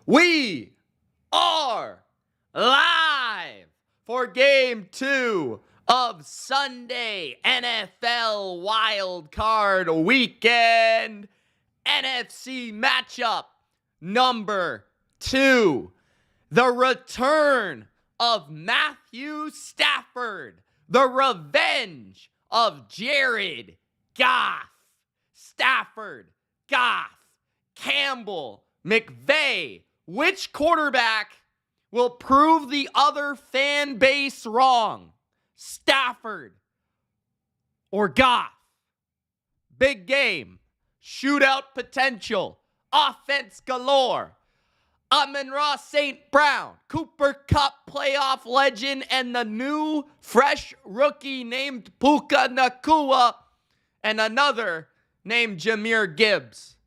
We are live for Game 2 of Sunday NFL Wild Card Weekend. NFC matchup number 2. The return of Matthew Stafford. The revenge of Jared Goff. Stafford, Goff, Campbell, McVay. Which quarterback will prove the other fan base wrong? Stafford or Goff? Big game. Shootout potential. Offense galore. Amon-Ra St. Brown, Cooper Kupp playoff legend, and the new fresh rookie named Puka Nacua, and another named Jahmyr Gibbs.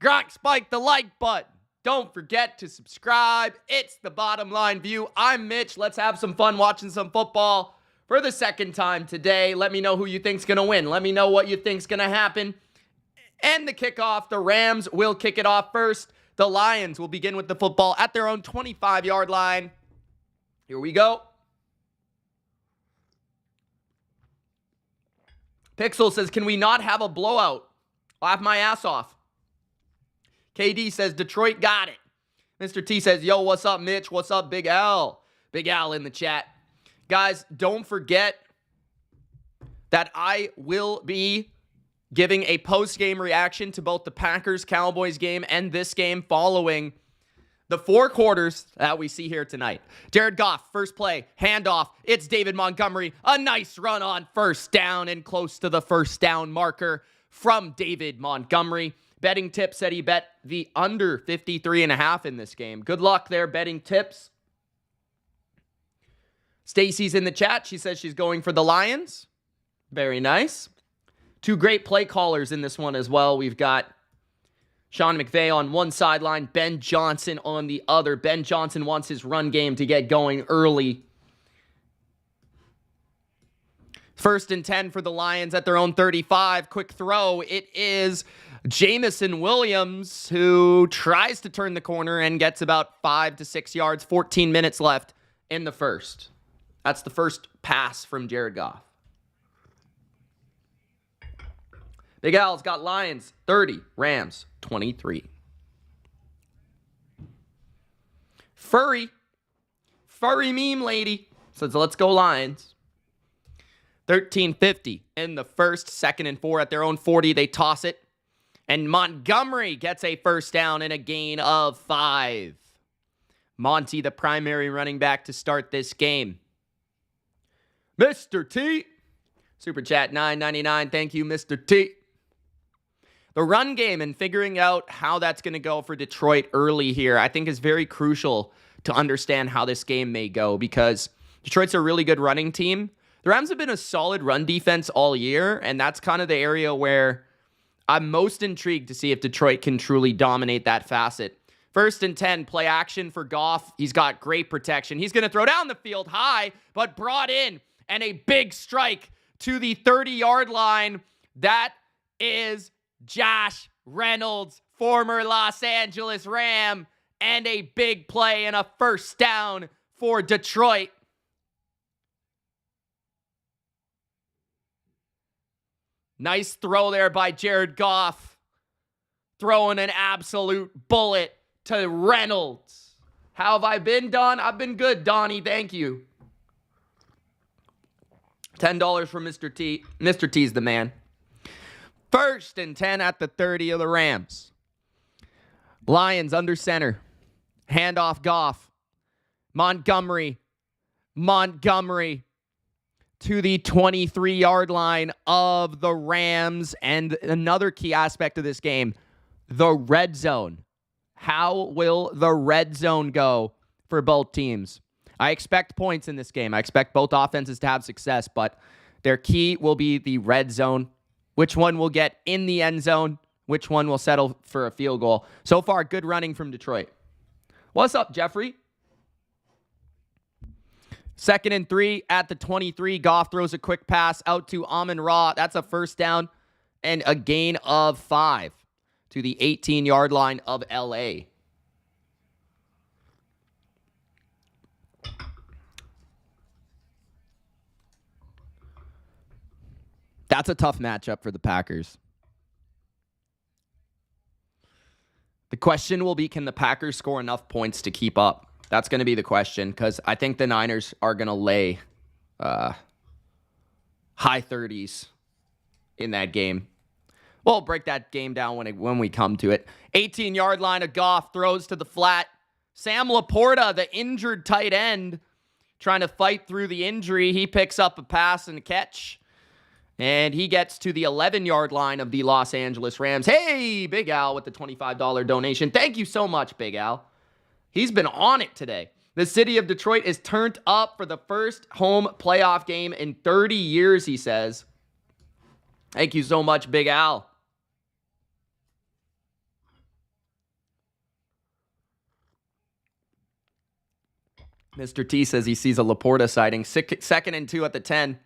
Gronk, spike the like button. Don't forget to subscribe. It's the Bottom Line View. I'm Mitch. Let's have some fun watching some football for the second time today. Let me know who you think's going to win. Let me know what you think's going to happen. And the kickoff, the Rams will kick it off first. The Lions will begin with the football at their own 25-yard line. Here we go. Pixel says, can we not have a blowout? Laugh my ass off. KD says, Detroit got it. Mr. T says, yo, what's up, Mitch? What's up, Big Al? Big Al in the chat. Guys, don't forget that I will be giving a post-game reaction to both the Packers-Cowboys game and this game following the 4 quarters that we see here tonight. Jared Goff, first play, handoff. It's David Montgomery. A nice run on first down and close to the first down marker from David Montgomery. Betting tip said he bet the under 53.5 in this game. Good luck there, betting tips. Stacy's in the chat. She says she's going for the Lions. Very nice. 2 great play callers in this one as well. We've got Sean McVay on one sideline, Ben Johnson on the other. Ben Johnson wants his run game to get going early. 1st and 10 for the Lions at their own 35. Quick throw. It is Jamison Williams, who tries to turn the corner and gets about 5 to 6 yards. 14 minutes left in the first. That's the first pass from Jared Goff. Big Al's got Lions 30, Rams 23. Furry meme lady says, let's go Lions. 13:50 in the first, 2nd and 4 at their own 40. They toss it. And Montgomery gets a first down and a gain of 5. Monty, the primary running back to start this game. Mr. T. Super chat $9.99. Thank you, Mr. T. The run game and figuring out how that's going to go for Detroit early here, I think is very crucial to understand how this game may go, because Detroit's a really good running team. The Rams have been a solid run defense all year, and that's kind of the area where I'm most intrigued to see if Detroit can truly dominate that facet. 1st and 10, play action for Goff. He's got great protection. He's going to throw down the field high, but brought in, and a big strike to the 30-yard line. That is Josh Reynolds, former Los Angeles Ram, and a big play and a first down for Detroit. Nice throw there by Jared Goff, throwing an absolute bullet to Reynolds. How have I been, Don? I've been good, Donnie. Thank you. $10 from Mr. T. Mr. T's the man. 1st and 10 at the 30 of the Rams. Lions under center. Handoff Goff. Montgomery to the 23-yard line of the Rams. And another key aspect of this game, the red zone. How will the red zone go for both teams? I expect points in this game. I expect both offenses to have success, but their key will be the red zone. Which one will get in the end zone? Which one will settle for a field goal? So far, good running from Detroit. What's up, Jeffrey? 2nd and 3 at the 23. Goff throws a quick pass out to Amon-Ra. That's a first down and a gain of 5 to the 18-yard line of LA. That's a tough matchup for the Packers. The question will be, can the Packers score enough points to keep up? That's going to be the question, because I think the Niners are going to lay high 30s in that game. We'll break that game down when we come to it. 18-yard line of Goff, throws to the flat. Sam Laporta, the injured tight end, trying to fight through the injury. He picks up a pass and a catch. And he gets to the 11-yard line of the Los Angeles Rams. Hey, Big Al with the $25 donation. Thank you so much, Big Al. He's been on it today. The city of Detroit is turned up for the first home playoff game in 30 years, he says. Thank you so much, Big Al. Mr. T says he sees a Laporta sighting. 2nd and 2 at the 10.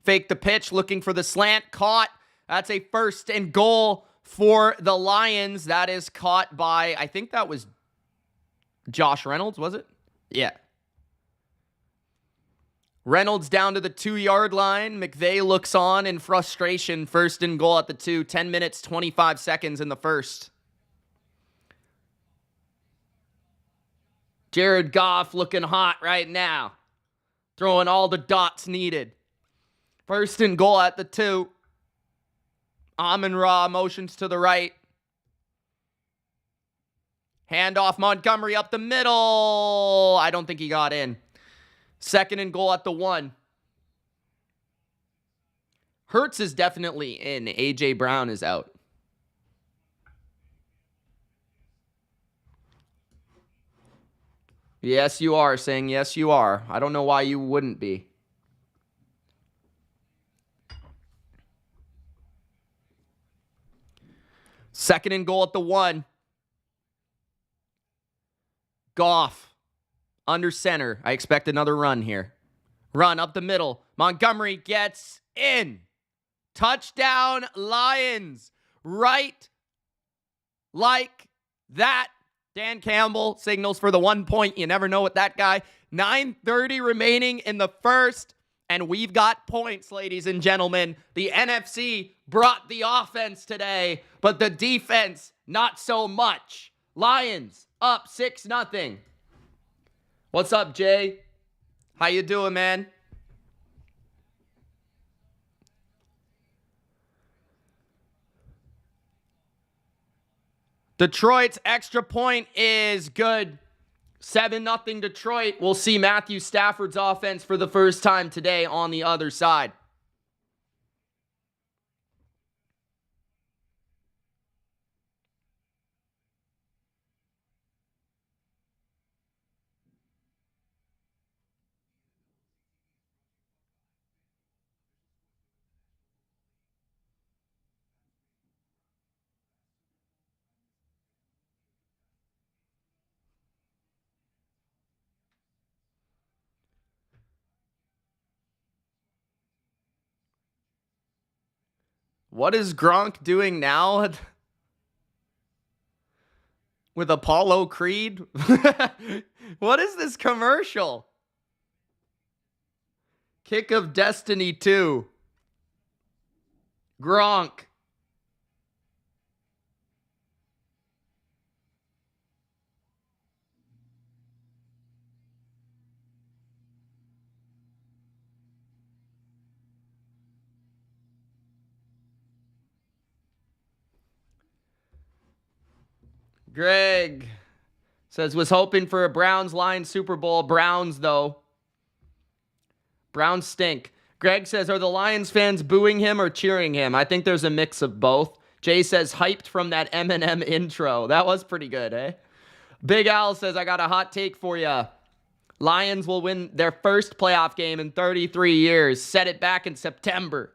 Fake the pitch, looking for the slant. Caught. That's a 1st and goal for the Lions. That is caught by, I think that was Josh Reynolds, was it? Yeah. Reynolds down to the 2-yard line. McVay looks on in frustration. 1st and goal at the 2. 10 minutes, 25 seconds in the first. Jared Goff looking hot right now. Throwing all the dots needed. 1st and goal at the 2. Amon-Ra motions to the right. Handoff, Montgomery up the middle. I don't think he got in. 2nd and goal at the 1. Hurts is definitely in. A.J. Brown is out. Yes, you are, saying yes, you are. I don't know why you wouldn't be. Second and goal at the 1. Goff under center. I expect another run here. Run up the middle. Montgomery gets in. Touchdown, Lions. Right like that. Dan Campbell signals for the 1 point. You never know with that guy. 9:30 remaining in the first. And we've got points, ladies and gentlemen. The NFC brought the offense today, but the defense, not so much. Lions up 6-0. What's up, Jay? How you doing, man? Detroit's extra point is good. 7-0 Detroit. We'll see Matthew Stafford's offense for the first time today on the other side. What is Gronk doing now with Apollo Creed? What is this commercial? Kick of Destiny 2. Gronk. Greg says, was hoping for a Browns-Lions Super Bowl. Browns, though. Browns stink. Greg says, are the Lions fans booing him or cheering him? I think there's a mix of both. Jay says, hyped from that Eminem intro. That was pretty good, eh? Big Al says, I got a hot take for you. Lions will win their first playoff game in 33 years. Set it back in September.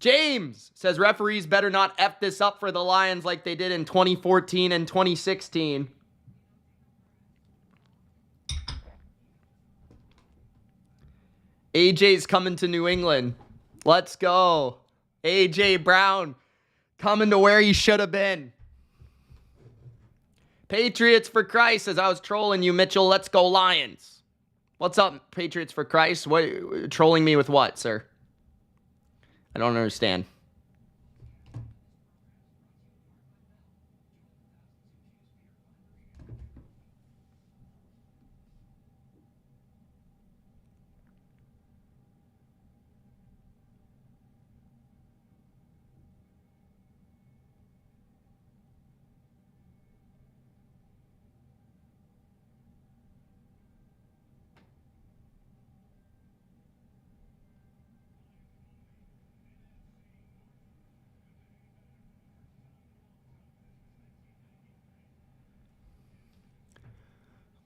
James says referees better not F this up for the Lions like they did in 2014 and 2016. AJ's coming to New England. Let's go. AJ Brown coming to where he should have been. Patriots for Christ says, I was trolling you, Mitchell. Let's go Lions. What's up, Patriots for Christ? What, trolling me with what, sir? I don't understand.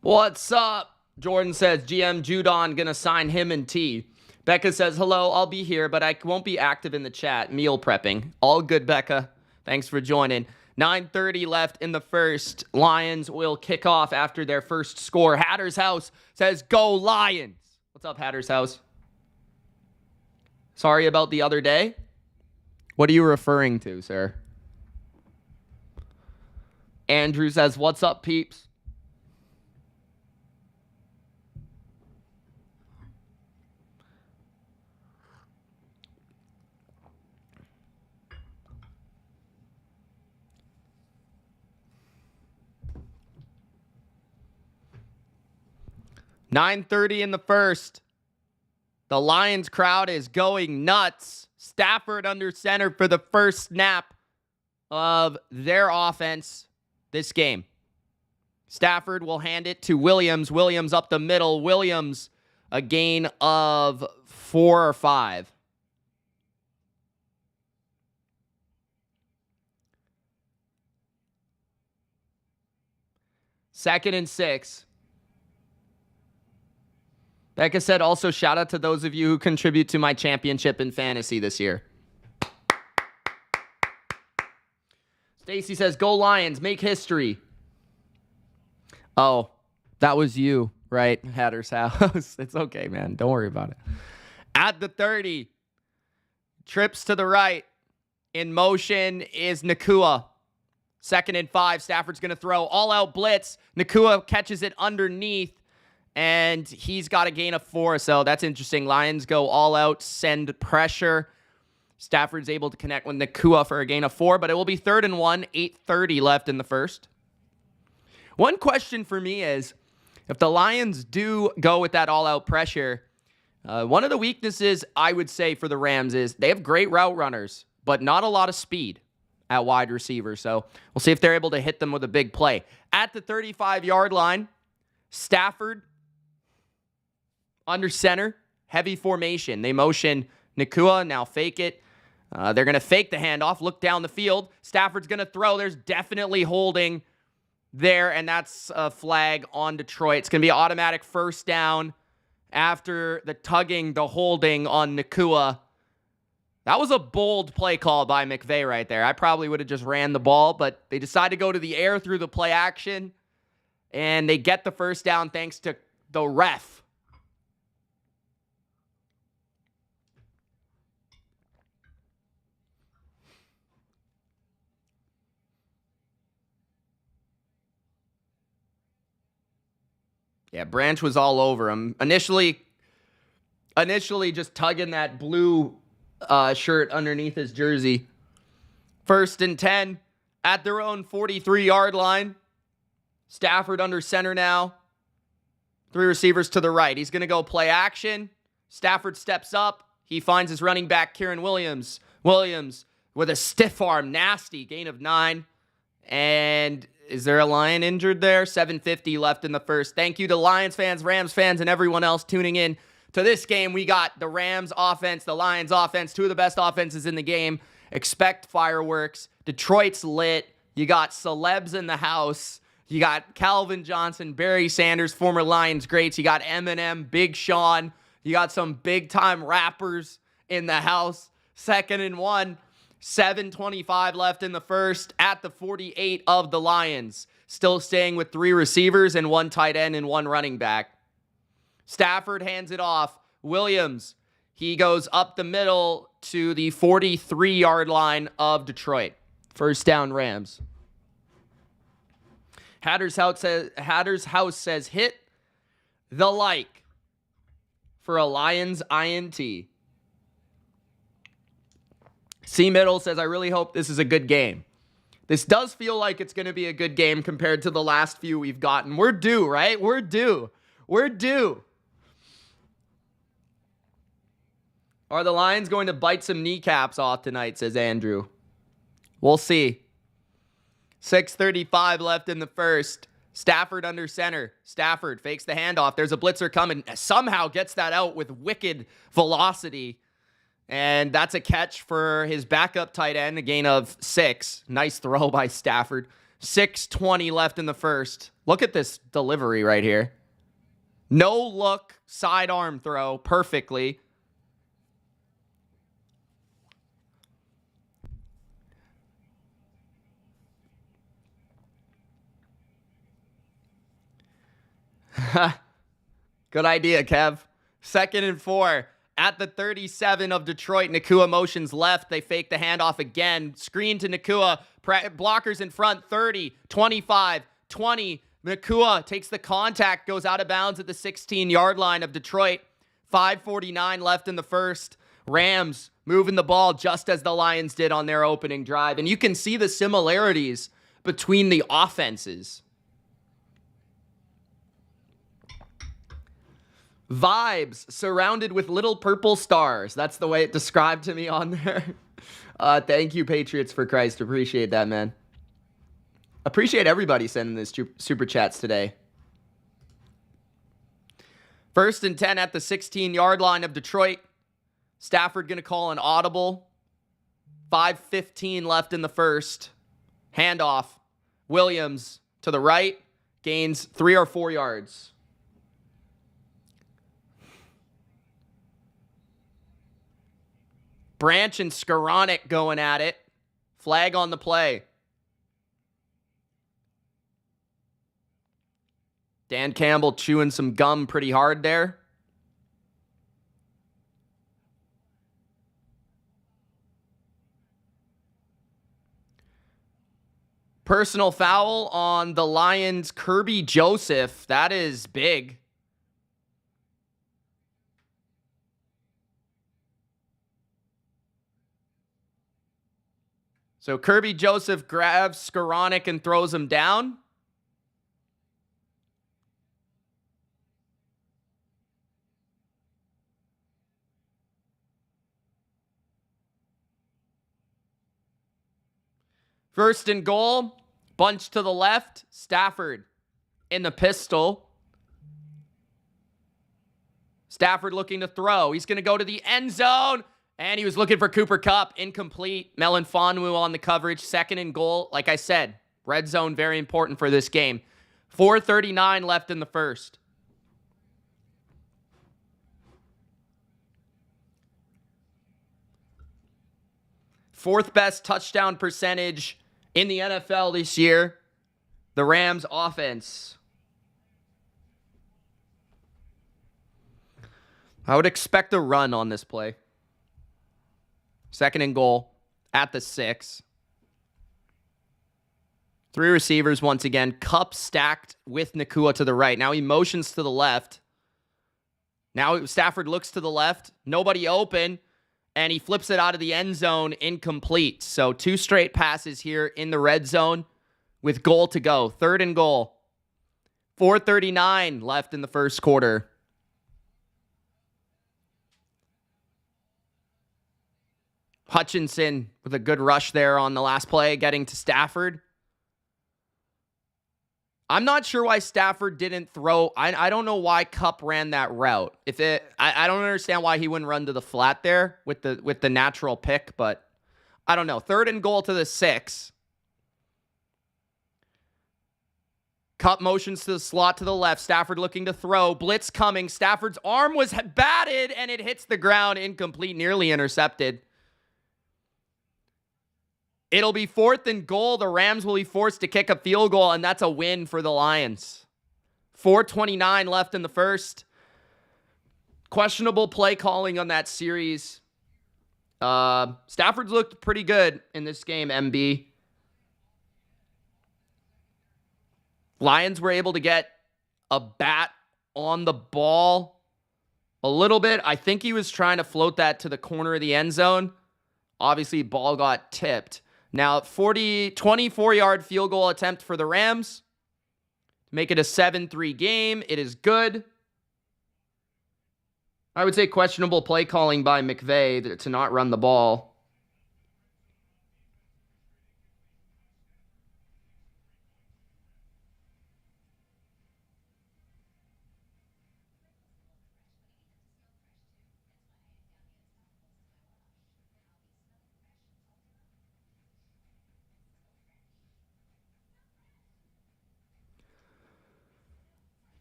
What's up? Jordan says, GM Judon gonna sign him and T. Becca says, hello, I'll be here, but I won't be active in the chat. Meal prepping. All good, Becca. Thanks for joining. 9:30 left in the first. Lions will kick off after their first score. Hatter's House says, go Lions. What's up, Hatter's House? Sorry about the other day. What are you referring to, sir? Andrew says, what's up, peeps? $9:30 in the first. The Lions crowd is going nuts. Stafford under center for the first snap of their offense this game. Stafford will hand it to Williams. Williams up the middle. Williams a gain of 4 or 5. Second and 6. Becca said, also shout out to those of you who contribute to my championship in fantasy this year. Stacy says, go Lions, make history. Oh, that was you, right? Hatter's House. It's okay, man. Don't worry about it. At the 30, trips to the right. In motion is Nacua. Second and 5, Stafford's going to throw all-out blitz. Nacua catches it underneath. And he's got a gain of 4, so that's interesting. Lions go all out, send pressure. Stafford's able to connect with Nacua for a gain of 4, but it will be 3rd and 1, 8:30 left in the first. One question for me is, if the Lions do go with that all-out pressure, one of the weaknesses I would say for the Rams is they have great route runners, but not a lot of speed at wide receiver. So we'll see if they're able to hit them with a big play. At the 35-yard line, Stafford under center, heavy formation. They motion Nacua, now fake it. They're going to fake the handoff, look down the field. Stafford's going to throw. There's definitely holding there, and that's a flag on Detroit. It's going to be an automatic first down after the tugging, the holding on Nacua. That was a bold play call by McVay right there. I probably would have just ran the ball, but they decide to go to the air through the play action, and they get the first down thanks to the ref. Yeah, Branch was all over him. Initially just tugging that blue shirt underneath his jersey. 1st and 10 at their own 43-yard line. Stafford under center now. 3 receivers to the right. He's going to go play action. Stafford steps up. He finds his running back, Kieran Williams. Williams with a stiff arm, nasty, gain of 9. And is there a Lion injured there? 7:50 left in the first. Thank you to Lions fans, Rams fans, and everyone else tuning in to this game. We got the Rams offense, the Lions offense, 2 of the best offenses in the game. Expect fireworks. Detroit's lit. You got celebs in the house. You got Calvin Johnson, Barry Sanders, former Lions greats. You got Eminem, Big Sean. You got some big-time rappers in the house. 2nd and 1. 7:25 left in the first at the 48 of the Lions. Still staying with 3 receivers and 1 tight end and 1 running back. Stafford hands it off. Williams, he goes up the middle to the 43-yard line of Detroit. First down, Rams. Hatter's House says hit the like for a Lions INT. C Middle says, I really hope this is a good game. This does feel like it's going to be a good game compared to the last few we've gotten. We're due, right? We're due. We're due. Are the Lions going to bite some kneecaps off tonight, says Andrew. We'll see. 6:35 left in the first. Stafford under center. Stafford fakes the handoff. There's a blitzer coming. Somehow gets that out with wicked velocity. And that's a catch for his backup tight end, a gain of 6. Nice throw by Stafford. 6:20 left in the first. Look at this delivery right here. No look, sidearm throw perfectly. Good idea, Kev. 2nd and 4. At the 37 of Detroit, Nacua motions left. They fake the handoff again. Screen to Nacua. Blockers in front. 30, 25, 20. Nacua takes the contact, goes out of bounds at the 16-yard line of Detroit. 5:49 left in the first. Rams moving the ball just as the Lions did on their opening drive. And you can see the similarities between the offenses. Vibes surrounded with little purple stars. That's the way it described to me on there. Thank you, Patriots for Christ. Appreciate that, man. Appreciate everybody sending this super chats today. 1st and 10 at the 16-yard line of Detroit. Stafford going to call an audible. 5:15 left in the first. Handoff. Williams to the right. Gains 3 or 4 yards. Branch and Skoranek going at it. Flag on the play. Dan Campbell chewing some gum pretty hard there. Personal foul on the Lions' Kirby Joseph. That is big. So Kirby Joseph grabs Skoranek and throws him down. First and goal. Bunch to the left. Stafford in the pistol. Stafford looking to throw. He's going to go to the end zone. And he was looking for Cooper Kupp. Incomplete. Melanfonwu on the coverage. 2nd and goal. Like I said, red zone very important for this game. 4:39 left in the first. Fourth best touchdown percentage in the NFL this year. The Rams offense. I would expect a run on this play. 2nd and goal at the 6. 3 receivers once again. Kupp stacked with Nacua to the right. Now he motions to the left. Now Stafford looks to the left. Nobody open. And he flips it out of the end zone, incomplete. So 2 straight passes here in the red zone with goal to go. 3rd and goal. 4:39 left in the first quarter. Hutchinson with a good rush there on the last play, getting to Stafford. I'm not sure why Stafford didn't throw. I don't know why Kupp ran that route. I don't understand why he wouldn't run to the flat there with the natural pick, but I don't know. 3rd and goal to the 6. Kupp motions to the slot to the left. Stafford looking to throw. Blitz coming. Stafford's arm was batted and it hits the ground. Incomplete, nearly intercepted. It'll be 4th and goal. The Rams will be forced to kick a field goal, and that's a win for the Lions. 4:29 left in the first. Questionable play calling on that series. Stafford's looked pretty good in this game, MB. Lions were able to get a bat on the ball a little bit. I think he was trying to float that to the corner of the end zone. Obviously, ball got tipped. Now, 24-yard field goal attempt for the Rams. Make it a 7-3 game. It is good. I would say questionable play calling by McVay to not run the ball.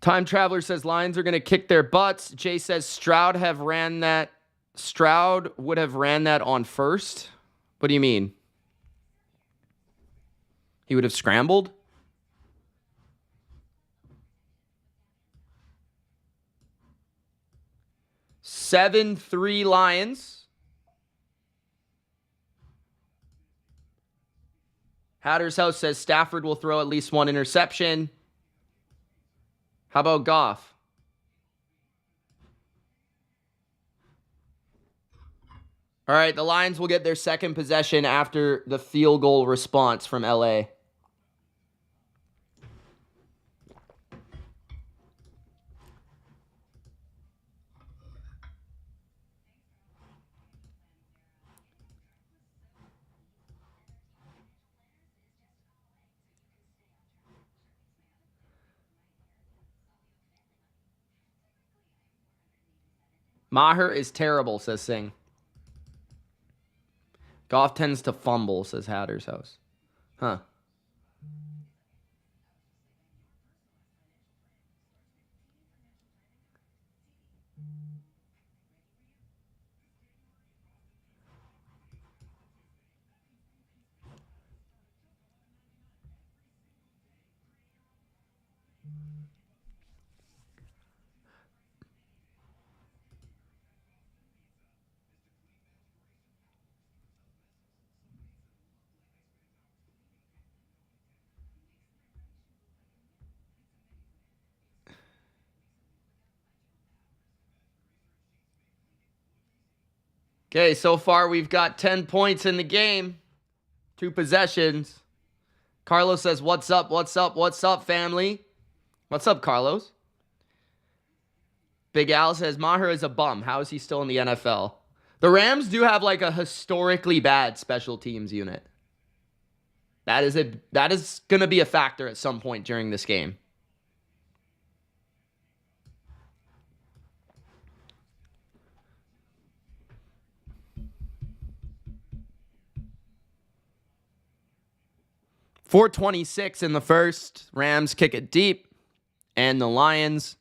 Time Traveler says Lions are going to kick their butts. Jay says Stroud would have ran that on first. What do you mean? He would have scrambled? Seven, 3 Lions. Hatter's House says Stafford will throw at least one interception. How about Goff? All right, the Lions will get their second possession after the field goal response from LA. Maher is terrible, says Singh. Goff tends to fumble, says Hatter's House. Huh. Okay, so far we've got 10 points in the game. 2 possessions. Carlos says, what's up, family? What's up, Carlos? Big Al says, Maher is a bum. How is he still in the NFL? The Rams do have like a historically bad special teams unit. That is going to be a factor at some point during this game. .426 in the first. Rams kick it deep. And the Lions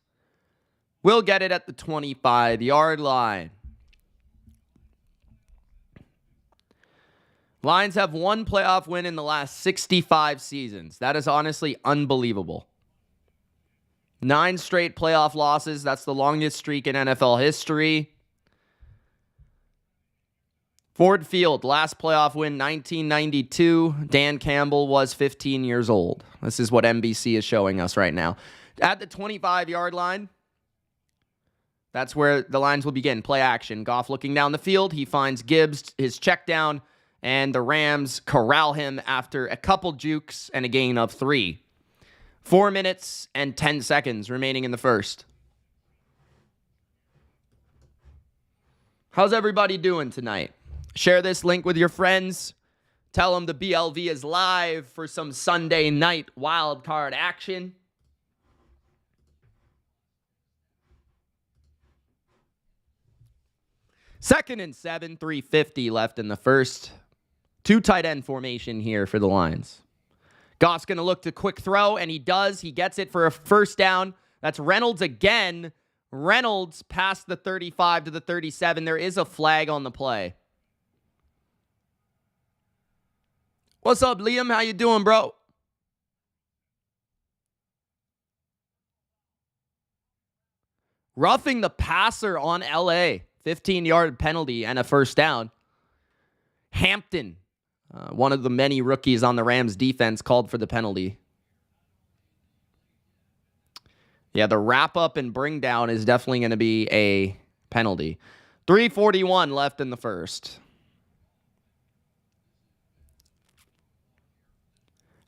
will get it at the 25-yard line. Lions have 1 playoff win in the last 65 seasons. That is honestly unbelievable. 9 straight playoff losses. That's the longest streak in NFL history. Ford Field, last playoff win, 1992. Dan Campbell was 15 years old. This is what NBC is showing us right now. At the 25-yard line, that's where the Lions will begin. Play action. Goff looking down the field. He finds Gibbs, his check down, and the Rams corral him after a couple jukes and a gain of 3. 4 minutes and 10 seconds remaining in the first. How's everybody doing tonight? Share this link with your friends. Tell them the BLV is live for some Sunday night wild card action. Second and 7, 3:50 left in the first. 2 tight end formation here for the Lions. Goff's going to look to quick throw, and he does. He gets it for a first down. That's Reynolds again. Reynolds past the 35 to the 37. There is a flag on the play. What's up, Liam? How you doing, bro? Roughing the passer on LA. 15-yard penalty and a first down. Hampton, one of the many rookies on the Rams defense, called for the penalty. Yeah, the wrap-up and bring down is definitely going to be a penalty. 3:41 left in the first.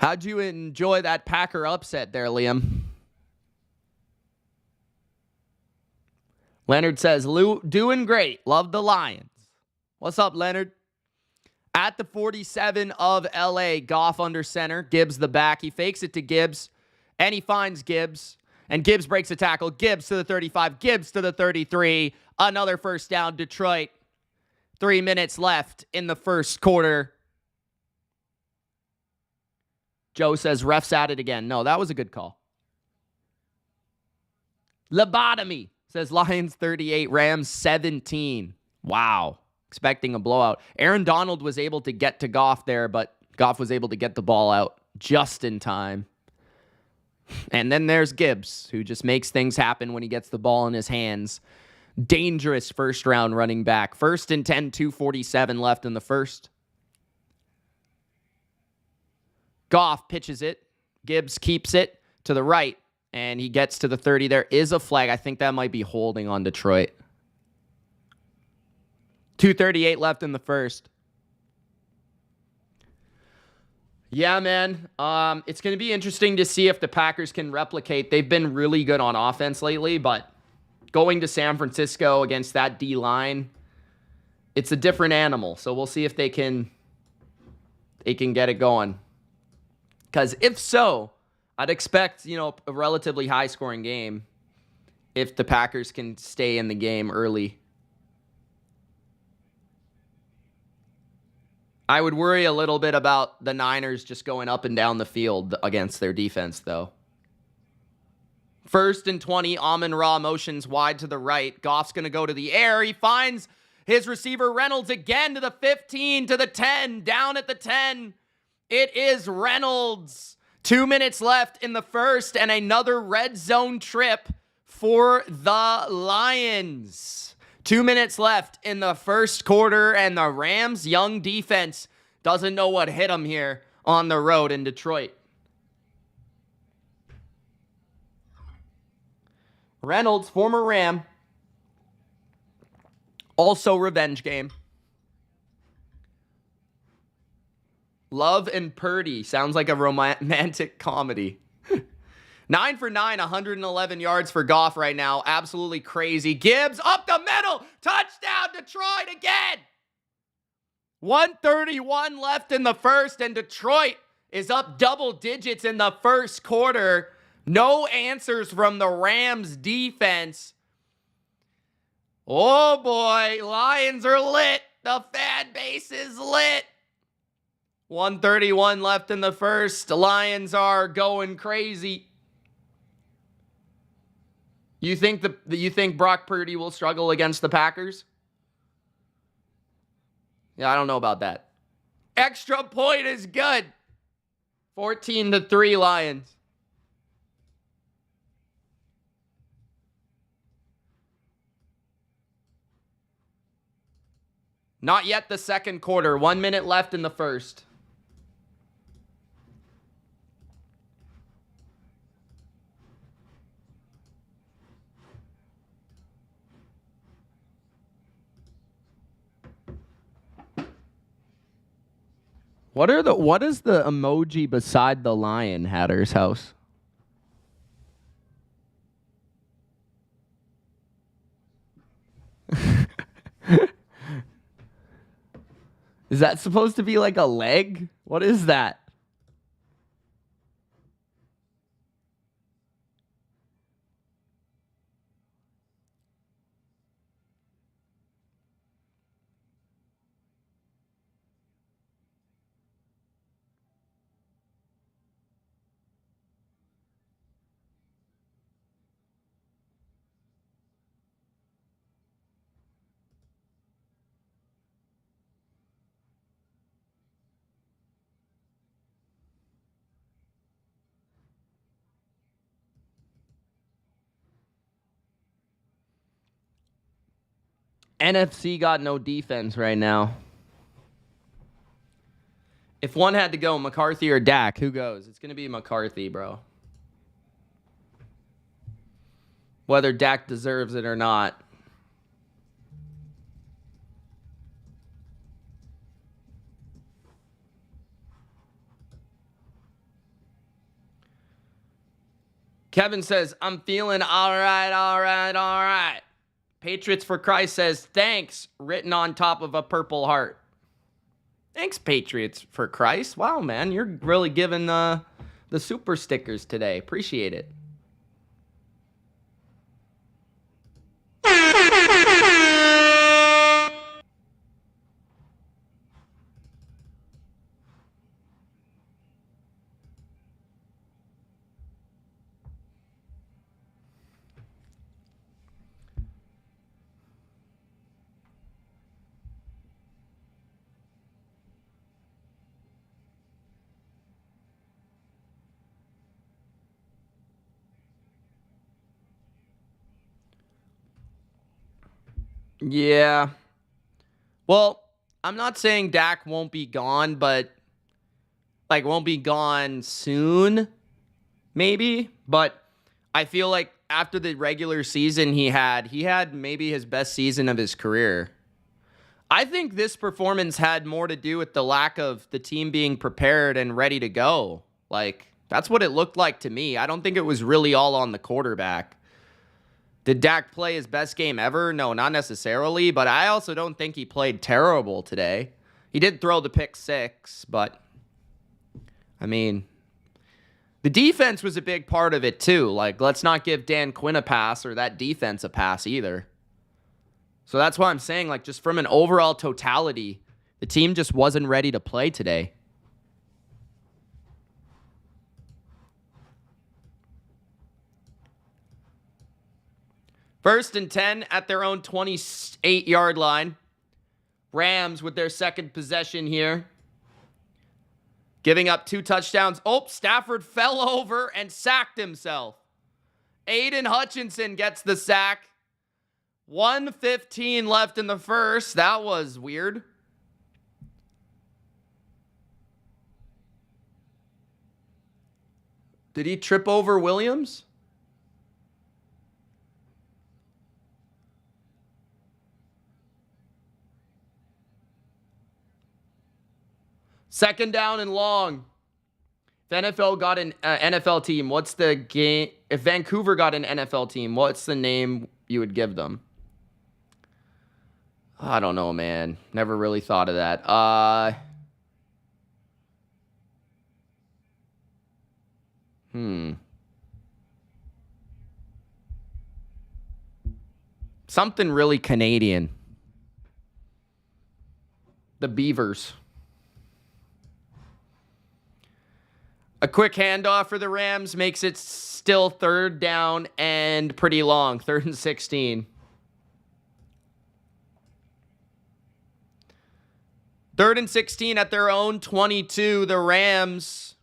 How'd you enjoy that Packer upset there, Liam? Leonard says, doing great. Love the Lions. What's up, Leonard? At the 47 of LA, Goff under center. Gibbs the back. He fakes it to Gibbs, and he finds Gibbs. And Gibbs breaks a tackle. Gibbs to the 35. Gibbs to the 33. Another first down, Detroit. 3 minutes left in the first quarter. Joe says, refs at it again. No, that was a good call. Lobotomy says Lions 38, Rams 17. Wow. Expecting a blowout. Aaron Donald was able to get to Goff there, but Goff was able to get the ball out just in time. And then there's Gibbs, who just makes things happen when he gets the ball in his hands. Dangerous first-round running back. 1st and 10, 2:47 left in the first. Goff pitches it. Gibbs keeps it to the right, and he gets to the 30. There is a flag. I think that might be holding on Detroit. 2:38 left in the first. Yeah, man. It's going to be interesting to see if the Packers can replicate. They've been really good on offense lately, but going to San Francisco against that D-line, it's a different animal. So we'll see if they can get it going. Because if so, I'd expect, a relatively high-scoring game if the Packers can stay in the game early. I would worry a little bit about the Niners just going up and down the field against their defense, though. 1st and 20, Amon-Ra motions wide to the right. Goff's going to go to the air. He finds his receiver Reynolds again to the 15, to the 10, down at the 10. It is Reynolds. 2 minutes left in the first, and another red zone trip for the Lions. 2 minutes left in the first quarter, and the Rams' young defense doesn't know what hit them here on the road in Detroit. Reynolds, former Ram. Also revenge game. Love and Purdy. Sounds like a romantic comedy. 9 for 9, 111 yards for Goff right now. Absolutely crazy. Gibbs up the middle. Touchdown, Detroit again. 1:31 left in the first, and Detroit is up double digits in the first quarter. No answers from the Rams defense. Oh boy, Lions are lit. The fan base is lit. 1:31 left in the first. The Lions are going crazy. You think Brock Purdy will struggle against the Packers? Yeah, I don't know about that. Extra point is good. 14-3 Lions. Not yet the second quarter. 1 minute left in the first. What is the emoji beside the lion, Hatter's house? Is that supposed to be like a leg? What is that? NFC got no defense right now. If one had to go, McCarthy or Dak, who goes? It's going to be McCarthy, bro. Whether Dak deserves it or not. Kevin says, I'm feeling all right. Patriots for Christ says, thanks, written on top of a purple heart. Thanks, Patriots for Christ. Wow, man, you're really giving the super stickers today. Appreciate it. Yeah. Well, I'm not saying Dak won't be gone, but won't be gone soon, maybe. But I feel like after the regular season he had maybe his best season of his career. I think this performance had more to do with the lack of the team being prepared and ready to go. That's what it looked like to me. I don't think it was really all on the quarterback. Did Dak play his best game ever? No, not necessarily, but I also don't think he played terrible today. He did throw the pick 6, but I mean, the defense was a big part of it too. Let's not give Dan Quinn a pass or that defense a pass either. So that's why I'm saying, just from an overall totality, the team just wasn't ready to play today. First and 10 at their own 28-yard line. Rams with their second possession here. Giving up 2 touchdowns. Oh, Stafford fell over and sacked himself. Aiden Hutchinson gets the sack. 1:15 left in the first. That was weird. Did he trip over Williams? Second down and long. If NFL got an NFL team, what's the game? If Vancouver got an NFL team, what's the name you would give them? I don't know, man. Never really thought of that. Something really Canadian. The Beavers. A quick handoff for the Rams makes it still third down and pretty long. 3rd and 16. 3rd and 16 at their own 22. The Rams.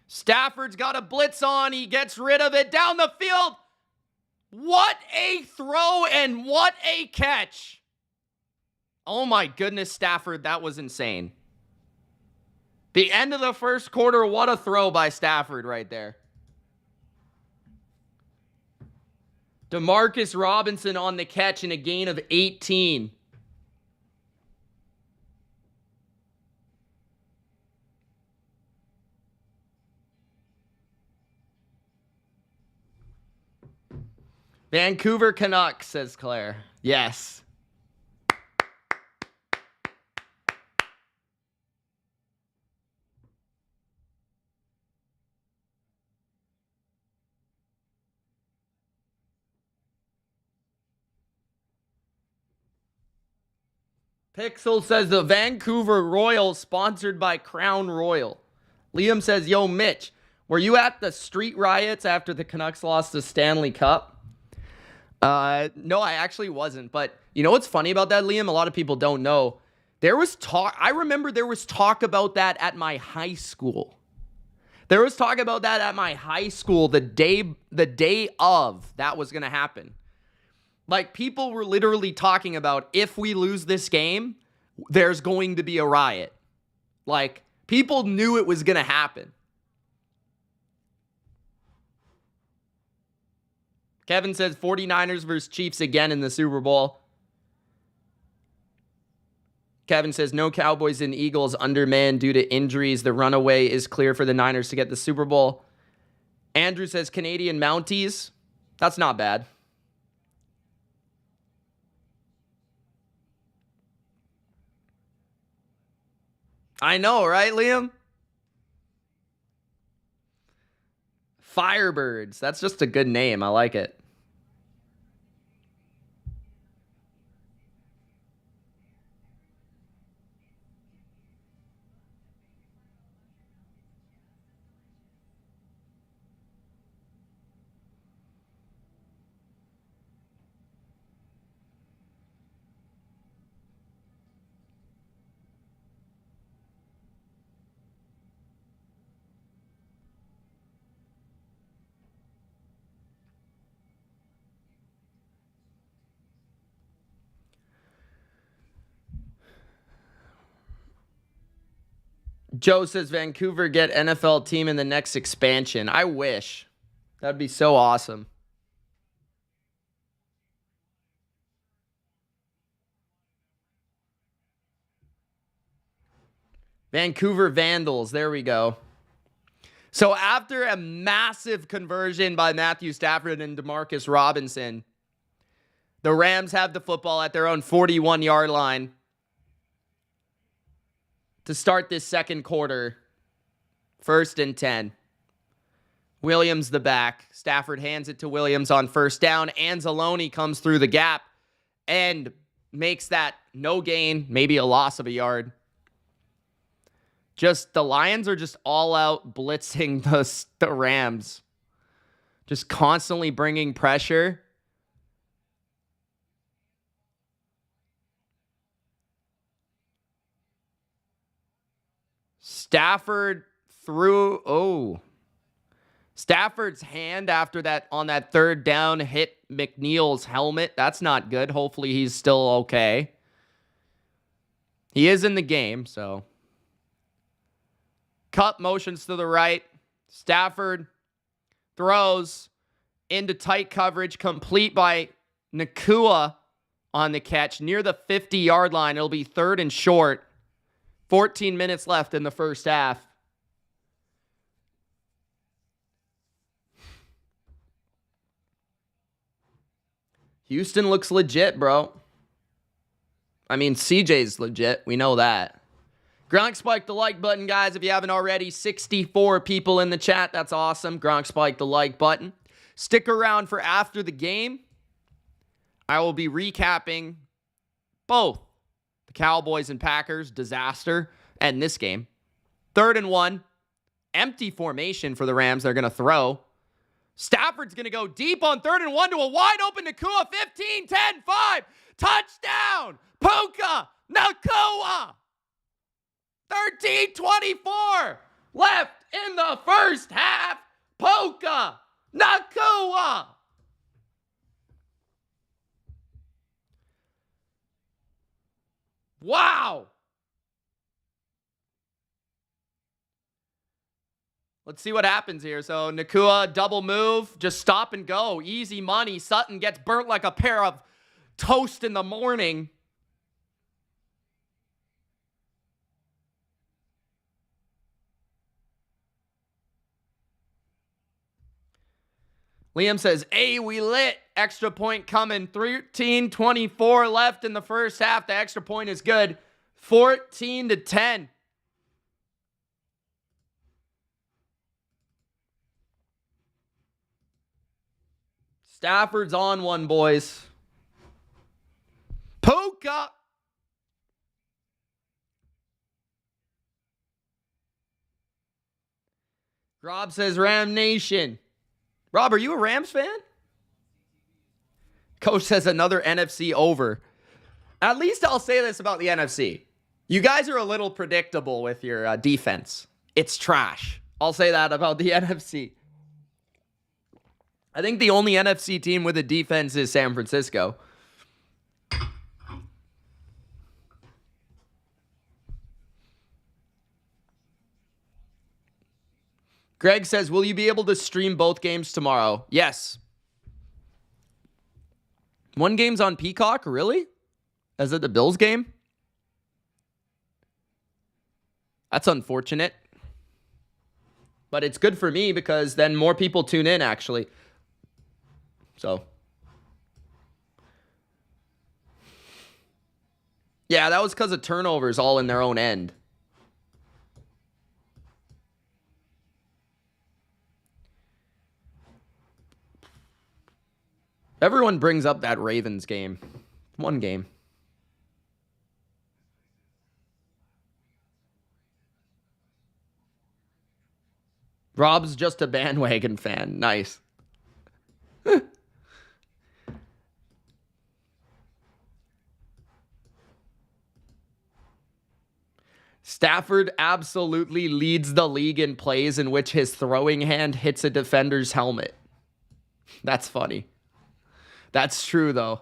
Stafford's got a blitz on. He gets rid of it down the field. What a throw and what a catch. Oh my goodness, Stafford, that was insane. The end of the first quarter, what a throw by Stafford right there. Demarcus Robinson on the catch in a gain of 18. Vancouver Canucks, says Claire. Yes. Pixel says the Vancouver Royals sponsored by Crown Royal. Liam says, yo, Mitch, were you at the street riots after the Canucks lost the Stanley Cup? No, I actually wasn't. But you know what's funny about that, Liam? A lot of people don't know. There was talk. I remember there was talk about that at my high school. There was talk about that at my high school the day of that was going to happen. People were literally talking about, if we lose this game, there's going to be a riot. People knew it was going to happen. Kevin says 49ers versus Chiefs again in the Super Bowl. Kevin says, no Cowboys and Eagles undermanned due to injuries. The runaway is clear for the Niners to get the Super Bowl. Andrew says, Canadian Mounties. That's not bad. I know, right, Liam? Firebirds. That's just a good name. I like it. Joe says Vancouver get NFL team in the next expansion. I wish. That'd be so awesome. Vancouver Vandals. There we go. So after a massive conversion by Matthew Stafford and Demarcus Robinson, the Rams have the football at their own 41-yard line to start this second quarter. 1st and 10. Williams the back. Stafford hands it to Williams on first down. Anzalone comes through the gap and makes that no gain, maybe a loss of a yard. Just the Lions are just all out blitzing the Rams. Just constantly bringing pressure. Stafford threw, Stafford's hand after that on that third down hit McNeil's helmet. That's not good. Hopefully he's still okay. He is in the game, so. Cut motions to the right. Stafford throws into tight coverage, complete by Nacua on the catch near the 50-yard line. It'll be 3rd and short. 14 minutes left in the first half. Houston looks legit, bro. I mean, CJ's legit. We know that. Gronk spiked the like button, guys, if you haven't already. 64 people in the chat. That's awesome. Gronk spiked the like button. Stick around for after the game. I will be recapping both the Cowboys and Packers disaster and this game. 3rd and 1. Empty formation for the Rams. They're going to throw. Stafford's going to go deep on 3rd and 1 to a wide open Nacua. 15, 10, 5. Touchdown. Puka Nacua. 13:24 left in the first half. Puka Nacua. Wow. Let's see what happens here. So Nacua, double move, just stop and go. Easy money. Sutton gets burnt like a pair of toast in the morning. Liam says, hey, we lit. Extra point coming. 13:24 left in the first half. The extra point is good. 14-10. Stafford's on one, boys. Puka. Rob says, Ram Nation. Rob, are you a Rams fan? Coach says another NFC over. At least I'll say this about the NFC. You guys are a little predictable with your defense. It's trash. I'll say that about the NFC. I think the only NFC team with a defense is San Francisco. Greg says, will you be able to stream both games tomorrow? Yes. One game's on Peacock? Really? Is it the Bills game? That's unfortunate. But it's good for me because then more people tune in, actually. So. Yeah, that was because of turnovers all in their own end. Everyone brings up that Ravens game. One game. Rob's just a bandwagon fan. Nice. Stafford absolutely leads the league in plays in which his throwing hand hits a defender's helmet. That's funny. That's true, though.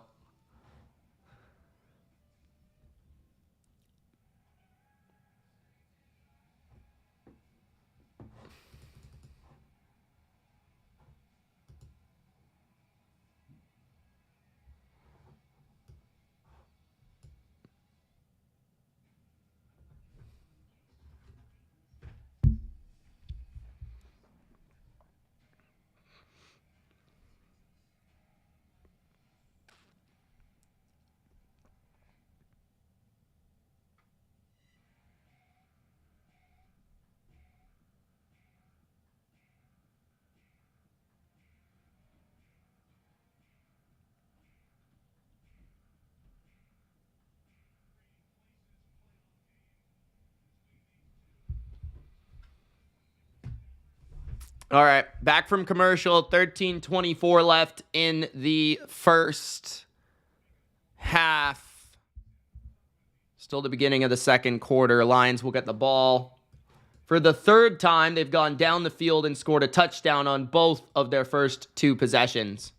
All right, back from commercial. 13:24 left in the first half. Still the beginning of the second quarter. Lions will get the ball. For the third time, they've gone down the field and scored a touchdown on both of their first two possessions.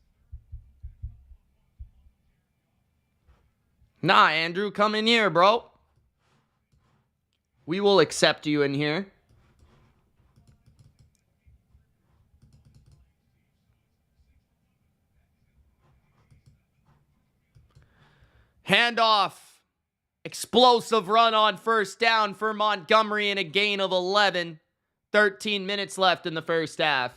Nah, Andrew, come in here, bro. We will accept you in here. Handoff. Explosive run on first down for Montgomery and a gain of 11. 13 minutes left in the first half.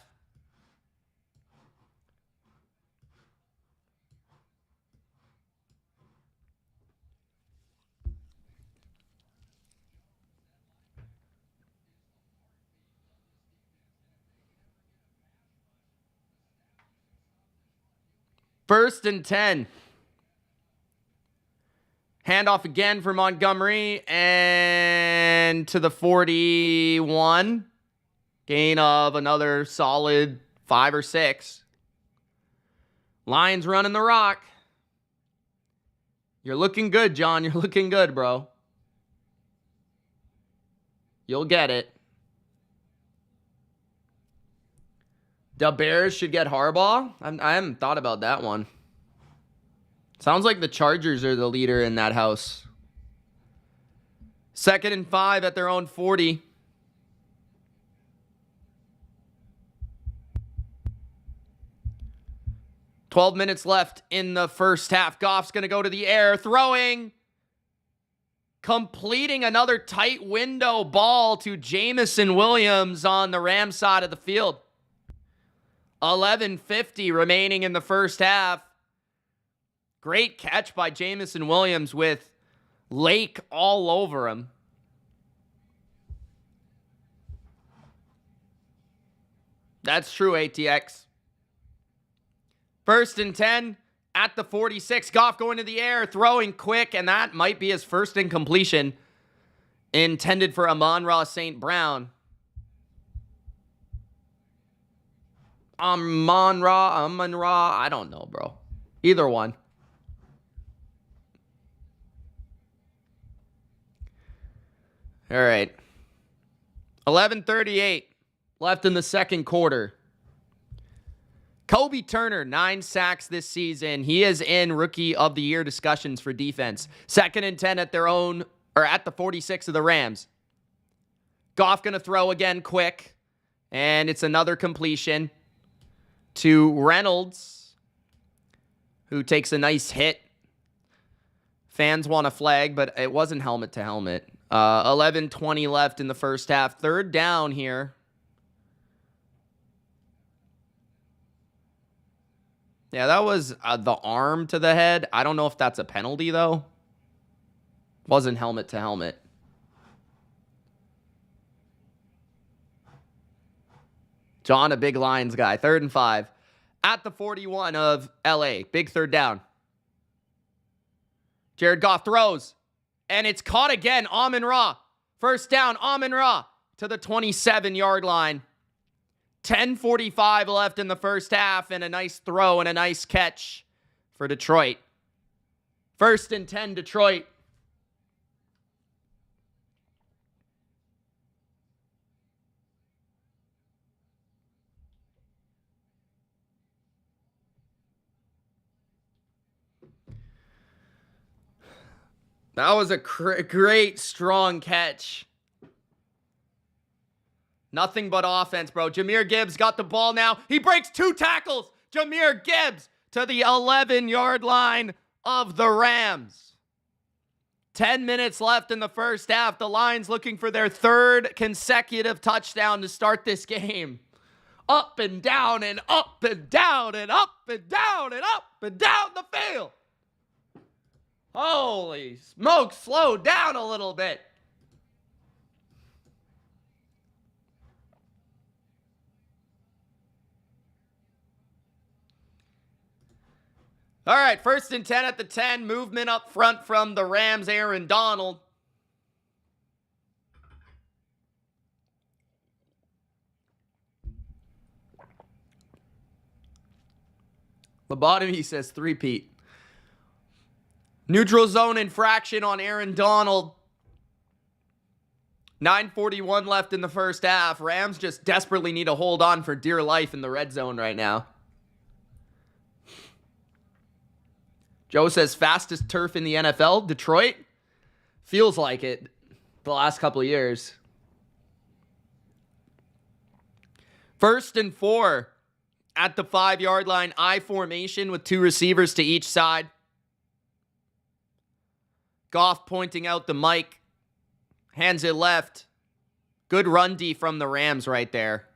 First and 10. Handoff again for Montgomery and to the 41. Gain of another solid 5 or 6. Lions running the rock. You're looking good, John. You're looking good, bro. You'll get it. The Bears should get Harbaugh? I haven't thought about that one. Sounds like the Chargers are the leader in that house. 2nd and 5 at their own 40. $12 minutes left in the first half. Goff's going to go to the air, throwing. Completing another tight window ball to Jameson Williams on the Rams side of the field. 11:50 remaining in the first half. Great catch by Jameson Williams with Lake all over him. That's true, ATX. 1st and 10 at the 46. Goff going to the air, throwing quick, and that might be his first incompletion intended for Amon-Ra St. Brown. Amon-Ra, I don't know, bro. Either one. All right. 11:38 left in the second quarter. Kobe Turner, 9 sacks this season. He is in Rookie of the Year discussions for defense. 2nd and 10 at their own, or at the 46 of the Rams. Goff going to throw again quick. And it's another completion to Reynolds, who takes a nice hit. Fans want a flag, but it wasn't helmet to helmet. 11:20 left in the first half. Third down here. Yeah, that was the arm to the head. I don't know if that's a penalty, though. Wasn't helmet to helmet. John, a big Lions guy. 3rd and 5. At the 41 of LA. Big third down. Jared Goff throws. And it's caught again. Amon-Ra. First down, Amon-Ra to the 27-yard line. 10:45 left in the first half, and a nice throw and a nice catch for Detroit. 1st and 10, Detroit. That was a great, strong catch. Nothing but offense, bro. Jahmyr Gibbs got the ball now. He breaks 2 tackles. Jahmyr Gibbs to the 11-yard line of the Rams. 10 minutes left in the first half. The Lions looking for their 3rd consecutive touchdown to start this game. Up and down and up and down and up and down and up and down the field. Holy smoke, slow down a little bit. All right, 1st and 10 at the 10. Movement up front from the Rams, Aaron Donald. The bottom, he says, three-peat. Neutral zone infraction on Aaron Donald. 9:41 left in the first half. Rams just desperately need to hold on for dear life in the red zone right now. Joe says, fastest turf in the NFL, Detroit. Feels like it the last couple of years. 1st and 4 at the 5-yard line. I formation with 2 receivers to each side. Goff pointing out the mic. Hands it left. Good run D from the Rams right there.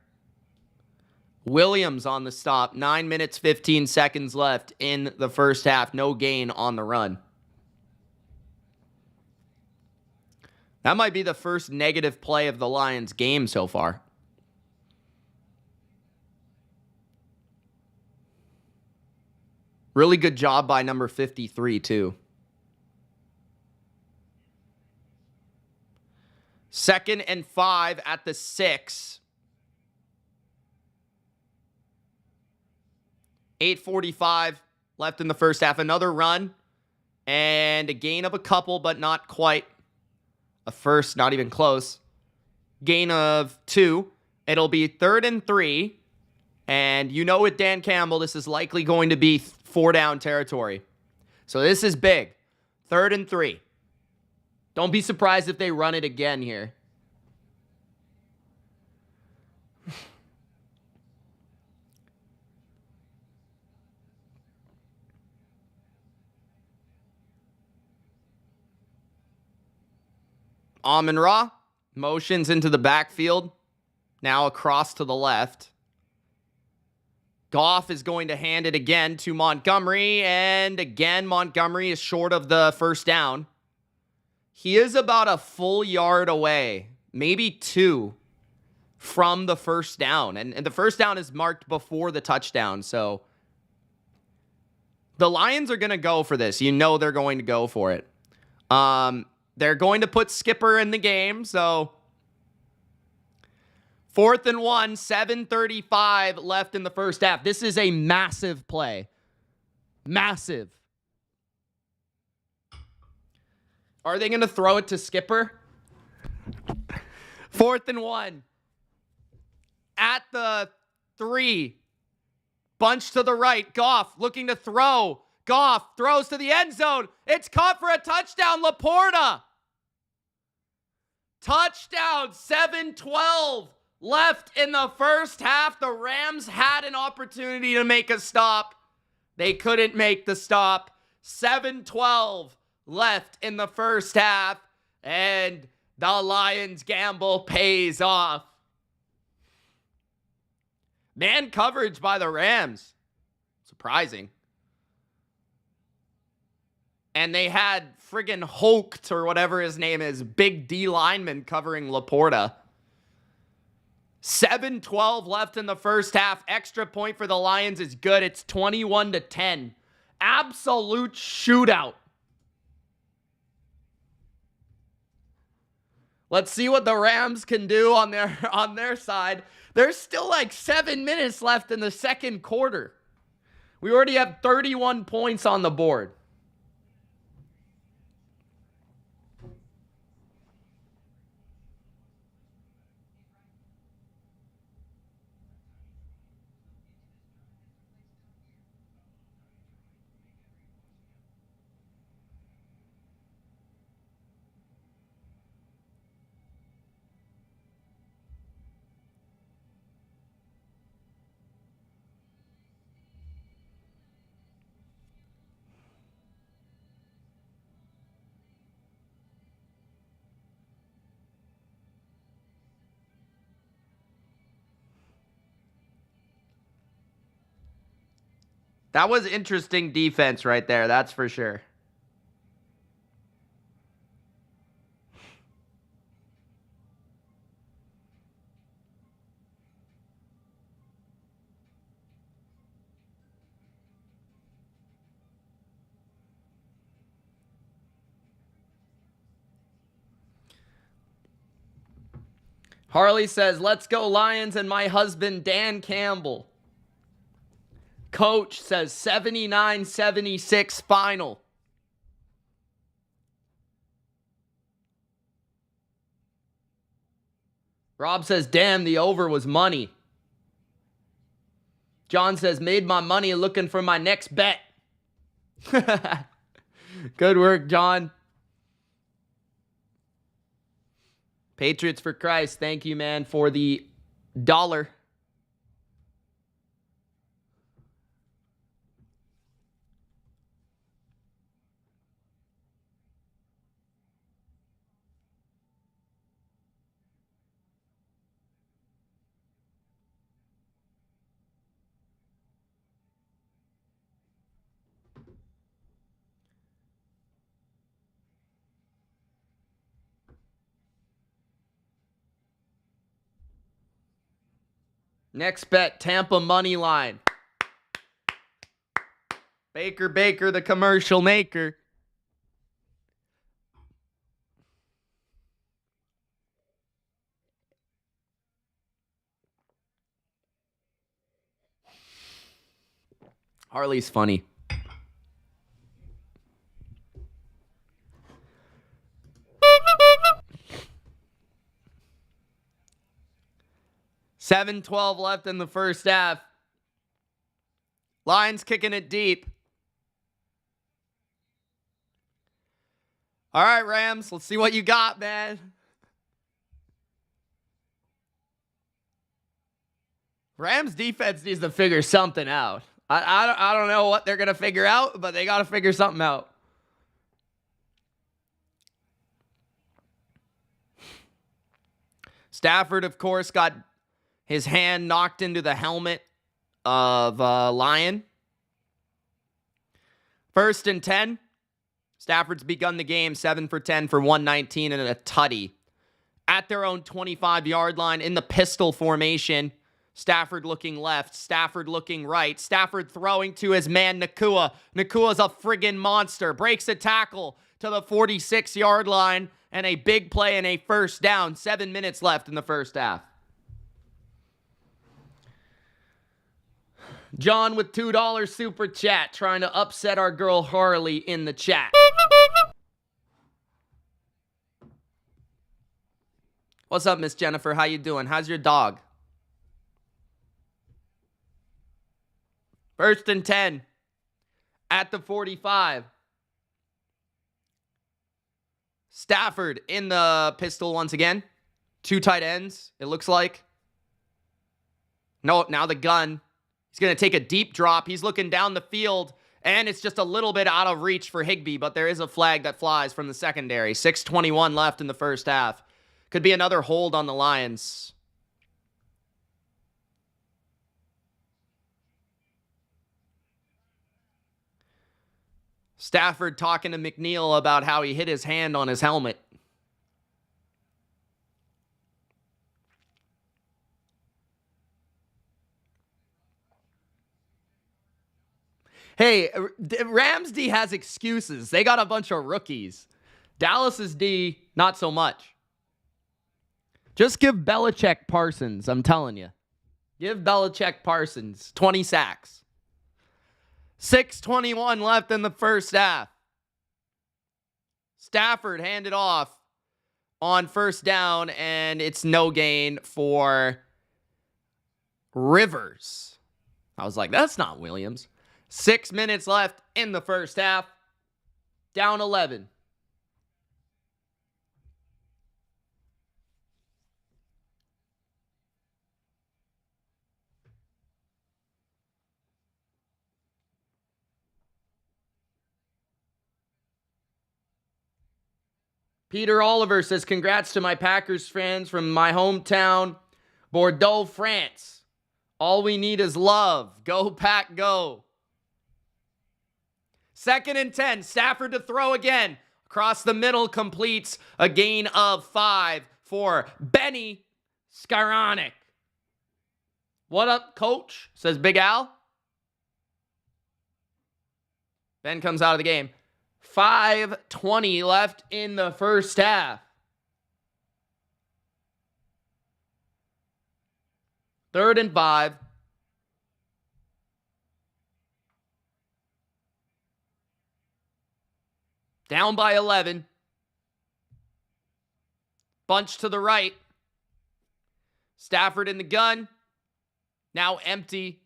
Williams on the stop. 9 minutes, 15 seconds left in the first half. No gain on the run. That might be the first negative play of the Lions game so far. Really good job by number 53, too. 2nd and 5 at the 6. 8:45 left in the first half. Another run. And a gain of a couple, but not quite a first, not even close. Gain of 2. It'll be 3rd and 3. And you know with Dan Campbell, this is likely going to be 4-down territory. So this is big. 3rd and 3. Don't be surprised if they run it again here. Amon-Ra motions into the backfield. Now across to the left. Goff is going to hand it again to Montgomery. And again, Montgomery is short of the first down. He is about a full yard away, maybe 2, from the first down. And the first down is marked before the touchdown. So the Lions are going to go for this. You know they're going to go for it. They're going to put Skipper in the game. So 4th and 1, 7:35 left in the first half. This is a massive play. Massive. Are they going to throw it to Skipper? 4th and 1. At the 3. Bunch to the right. Goff looking to throw. Goff throws to the end zone. It's caught for a touchdown. Laporta. Touchdown. 7:12 left in the first half. The Rams had an opportunity to make a stop. They couldn't make the stop. 7:12 left in the first half. And The Lions gamble pays off. Man coverage by the Rams. Surprising. And they had friggin' Holt, or whatever his name is, big D lineman covering Laporta. 7:12 left in the first half. Extra point for the Lions is good. It's 21-10. Absolute shootout. Let's see what the Rams can do on their side. There's still like 7 minutes left in the second quarter. We already have 31 points on the board. That was interesting defense right there, that's for sure. Harley says, let's go Lions and my husband Dan Campbell. Coach says 79-76 final. Rob says, damn, the over was money. John says, made my money looking for my next bet. Good work, John. Patriots for Christ, thank you, man, for the $1. Next bet, Tampa money line. Baker, the commercial maker. Harley's funny. $7:12 left in the first half. Lions kicking it deep. All right, Rams, let's see what you got, man. Rams defense needs to figure something out. I don't know what they're going to figure out, but they got to figure something out. Stafford, of course, got his hand knocked into the helmet of Lion. 1st and 10. Stafford's begun the game 7 for 10 for 119 and a tutty. At their own 25-yard line in the pistol formation. Stafford looking left. Stafford looking right. Stafford throwing to his man, Nacua. Nacua's a friggin' monster. Breaks a tackle to the 46-yard line. And a big play and a first down. 7 minutes left in the first half. John with $2 super chat, trying to upset our girl Harley in the chat. What's up, Miss Jennifer? How you doing? How's your dog? 1st and 10 at the 45. Stafford in the pistol once again. 2 tight ends, it looks like. No, now the gun. He's going to take a deep drop. He's looking down the field, and it's just a little bit out of reach for Higbee, but there is a flag that flies from the secondary. 6:21 left in the first half. Could be another hold on the Lions. Stafford talking to McNeil about how he hit his hand on his helmet. Hey, Rams D has excuses. They got a bunch of rookies. Dallas's D, not so much. Just give Belichick Parsons, I'm telling you. Give Belichick Parsons 20 sacks. 6:21 left in the first half. Stafford handed off on first down, and it's no gain for Rivers. I was like, that's not Williams. 6 minutes left in the first half. Down 11. Peter Oliver says, congrats to my Packers fans from my hometown, Bordeaux, France. All we need is love. Go, Pack, go. 2nd and 10. Stafford to throw again. Across the middle, completes a gain of 5 for Benny Skowronek. What up, coach? Says Big Al. Ben comes out of the game. 5:20 left in the first half. 3rd and 5. Down by 11. Bunch to the right. Stafford in the gun. Now empty.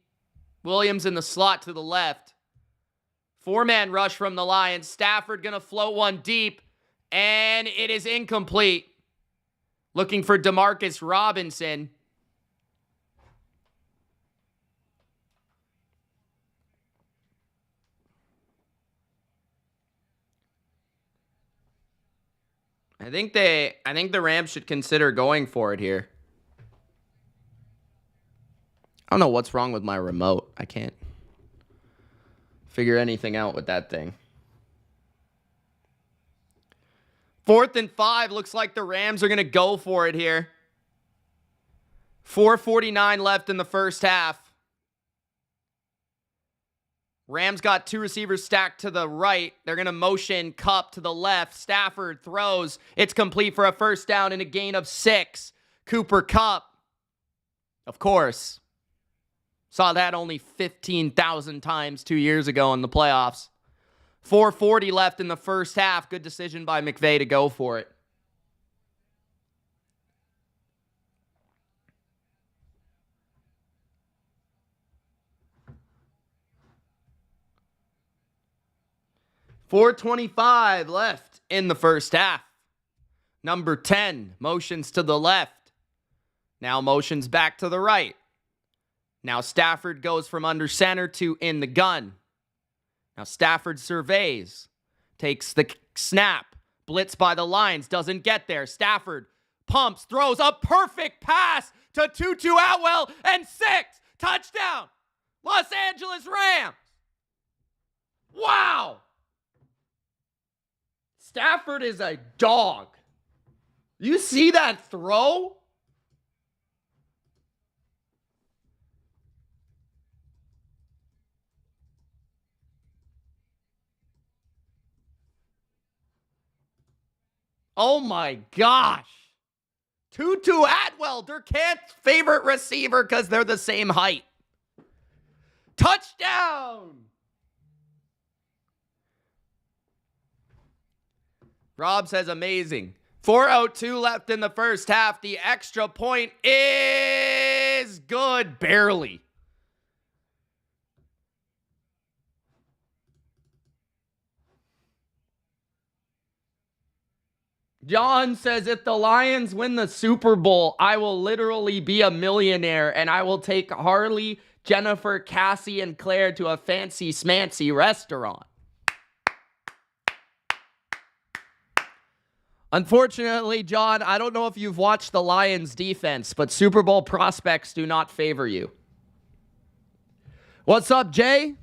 Williams in the slot to the left. 4-man rush from the Lions. Stafford going to float one deep. And it is incomplete. Looking for Demarcus Robinson. I think the Rams should consider going for it here. I don't know what's wrong with my remote. I can't figure anything out with that thing. 4th and 5. Looks like the Rams are going to go for it here. 4:49 left in the first half. Rams got 2 receivers stacked to the right. They're going to motion Kupp to the left. Stafford throws. It's complete for a first down and a gain of 6. Cooper Kupp. Of course. Saw that only 15,000 times 2 years ago in the playoffs. 4:40 left in the first half. Good decision by McVay to go for it. $4:25 left in the first half. Number 10 motions to the left. Now motions back to the right. Now Stafford goes from under center to in the gun. Now Stafford surveys. Takes the snap. Blitz by the Lions. Doesn't get there. Stafford pumps. Throws a perfect pass to Tutu Atwell. And 6. Touchdown. Los Angeles Rams. Wow. Stafford is a dog. You see that throw? Oh my gosh. Tutu Atwell, Durkant's favorite receiver because they're the same height. Touchdown. Rob says amazing. 4:02 left in the first half. The extra point is good. Barely. John says, if the Lions win the Super Bowl, I will literally be a millionaire and I will take Harley, Jennifer, Cassie, and Claire to a fancy smancy restaurant. Unfortunately, John, I don't know if you've watched the Lions defense, but Super Bowl prospects do not favor you. What's up, Jay?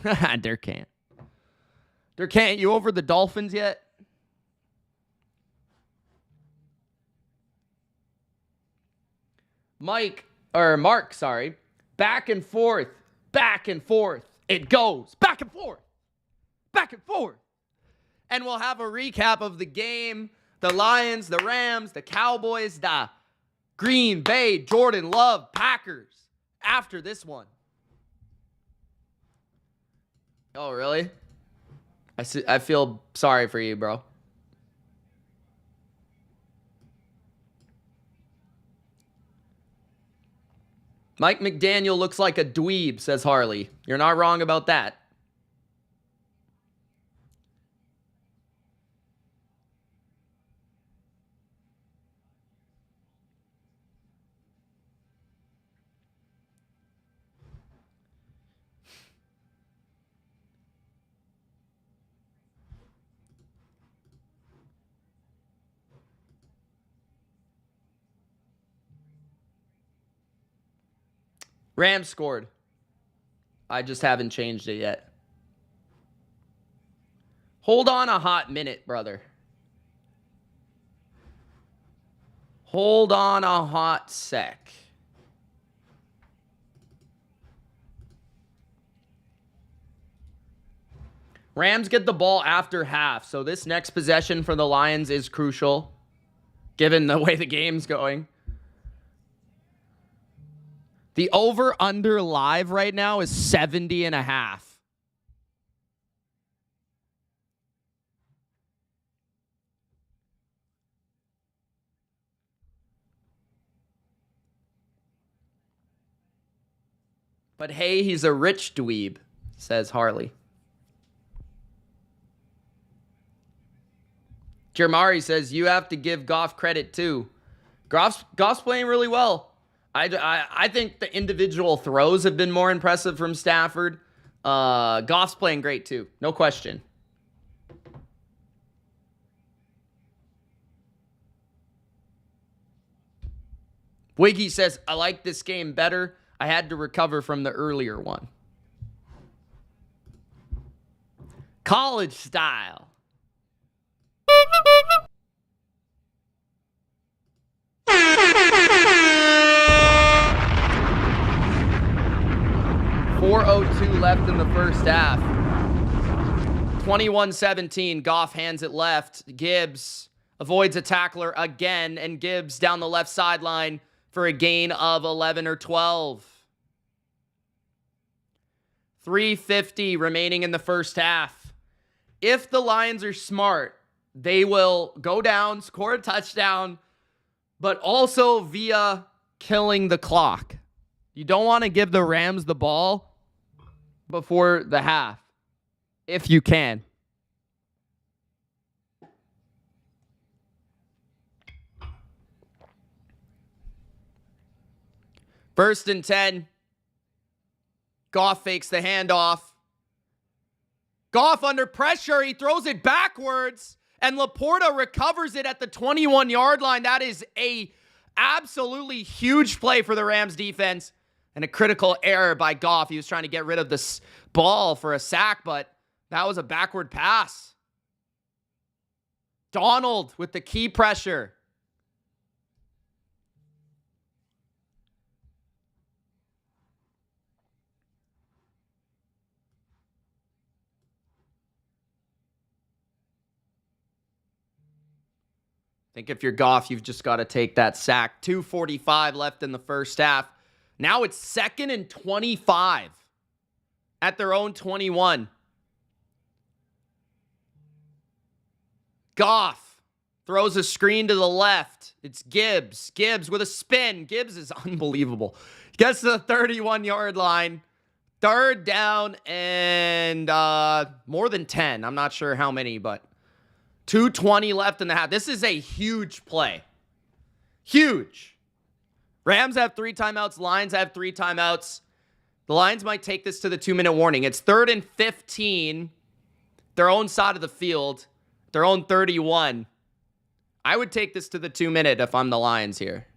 Durkant. Durkant, you over the Dolphins yet? Mark, sorry. Back and forth. Back and forth. It goes. Back and forth. Back and forth. And we'll have a recap of the game. The Lions, the Rams, the Cowboys, the Green Bay, Jordan Love, Packers. After this one. Oh, really? I feel sorry for you, bro. Mike McDaniel looks like a dweeb, says Harley. You're not wrong about that. Rams scored. I just haven't changed it yet. Hold on a hot minute, brother. Hold on a hot sec. Rams get the ball after half, so this next possession for the Lions is crucial, given the way the game's going. The over-under live right now is 70.5. But hey, he's a rich dweeb, says Harley. Jermari says you have to give Goff credit too. Goff's playing really well. I think the individual throws have been more impressive from Stafford. Goff's playing great too. No question. Wiggy says, I like this game better. I had to recover from the earlier one. College style. .402 left in the first half. 21-17. Goff hands it left. Gibbs avoids a tackler again, and Gibbs down the left sideline for a gain of 11 or 12. 3:50 remaining in the first half. If the Lions are smart, they will go down, score a touchdown, but also via killing the clock. You don't want to give the Rams the ball before the half, if you can. First and 10. Goff fakes the handoff. Goff under pressure. He throws it backwards, and Laporta recovers it at the 21-yard line. That is a absolutely huge play for the Rams defense, and a critical error by Goff. He was trying to get rid of this ball for a sack, but that was a backward pass. Donald with the key pressure. I think if you're Goff, you've just got to take that sack. 2:45 left in the first half. Now it's 2nd and 25 at their own 21. Goff throws a screen to the left. It's Gibbs. Gibbs with a spin. Gibbs is unbelievable. Gets to the 31-yard line. Third down and more than 10. I'm not sure how many, but 2:20 left in the half. This is a huge play. Huge. Rams have 3 timeouts. Lions have 3 timeouts. The Lions might take this to the 2-minute warning. It's 3rd and 15. Their own side of the field. Their own 31. I would take this to the 2-minute if I'm the Lions here.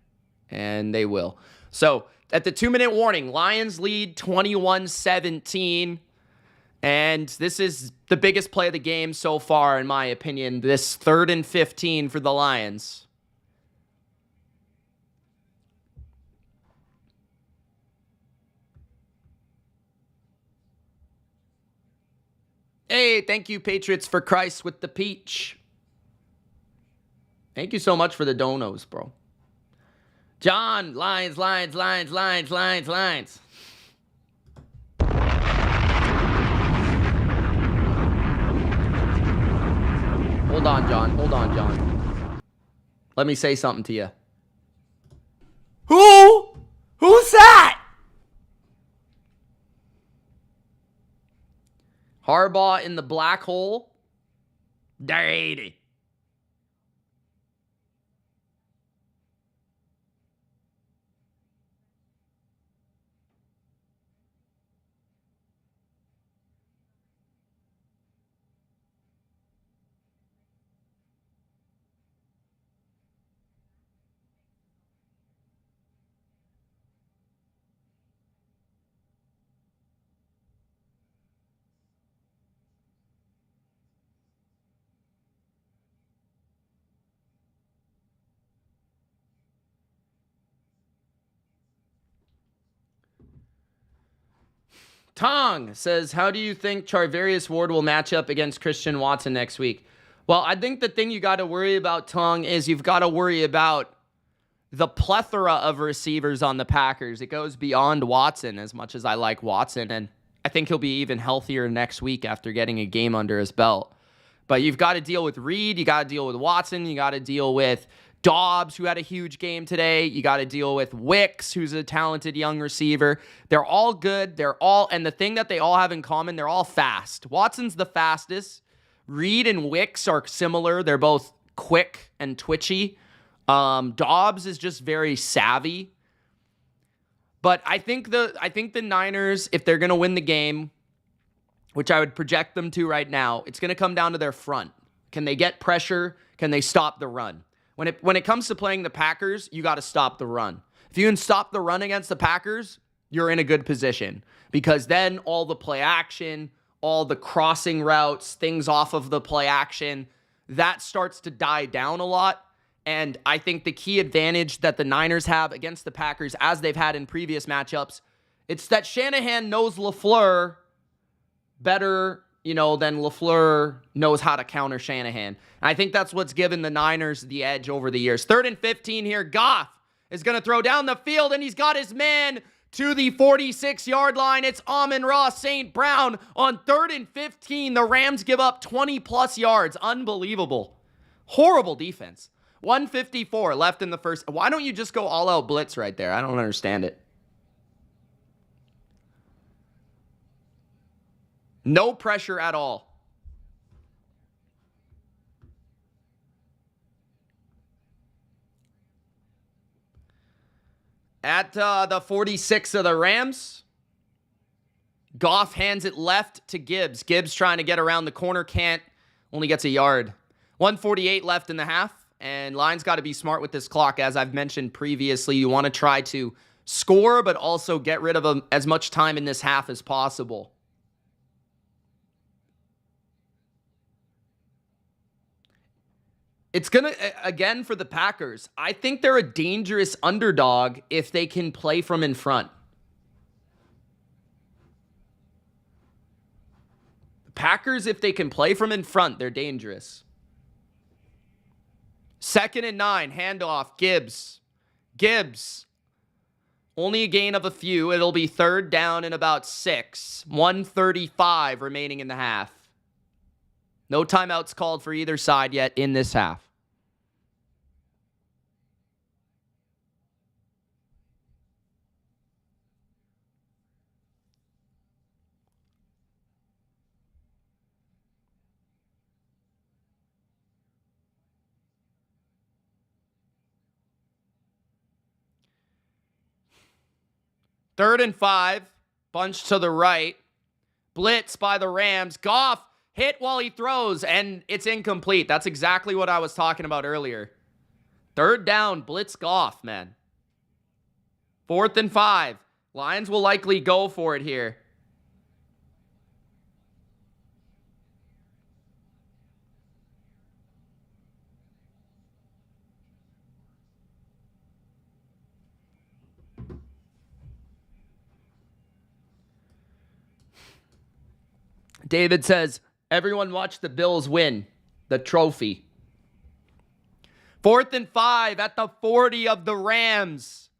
And they will. So, at the 2-minute warning, Lions lead 21-17. And this is the biggest play of the game so far, in my opinion. This 3rd and 15 for the Lions. Hey, thank you, Patriots for Christ with the peach. Thank you so much for the donos, bro. John, Lions. Hold on, John. Let me say something to you. Who's that? Harbaugh in the black hole. Dirty. Tong says, how do you think Charvarius Ward will match up against Christian Watson next week? Well, I think the thing you got to worry about, Tong, is you've got to worry about the plethora of receivers on the Packers. It goes beyond Watson, as much as I like Watson, and I think he'll be even healthier next week after getting a game under his belt. But you've got to deal with Reed, you got to deal with Watson, you got to deal with Dobbs, who had a huge game today. You got to deal with Wicks, who's a talented young receiver. They're all good. And the thing that they all have in common, they're all fast. Watson's the fastest. Reed and Wicks are similar. They're both quick and twitchy. Dobbs is just very savvy. But I think the Niners, if they're going to win the game, which I would project them to right now, it's going to come down to their front. Can they get pressure? Can they stop the run? When it comes to playing the Packers, you got to stop the run. If you can stop the run against the Packers, you're in a good position, because then all the play action, all the crossing routes, things off of the play action, that starts to die down a lot. And I think the key advantage that the Niners have against the Packers, as they've had in previous matchups, it's that Shanahan knows LaFleur better, than LaFleur knows how to counter Shanahan. And I think that's what's given the Niners the edge over the years. 3rd and 15 here. Goff is going to throw down the field, and he's got his man to the 46-yard line. It's Amon-Ra St. Brown on 3rd and 15. The Rams give up 20-plus yards. Unbelievable. Horrible defense. 1:54 left in the first. Why don't you just go all-out blitz right there? I don't understand it. No pressure at all. At the 46 of the Rams, Goff hands it left to Gibbs. Gibbs trying to get around the corner, can't. Only gets a yard. 1:48 left in the half, and Lions got to be smart with this clock. As I've mentioned previously, you want to try to score, but also get rid of as much time in this half as possible. It's going to, again, for the Packers, I think they're a dangerous underdog if they can play from in front. The Packers, if they can play from in front, they're dangerous. 2nd and 9, handoff, Gibbs. Gibbs, only a gain of a few. It'll be 3rd down and about 6. 1:35 remaining in the half. No timeouts called for either side yet in this half. Third and 5. Bunch to the right. Blitz by the Rams. Goff hit while he throws, and it's incomplete. That's exactly what I was talking about earlier. Third down, blitz Goff, man. 4th and 5. Lions will likely go for it here. David says, everyone watch the Bills win the trophy. 4th and 5 at the 40 of the Rams.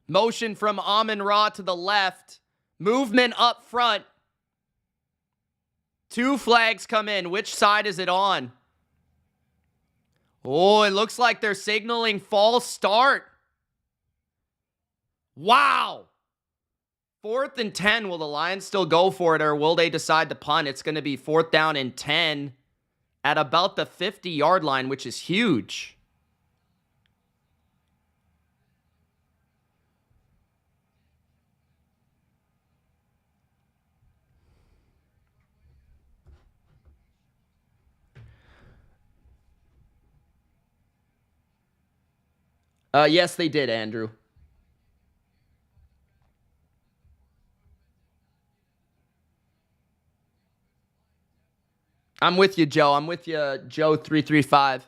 Motion from Amon-Ra to the left. Movement up front. 2 flags come in. Which side is it on? Oh, it looks like they're signaling false start. Wow. 4th and 10. Will the Lions still go for it, or will they decide to punt? It's going to be 4th down and 10 at about the 50-yard line, which is huge. Yes, they did, Andrew. I'm with you, Joe. I'm with you, Joe335.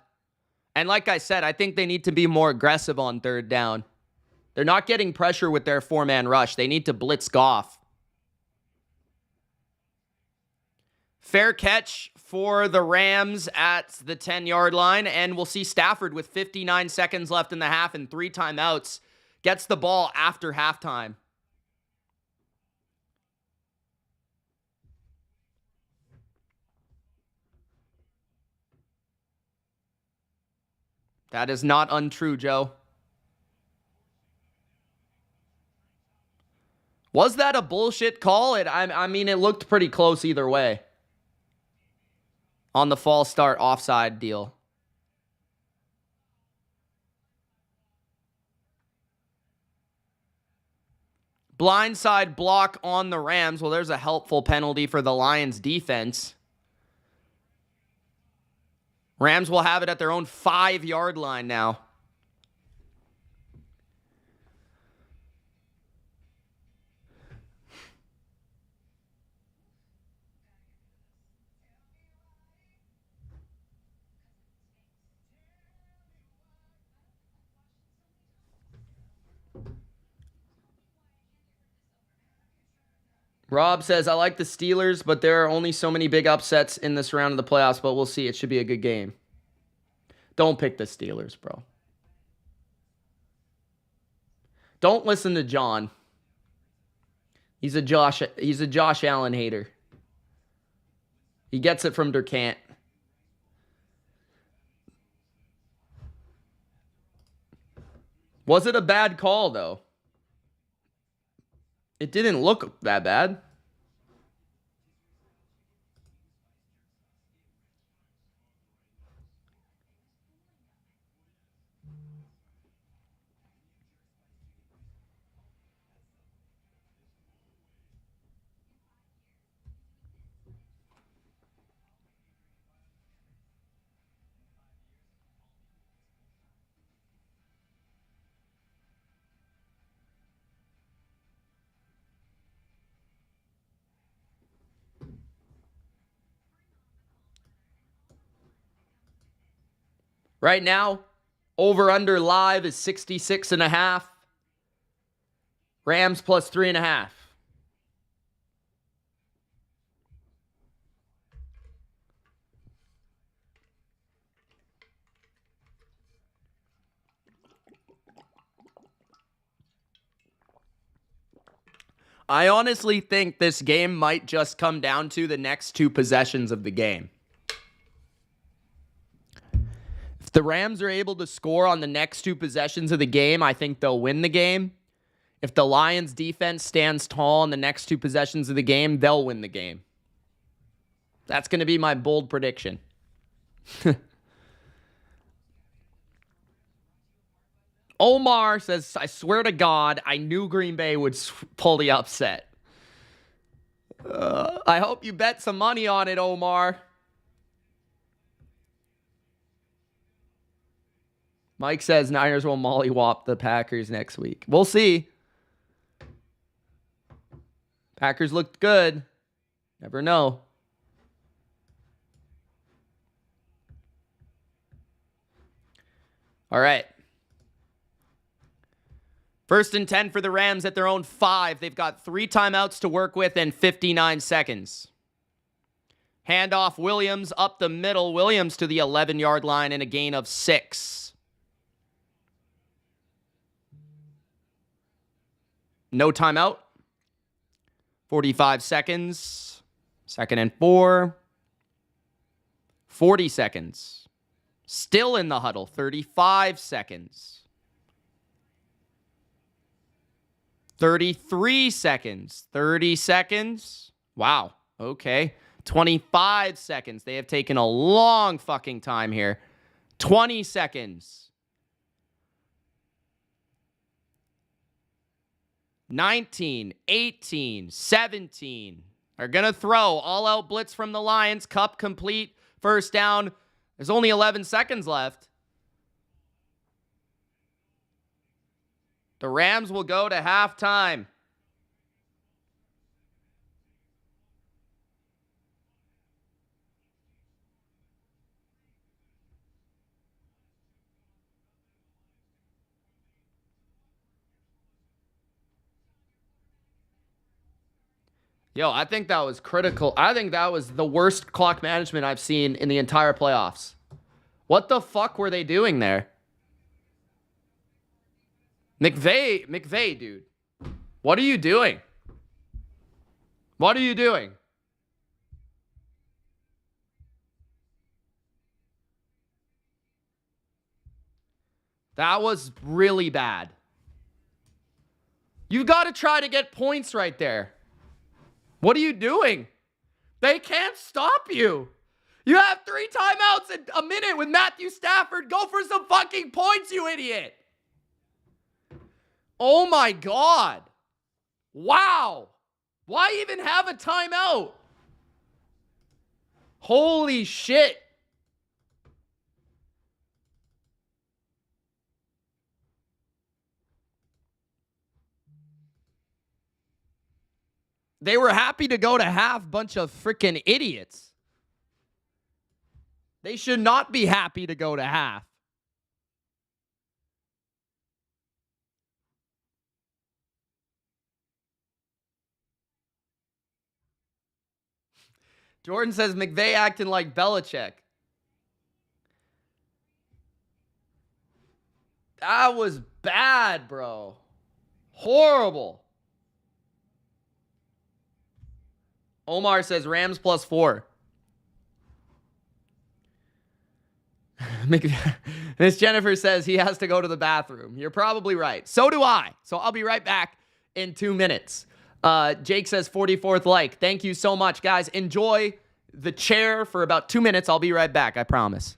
And like I said, I think they need to be more aggressive on 3rd down. They're not getting pressure with their 4-man rush. They need to blitz Goff. Fair catch for the Rams at the 10-yard line, and we'll see Stafford with 59 seconds left in the half and 3 timeouts. Gets the ball after halftime. That is not untrue, Joe. Was that a bullshit call? I mean, it looked pretty close either way. On the false start offside deal. Blindside block on the Rams. Well, there's a helpful penalty for the Lions defense. Rams will have it at their own 5-yard line now. Rob says, I like the Steelers, but there are only so many big upsets in this round of the playoffs, but we'll see. It should be a good game. Don't pick the Steelers, bro. Don't listen to John. He's a Josh Allen hater. He gets it from Durkant. Was it a bad call, though? It didn't look that bad. Right now, over-under live is 66.5. Rams plus 3.5. I honestly think this game might just come down to the next 2 possessions of the game. If the Rams are able to score on the next 2 possessions of the game, I think they'll win the game. If the Lions defense stands tall in the next 2 possessions of the game, they'll win the game. That's going to be my bold prediction. Omar says, I swear to God, I knew Green Bay would pull the upset. I hope you bet some money on it, Omar. Mike says Niners will mollywop the Packers next week. We'll see. Packers looked good. Never know. All right. 1st and 10 for the Rams at their own 5. They've got 3 timeouts to work with and 59 seconds. Handoff Williams up the middle. Williams to the 11-yard line and a gain of 6. No timeout. 45 seconds. 2nd and 4. 40 seconds. Still in the huddle. 35 seconds. 33 seconds. 30 seconds. Wow. Okay. 25 seconds. They have taken a long fucking time here. 20 seconds. 19, 18, 17. Are going to throw. All-out blitz from the Lions. Cup complete. 1st down. There's only 11 seconds left. The Rams will go to halftime. Yo, I think that was critical. I think that was the worst clock management I've seen in the entire playoffs. What the fuck were they doing there? McVay, dude. What are you doing? What are you doing? That was really bad. You got to try to get points right there. What are you doing? They can't stop you. You have 3 timeouts in a minute with Matthew Stafford. Go for some fucking points, you idiot. Oh my God. Wow. Why even have a timeout? Holy shit. They were happy to go to half, bunch of freaking idiots. They should not be happy to go to half. Jordan says McVay acting like Belichick. That was bad, bro. Horrible. Omar says Rams +4. Miss Jennifer says he has to go to the bathroom. You're probably right. So do I. So I'll be right back in 2 minutes. Jake says 44th like. Thank you so much, guys. Enjoy the chair for about 2 minutes. I'll be right back. I promise.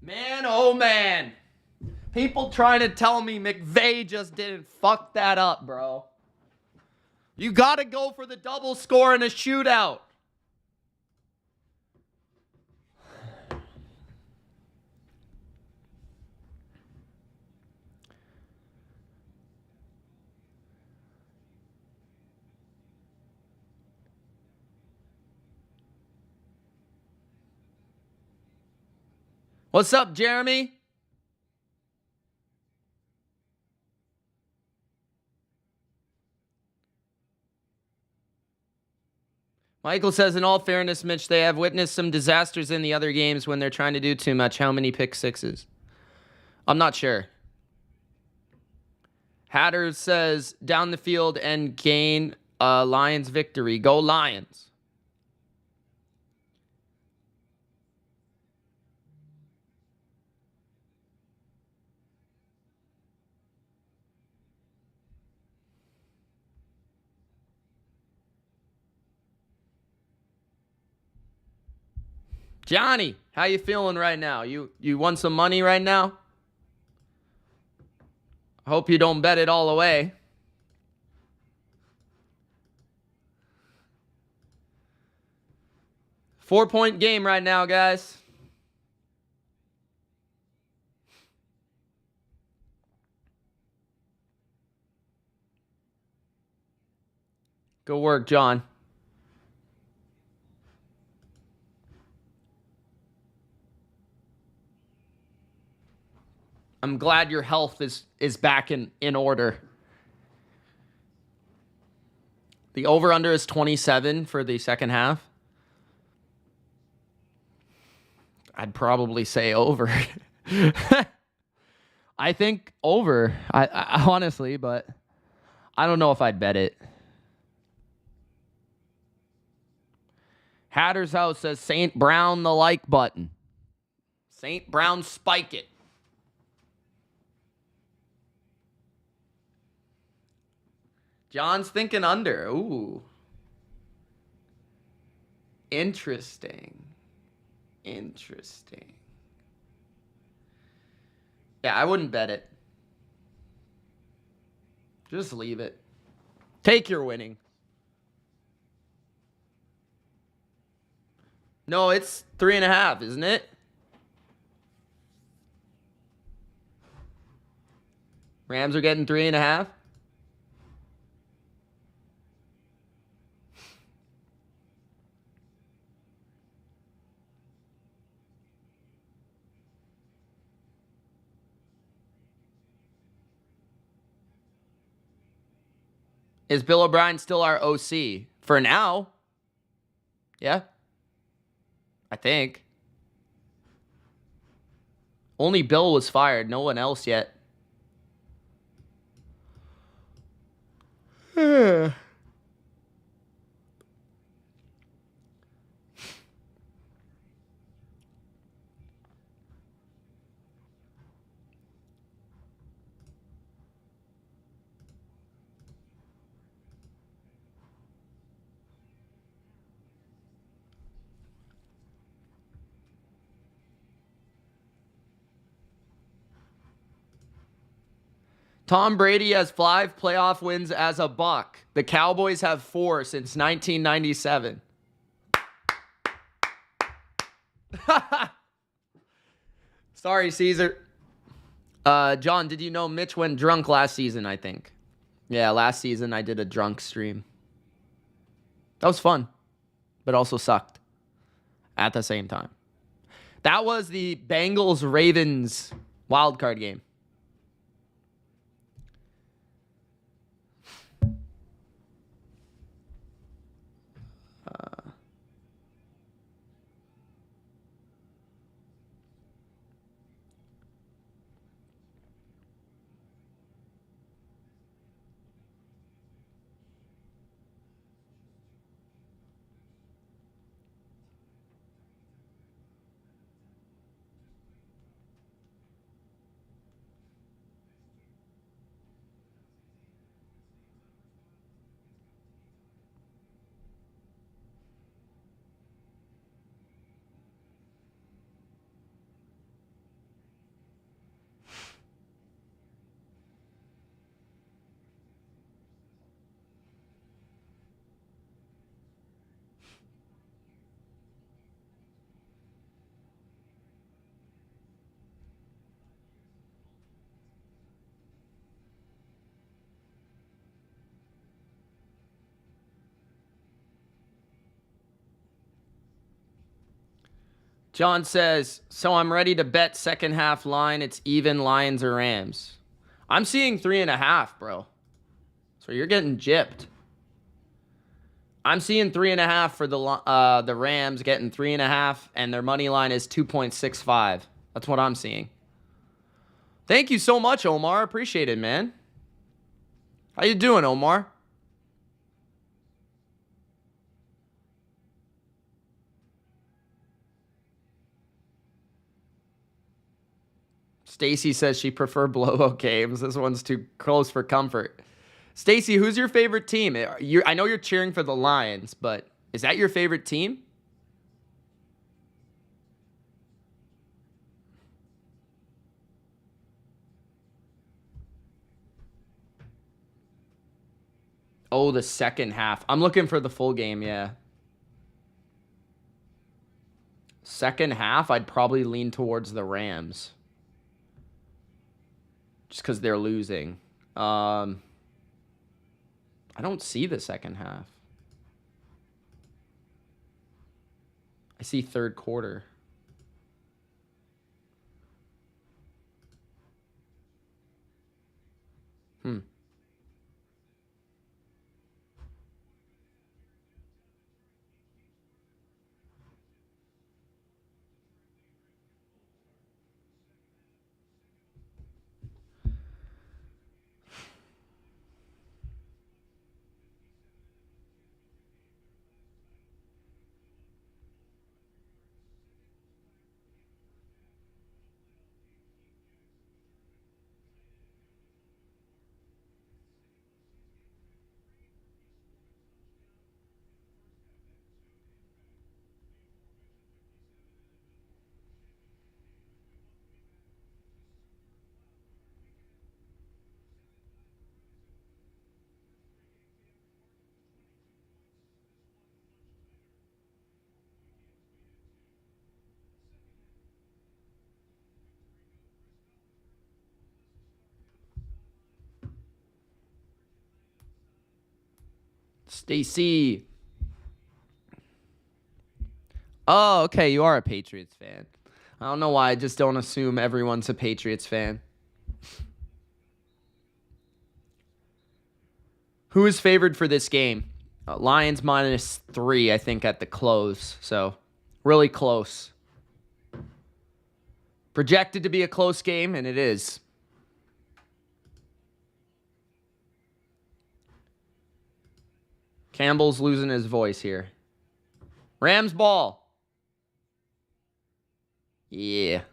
Man, oh man. People trying to tell me McVay just didn't fuck that up, bro. You got to go for the double score in a shootout. What's up, Jeremy? Michael says, in all fairness, Mitch, they have witnessed some disasters in the other games when they're trying to do too much. How many pick sixes? I'm not sure. Hatter says, down the field and gain a Lions victory. Go Lions. Johnny, how you feeling right now? You won some money right now? Hope you don't bet it all away. Four-point game right now, guys. Good work, John. I'm glad your health is back in order. The over-under is 27 for the second half. I'd probably say over. I think over. I honestly, but I don't know if I'd bet it. Hatter's House says St. Brown the like button. St. Brown spike it. John's thinking under. Ooh. Interesting. Interesting. Yeah, I wouldn't bet it. Just leave it. Take your winning. No, it's 3.5, isn't it? Rams are getting 3.5. Is Bill O'Brien still our OC? For now. Yeah. I think. Only Bill was fired. No one else yet. Tom Brady has 5 playoff wins as a Buck. The Cowboys have 4 since 1997. Sorry, Caesar. John, did you know Mitch went drunk last season, I think? Yeah, last season I did a drunk stream. That was fun, but also sucked at the same time. That was the Bengals-Ravens wild card game. John says, so I'm ready to bet second half line. It's even Lions or Rams. I'm seeing 3.5, bro. So you're getting gypped. I'm seeing 3.5 for the Rams, getting 3.5, and their money line is 2.65. That's what I'm seeing. Thank you so much, Omar. Appreciate it, man. How you doing, Omar? Stacy says she prefer blowout games. This one's too close for comfort. Stacy, who's your favorite team? I know you're cheering for the Lions, but is that your favorite team? Oh, the second half. I'm looking for the full game, yeah. Second half, I'd probably lean towards the Rams. Just because they're losing. I don't see the second half. I see third quarter. Stacy. Oh, okay. You are a Patriots fan. I don't know why. I just don't assume everyone's a Patriots fan. Who is favored for this game? Lions -3, I think, at the close. So, really close. Projected to be a close game, and it is. Campbell's losing his voice here. Rams ball. Yeah.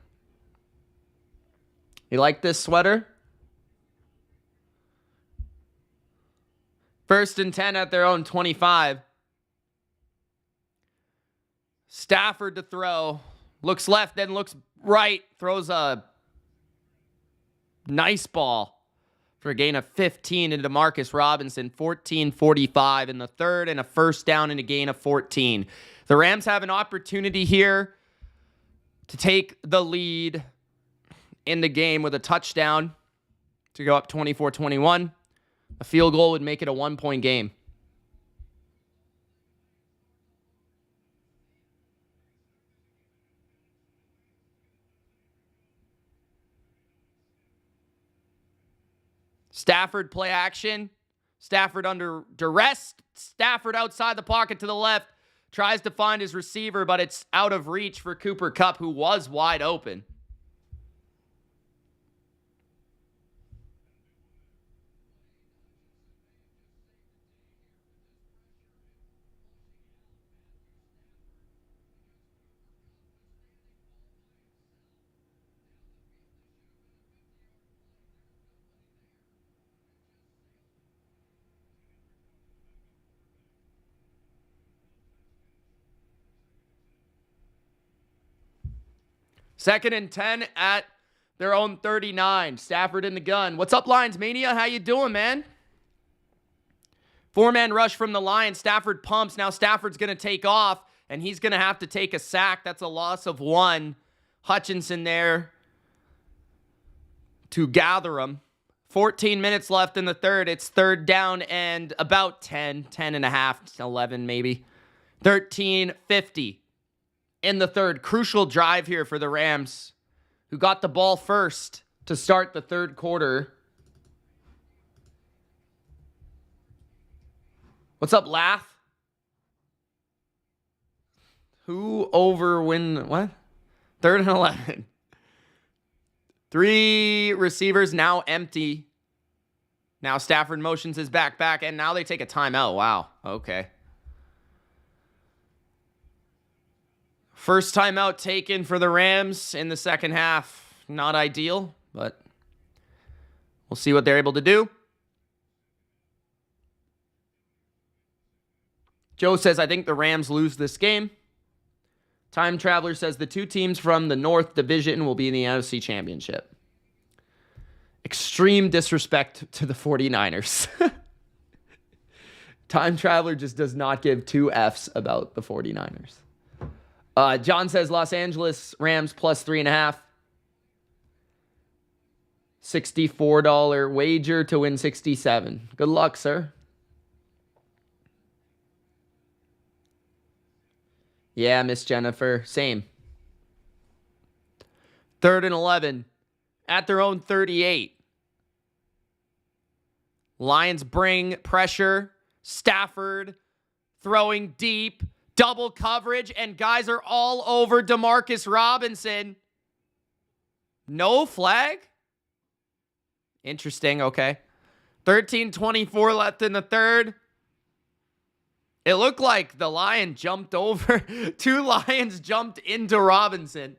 You like this sweater? 1st and 10 at their own 25. Stafford to throw. Looks left, then looks right. Throws a nice ball for a gain of 15 into Marcus Robinson. 14:45 in the third, and a first down and a gain of 14. The Rams have an opportunity here to take the lead in the game with a touchdown to go up 24-21. A field goal would make it a 1-point game. Stafford play action. Stafford under duress. Stafford outside the pocket to the left. Tries to find his receiver, but it's out of reach for Cooper Kupp, who was wide open. Second and 10 at their own 39. Stafford in the gun. What's up, Lions Mania? How you doing, man? 4-man rush from the Lions. Stafford pumps. Now Stafford's going to take off, and he's going to have to take a sack. That's a loss of 1. Hutchinson there to gather him. 14 minutes left in the third. It's third down and about 10 and a half, 11 maybe. 13:50 in the third. Crucial drive here for the Rams, who got the ball first to start the third quarter. What's up, Laugh? Who over win what? 3rd and 11. 3 receivers now empty. Now Stafford motions his back, and now they take a timeout. Wow. Okay. First timeout taken for the Rams in the second half. Not ideal, but we'll see what they're able to do. Joe says, I think the Rams lose this game. Time Traveler says the 2 teams from the North Division will be in the NFC Championship. Extreme disrespect to the 49ers. Time Traveler just does not give 2 Fs about the 49ers. John says Los Angeles Rams plus 3.5. $64 wager to win 67. Good luck, sir. Yeah, Miss Jennifer. Same. 3rd and 11 at their own 38. Lions bring pressure. Stafford throwing deep. Double coverage. And guys are all over Demarcus Robinson. No flag? Interesting. Okay. 13:24 left in the third. It looked like the Lion jumped over. 2 Lions jumped into Robinson.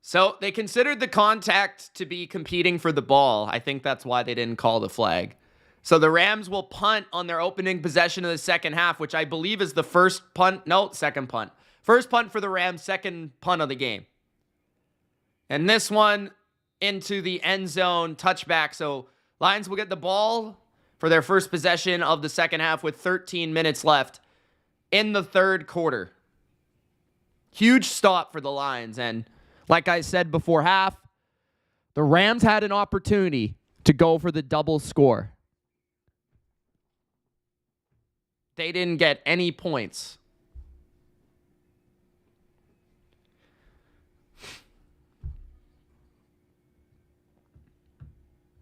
So they considered the contact to be competing for the ball. I think that's why they didn't call the flag. So the Rams will punt on their opening possession of the second half, which I believe is the first punt. No, second punt. First punt for the Rams, second punt of the game. And this one into the end zone touchback. So Lions will get the ball for their first possession of the second half with 13 minutes left in the third quarter. Huge stop for the Lions. And like I said before half, the Rams had an opportunity to go for the double score. They didn't get any points.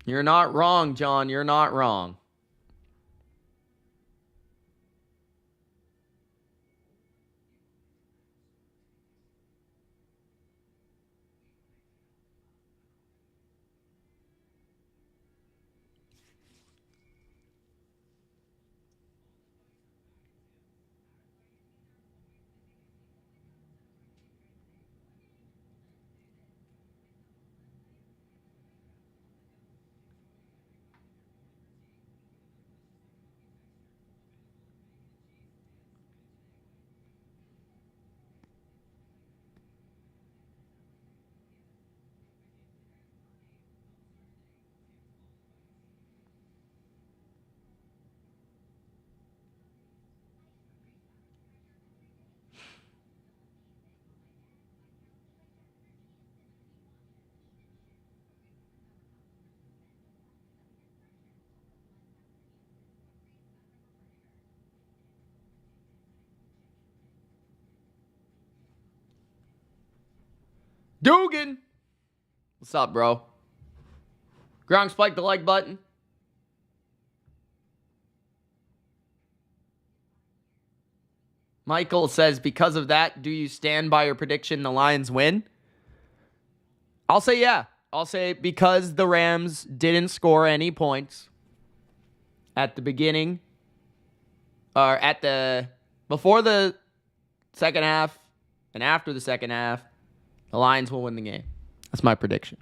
You're not wrong, John. You're not wrong. Dugan! What's up, bro? Gronk spiked the like button. Michael says, because of that, do you stand by your prediction the Lions win? I'll say yeah. I'll say because the Rams didn't score any points at the beginning or before the second half and after the second half, the Lions will win the game. That's my prediction.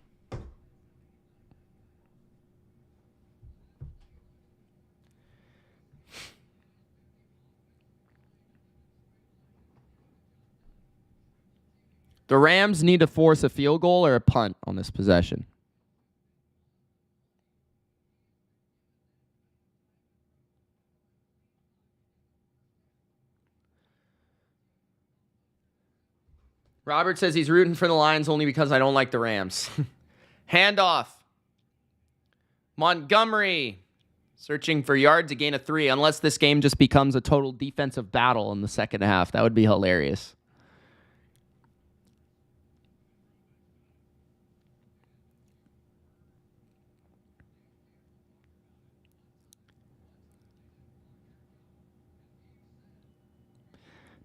The Rams need to force a field goal or a punt on this possession. Robert says he's rooting for the Lions only because I don't like the Rams. Handoff. Montgomery Searching for yards, a gain of 3, unless this game just becomes a total defensive battle in the second half. That would be hilarious.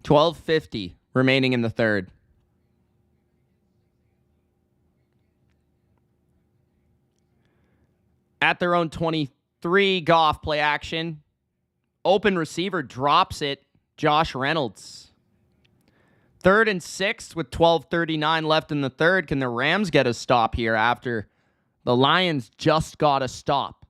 $12.50 remaining in the third. At their own 23, Goff play action. Open receiver drops it. Josh Reynolds. 3rd and 6 with 12:39 left in the third. Can the Rams get a stop here after the Lions just got a stop?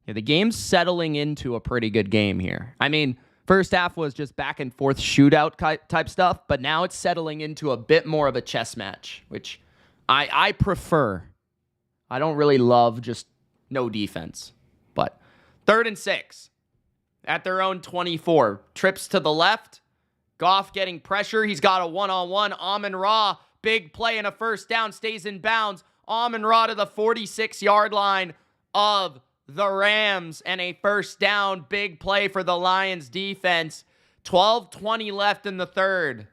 Yeah, the game's settling into a pretty good game here. I mean, first half was just back and forth shootout type stuff, but now it's settling into a bit more of a chess match, which I prefer. I don't really love just no defense. But 3rd and 6 at their own 24. Trips to the left. Goff getting pressure. He's got a one-on-one. Amon-Ra, big play and a first down, stays in bounds. Amon-Ra to the 46-yard line of the Rams and a first down. Big play for the Lions defense. 12:20 left in the third.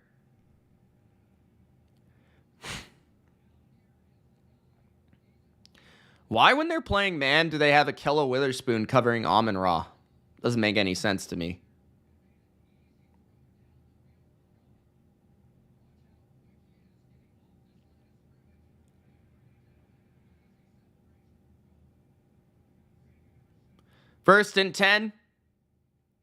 Why, when they're playing man, do they have Ahkello Witherspoon covering Amon-Ra? Doesn't make any sense to me. First and 10.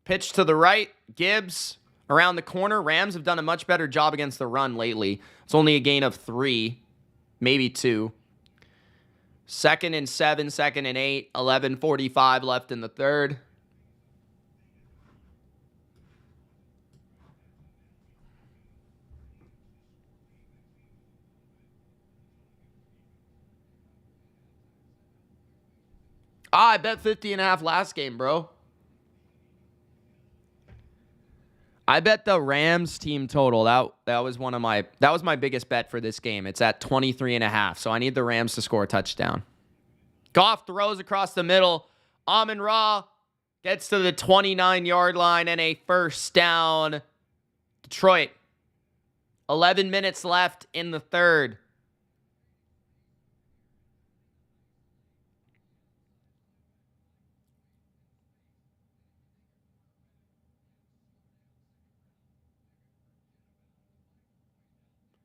Pitch to the right. Gibbs around the corner. Rams have done a much better job against the run lately. It's only a gain of 3, maybe 2. 2nd and 7, 2nd and 8, 11:45 left in the third. I bet 50.5 last game, bro. I bet the Rams team total. That was my biggest bet for this game. It's at 23.5. So I need the Rams to score a touchdown. Goff throws across the middle. Amon-Ra gets to the 29-yard line and a first down. Detroit. 11 minutes left in the third.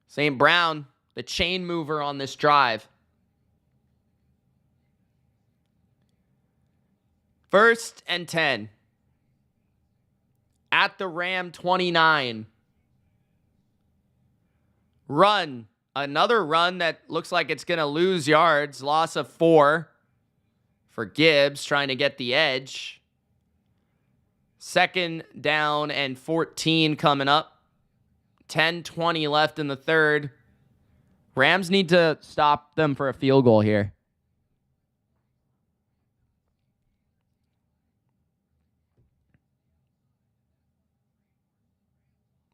St. Brown, the chain mover on this drive. 1st and 10. At the Ram 29. Run. Another run that looks like it's going to lose yards. Loss of 4 for Gibbs trying to get the edge. 2nd down and 14 coming up. 10:20 left in the third. Rams need to stop them for a field goal here.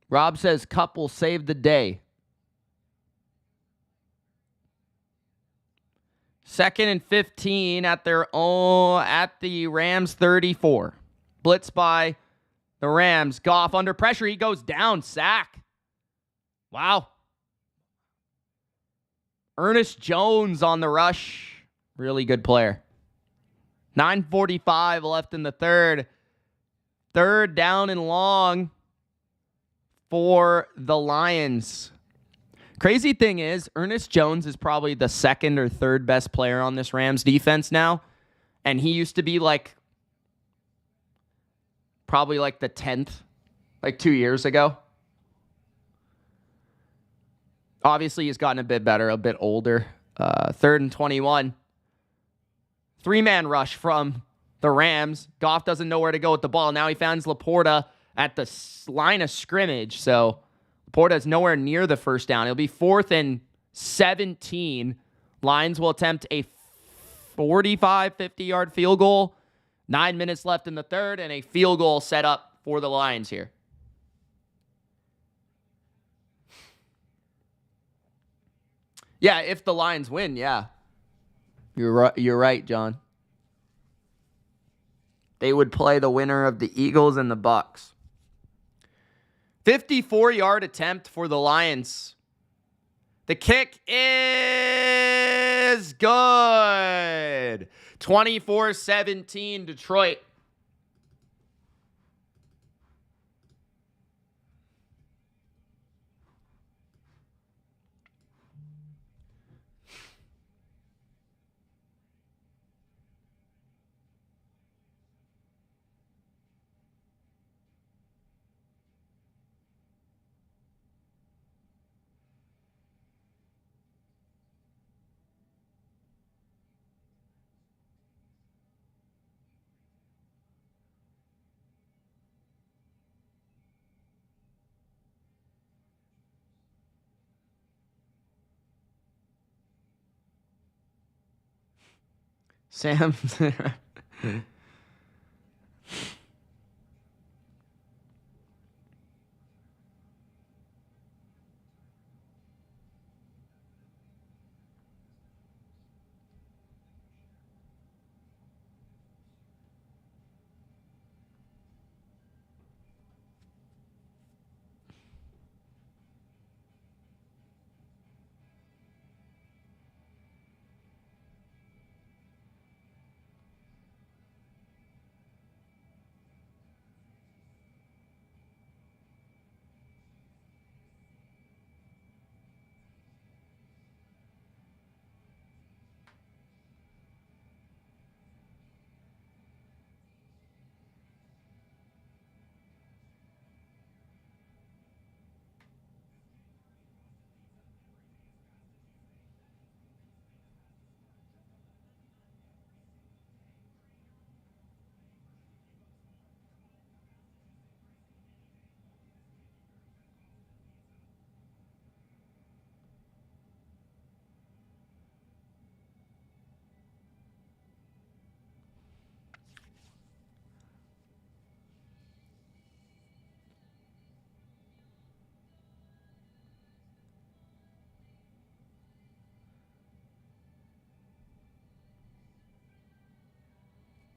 Rob says Cup will save the day. 2nd and 15 at the Rams 34. Blitz by the Rams. Goff under pressure. He goes down. Sack. Wow. Ernest Jones on the rush. Really good player. 9:45 left in the third. 3rd down and long for the Lions. Crazy thing is, Ernest Jones is probably the 2nd or 3rd best player on this Rams defense now. And he used to be probably the 10th, 2 years ago. Obviously, he's gotten a bit better, a bit older. 3rd and 21. 3-man rush from the Rams. Goff doesn't know where to go with the ball. Now he finds Laporta at the line of scrimmage. So Laporta's nowhere near the first down. It'll be 4th and 17. Lions will attempt a 45, 50-yard field goal. 9 minutes left in the third, and a field goal set up for the Lions here. Yeah, if the Lions win, yeah. You're right, John. They would play the winner of the Eagles and the Bucks. 54-yard attempt for the Lions. The kick is good. 24-17 Detroit. Sam.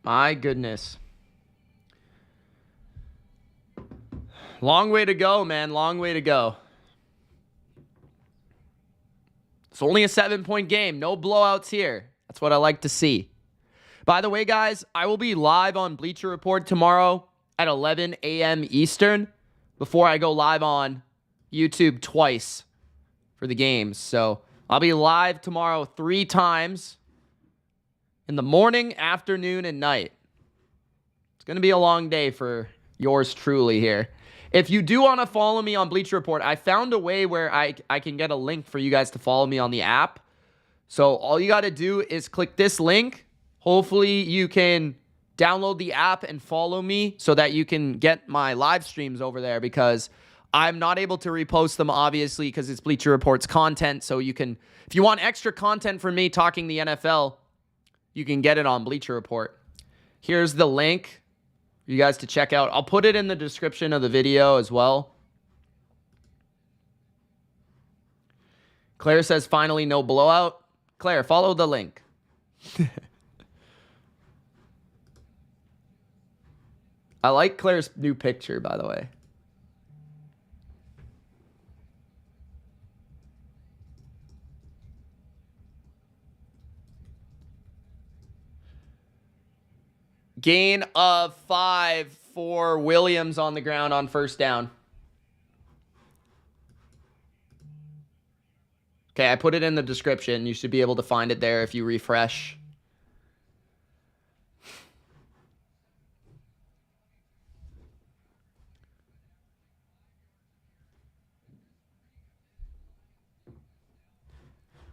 My goodness. Long way to go, man. Long way to go. It's only a 7-point game. No blowouts here. That's what I like to see. By the way, guys, I will be live on Bleacher Report tomorrow at 11 a.m. Eastern before I go live on YouTube twice for the games. So I'll be live tomorrow 3 times in the morning, afternoon, and night. It's going to be a long day for yours truly here. If you do want to follow me on Bleacher Report, I found a way where I can get a link for you guys to follow me on the app. So all you got to do is click this link. Hopefully you can download the app and follow me so that you can get my live streams over there, because I'm not able to repost them, obviously, because it's Bleacher Report's content. So you can, if you want extra content from me talking the NFL, you can get it on Bleacher Report. Here's the link for you guys to check out. I'll put it in the description of the video as well. Claire says, finally, no blowout. Claire, follow the link. I like Claire's new picture, by the way. Gain of 5 for Williams on the ground on first down. Okay, I put it in the description. You should be able to find it there if you refresh.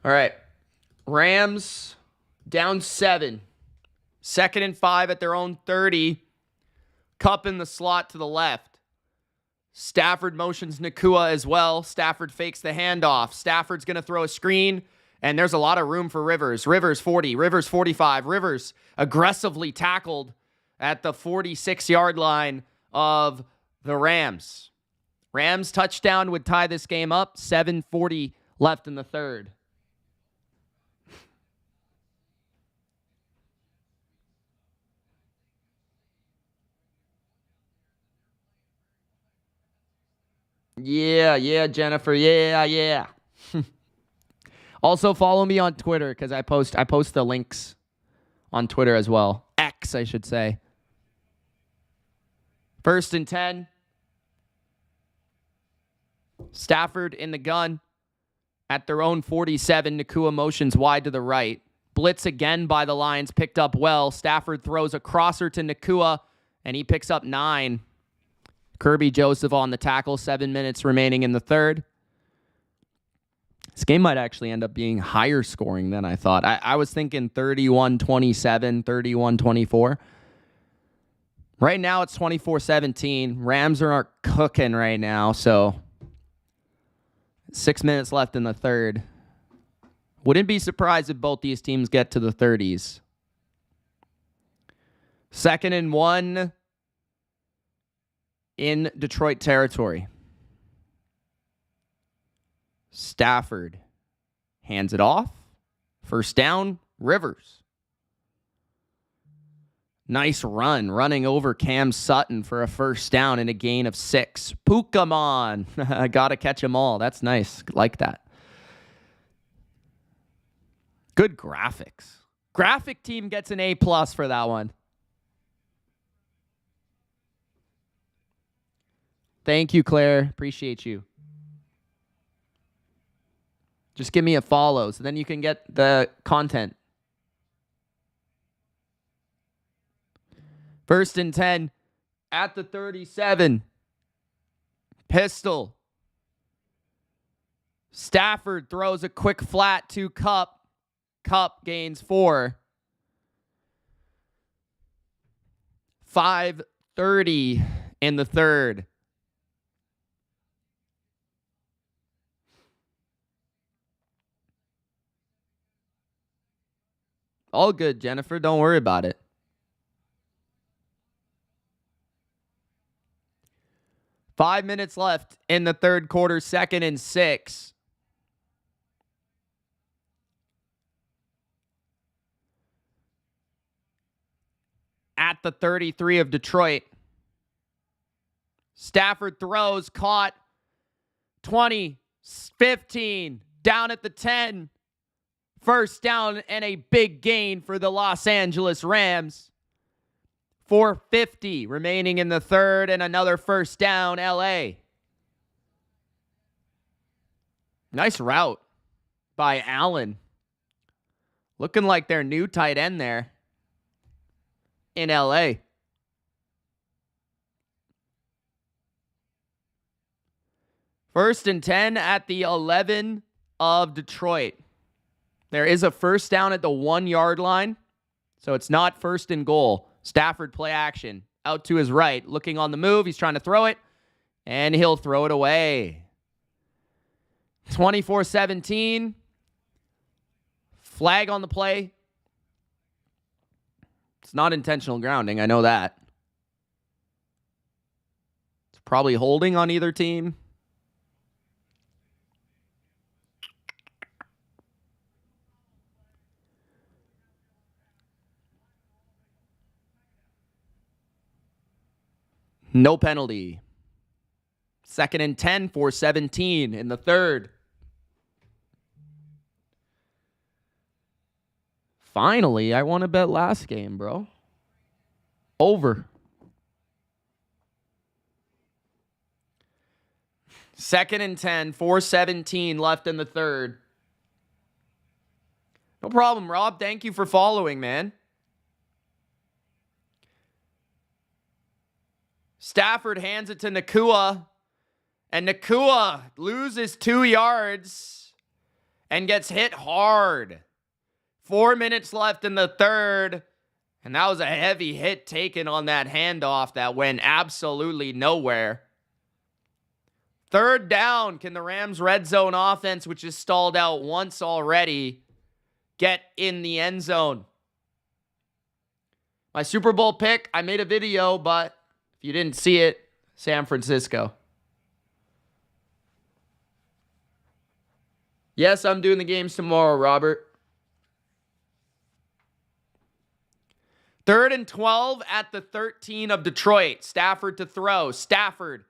All right. Rams down 7. 2nd and 5 at their own 30. Kupp in the slot to the left. Stafford motions Nakua as well. Stafford fakes the handoff. Stafford's going to throw a screen, and there's a lot of room for Rivers. Rivers 40, Rivers 45. Rivers aggressively tackled at the 46-yard line of the Rams. Rams touchdown would tie this game up. 7:40 left in the third. Yeah, Jennifer. Yeah. Also, follow me on Twitter because I post the links on Twitter as well. X, I should say. 1st and 10. Stafford in the gun at their own 47. Nacua motions wide to the right. Blitz again by the Lions, picked up well. Stafford throws a crosser to Nacua, and he picks up 9. Kirby Joseph on the tackle, 7 minutes remaining in the third. This game might actually end up being higher scoring than I thought. I was thinking 31-27, 31-24. Right now it's 24-17. Rams are cooking right now, so 6 minutes left in the third. Wouldn't be surprised if both these teams get to the 30s. 2nd and 1 in Detroit territory. Stafford hands it off. 1st down, Rivers. Nice run, running over Cam Sutton for a 1st down and a gain of 6. Pokemon. I got to catch them all. That's nice. Like that. Good graphics. Graphic team gets an A+ for that one. Thank you, Claire. Appreciate you. Just give me a follow so then you can get the content. 1st and 10 at the 37. Pistol. Stafford throws a quick flat to Cup. Cup gains 4. 5:30 in the third. All good, Jennifer. Don't worry about it. Five minutes left in the third quarter, 2nd and 6. At the 33 of Detroit. Stafford throws, caught. 20, 15, down at the 10. 1st down and a big gain for the Los Angeles Rams. 4:50 remaining in the third and another 1st down, LA. Nice route by Allen. Looking like their new tight end there in LA. First and 10 at the 11 of Detroit. There is a 1st down at the 1-yard line, so it's not 1st and goal. Stafford play action. Out to his right, looking on the move. He's trying to throw it, and he'll throw it away. 24-17. Flag on the play. It's not intentional grounding, I know that. It's probably holding on either team. No penalty. 2nd and 10, 4:17 in the third. Finally, I want to bet last game, bro. Over. 2nd and 10, 4:17 left in the third. No problem, Rob. Thank you for following, man. Stafford hands it to Nacua, and Nacua loses 2 yards and gets hit hard. 4 minutes left in the third, and that was a heavy hit taken on that handoff that went absolutely nowhere. 3rd down. Can the Rams' red zone offense, which is stalled out once already, get in the end zone? My Super Bowl pick, I made a video, but if you didn't see it, San Francisco. Yes, I'm doing the games tomorrow, Robert. 3rd and 12 at the 13 of Detroit. Stafford to throw. Stafford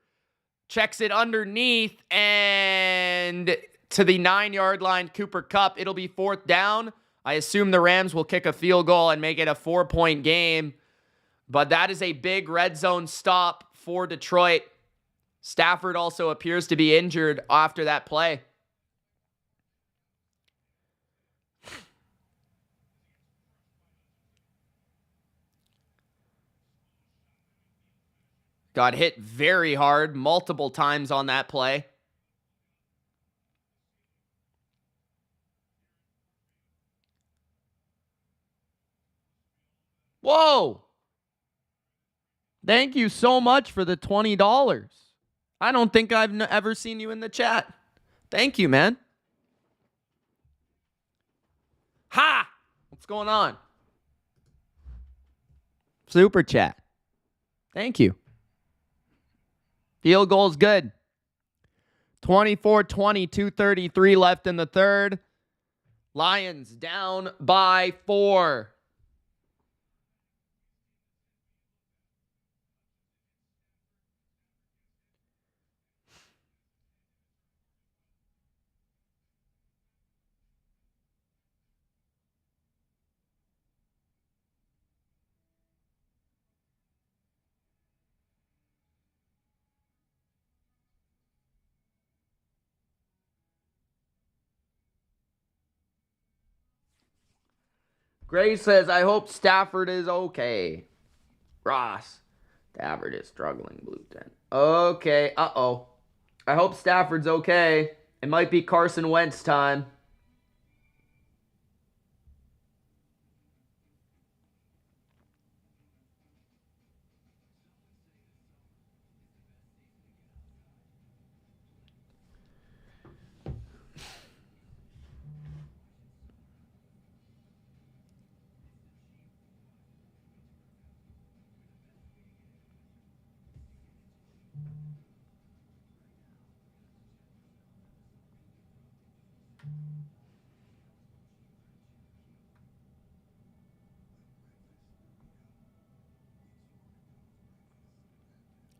Checks it underneath and to the 9-yard line, Cooper Kupp. It'll be 4th down. I assume the Rams will kick a field goal and make it a 4-point game. But that is a big red zone stop for Detroit. Stafford also appears to be injured after that play. Got hit very hard multiple times on that play. Whoa! Thank you so much for the $20. I don't think I've ever seen you in the chat. Thank you, man. Ha! What's going on? Super chat. Thank you. Field goal's good. 24-20, 2:33 left in the third. Lions down by 4. Gray says, I hope Stafford is okay. Ross, Stafford is struggling, Blue 10. Okay, uh-oh. I hope Stafford's okay. It might be Carson Wentz time.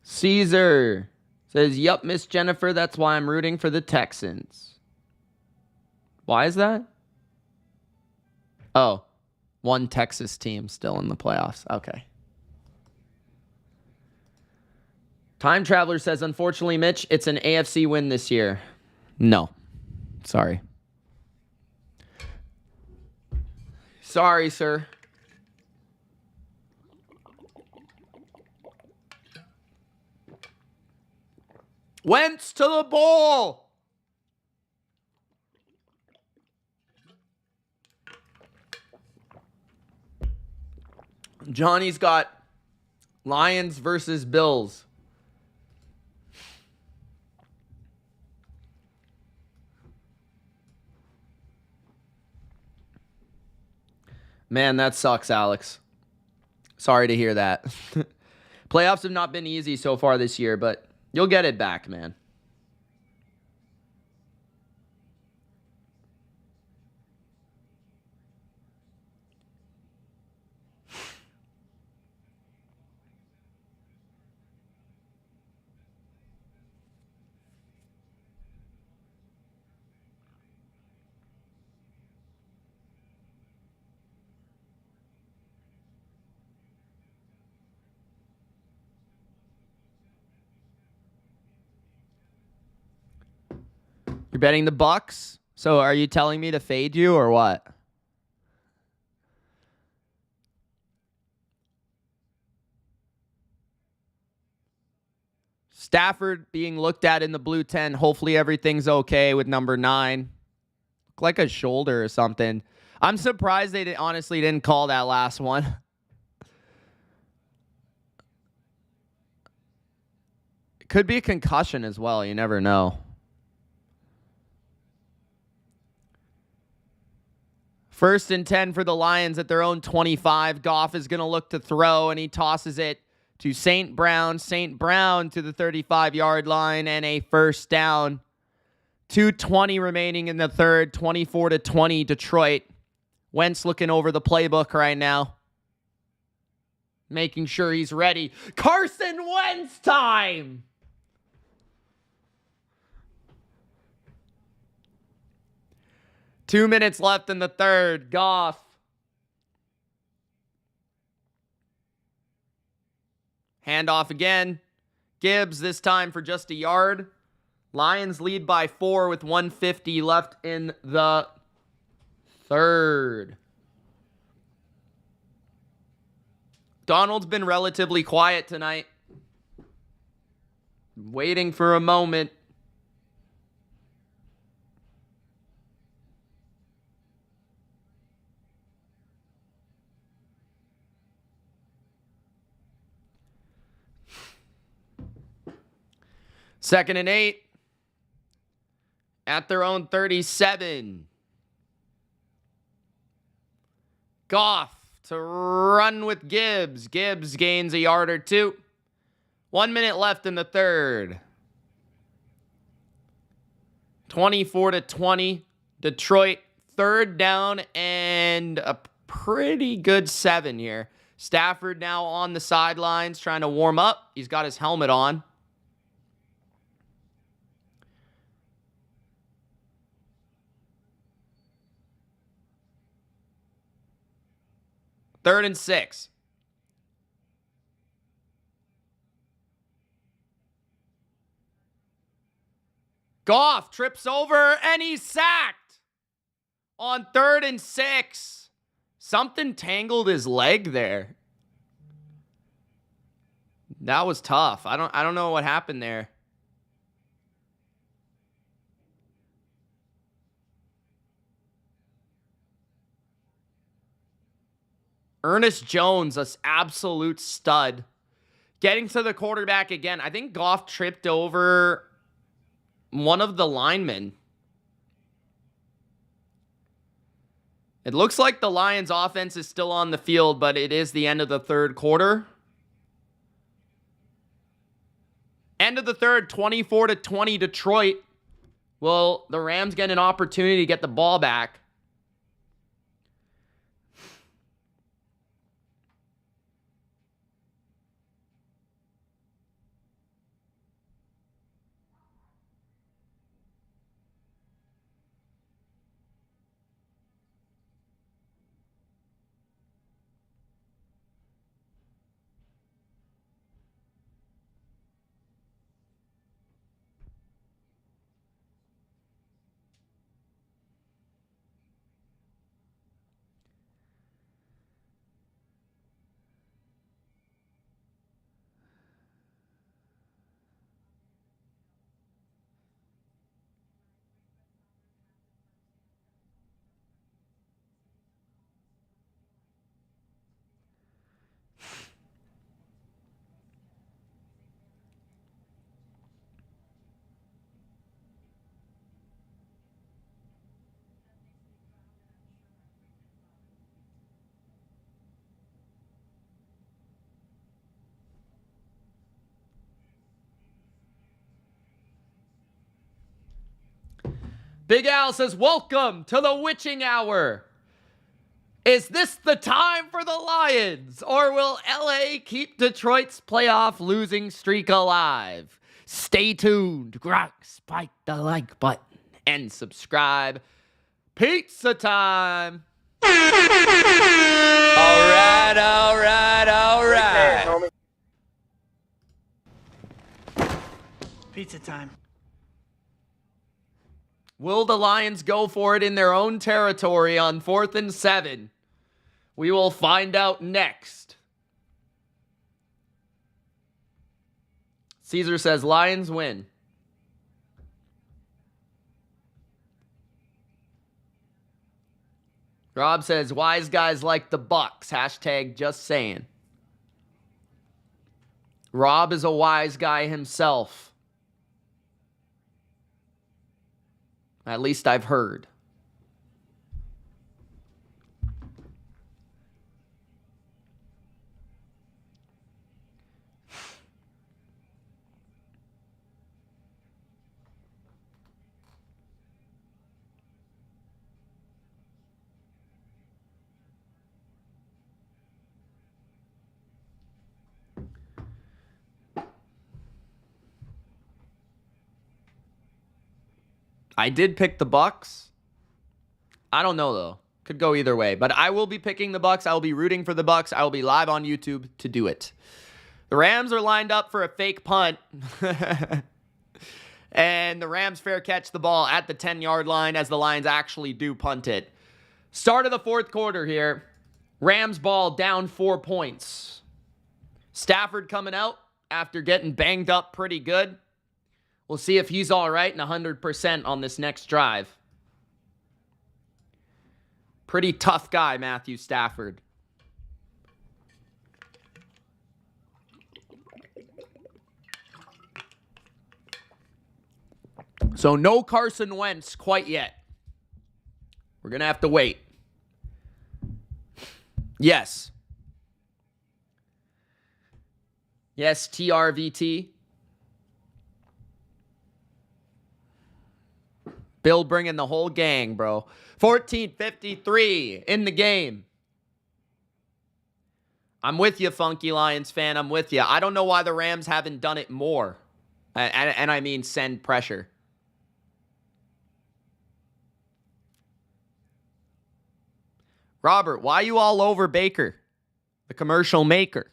Caesar says, yup, Miss Jennifer, that's why I'm rooting for the Texans. Why is that? Oh, one Texas team still in the playoffs. Okay. Time Traveler says, unfortunately, Mitch, it's an AFC win this year. No. Sorry. Sorry, sir. Wentz to the ball. Johnny's got Lions versus Bills. Man, that sucks, Alex. Sorry to hear that. Playoffs have not been easy so far this year, but you'll get it back, man. You're betting the Bucks? So are you telling me to fade you or what? Stafford being looked at in the blue 10. Hopefully everything's okay with number 9. Look like a shoulder or something. I'm surprised they honestly didn't call that last one. It could be a concussion as well. You never know. First and 10 for the Lions at their own 25. Goff is going to look to throw, and he tosses it to St. Brown. St. Brown to the 35-yard line, and a first down. 2:20 remaining in the third. 24-20 Detroit. Wentz looking over the playbook right now, making sure he's ready. Carson Wentz time! 2 minutes left in the third. Goff. Handoff again. Gibbs this time for just a yard. Lions lead by 4 with 1:50 left in the third. Donald's been relatively quiet tonight. Waiting for a moment. Second and 8. At their own 37. Goff to run with Gibbs. Gibbs gains a yard or 2. 1 minute left in the third. 24-20. Detroit, third down and a pretty good 7 here. Stafford now on the sidelines trying to warm up. He's got his helmet on. Third and 6. Goff trips over and he's sacked on 3rd and 6. Something tangled his leg there. That was tough. I don't know what happened there. Ernest Jones, an absolute stud. Getting to the quarterback again. I think Goff tripped over one of the linemen. It looks like the Lions offense is still on the field, but it is the end of the third quarter. End of the third, 24-20 Detroit. Will the Rams get an opportunity to get the ball back? Big Al says, welcome to the witching hour. Is this the time for the Lions? Or will LA keep Detroit's playoff losing streak alive? Stay tuned. Spike the like button and subscribe. Pizza time. All right. Pizza time. Will the Lions go for it in their own territory on 4th and 7? We will find out next. Caesar says Lions win. Rob says wise guys like the Bucks. Hashtag just saying. Rob is a wise guy himself. At least I've heard. I did pick the Bucks. I don't know, though. Could go either way. But I will be picking the Bucs. I will be rooting for the Bucs. I will be live on YouTube to do it. The Rams are lined up for a fake punt. And the Rams fair catch the ball at the 10-yard line as the Lions actually do punt it. Start of the fourth quarter here. Rams ball down 4 points. Stafford coming out after getting banged up pretty good. We'll see if he's all right and 100% on this next drive. Pretty tough guy, Matthew Stafford. So no Carson Wentz quite yet. We're going to have to wait. Yes. Yes, TRVT. Bill bringing the whole gang, bro. 14:53 in the game. I'm with you, Funky Lions fan. I'm with you. I don't know why the Rams haven't done it more. And I mean send pressure. Robert, why you all over Baker, the commercial maker?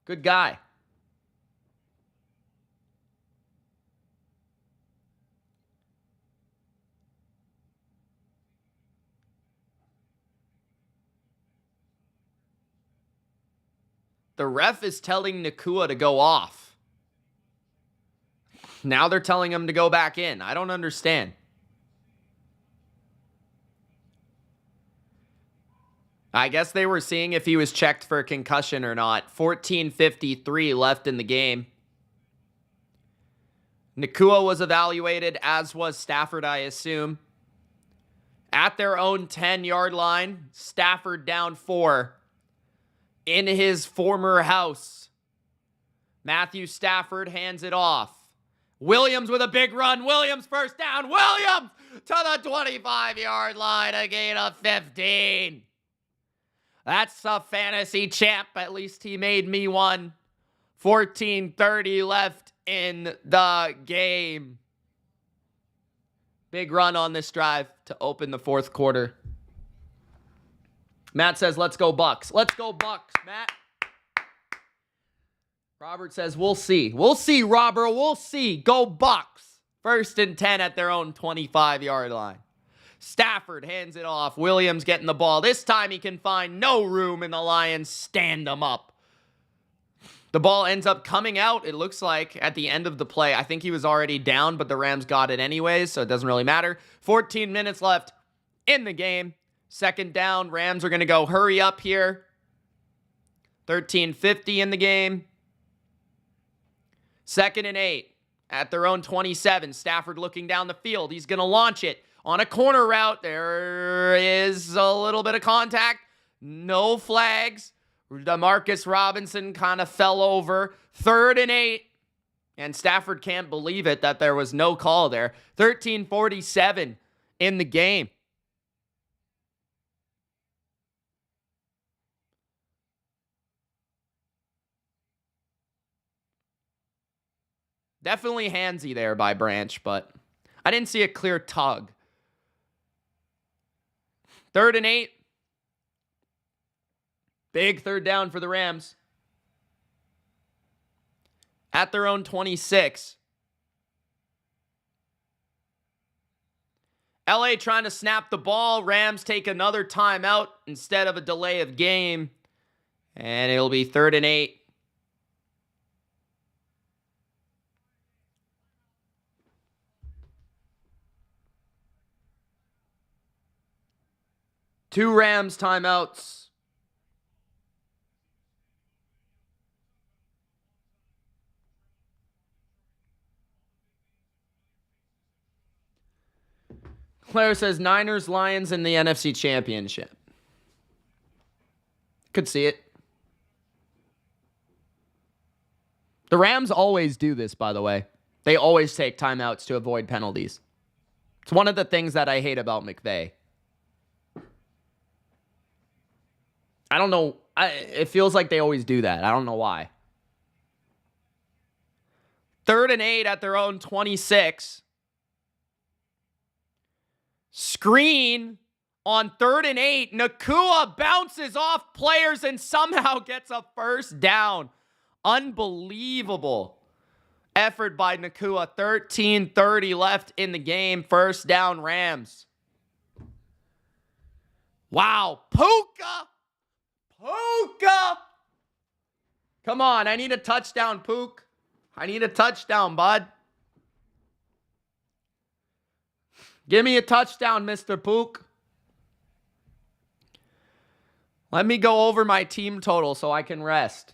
Good guy. The ref is telling Nakua to go off. Now they're telling him to go back in. I don't understand. I guess they were seeing if he was checked for a concussion or not. 14:53 left in the game. Nakua was evaluated, as was Stafford, I assume. At their own 10-yard line, Stafford down 4 in his former house. Matthew Stafford hands it off. Williams with a big run. Williams first down. Williams to the 25-yard line, a gain of 15. That's a fantasy champ. At least he made me one. 14:30 left in the game. Big run on this drive to open the fourth quarter. Matt says, let's go Bucs. Let's go Bucs, Matt. Robert says, we'll see. We'll see, Robert. We'll see. Go Bucs. 1st and 10 at their own 25-yard line. Stafford hands it off. Williams getting the ball. This time he can find no room, and the Lions stand him up. The ball ends up coming out, it looks like, at the end of the play. I think he was already down, but the Rams got it anyways, so it doesn't really matter. 14 minutes left in the game. 2nd down. Rams are going to go hurry up here. 13:50 in the game. 2nd and 8 at their own 27. Stafford looking down the field. He's going to launch it. On a corner route, there is a little bit of contact. No flags. Demarcus Robinson kind of fell over. 3rd and 8. And Stafford can't believe it that there was no call there. 13:47 in the game. Definitely handsy there by Branch, but I didn't see a clear tug. 3rd and 8. Big 3rd down for the Rams. At their own 26. LA trying to snap the ball. Rams take another timeout instead of a delay of game. And it'll be 3rd and 8. Two Rams timeouts. Claire says Niners, Lions in the NFC Championship. Could see it. The Rams always do this, by the way. They always take timeouts to avoid penalties. It's one of the things that I hate about McVay. I don't know. It feels like they always do that. I don't know why. 3rd and 8 at their own 26. screen on 3rd and 8. Nacua bounces off players and somehow gets a first down. Unbelievable effort by Nacua. 13:30 left in the game. First down, Rams. Wow. Puka! Come on, I need a touchdown, Pook. I need a touchdown, bud. Give me a touchdown, Mr. Pook. Let me go over my team total so I can rest.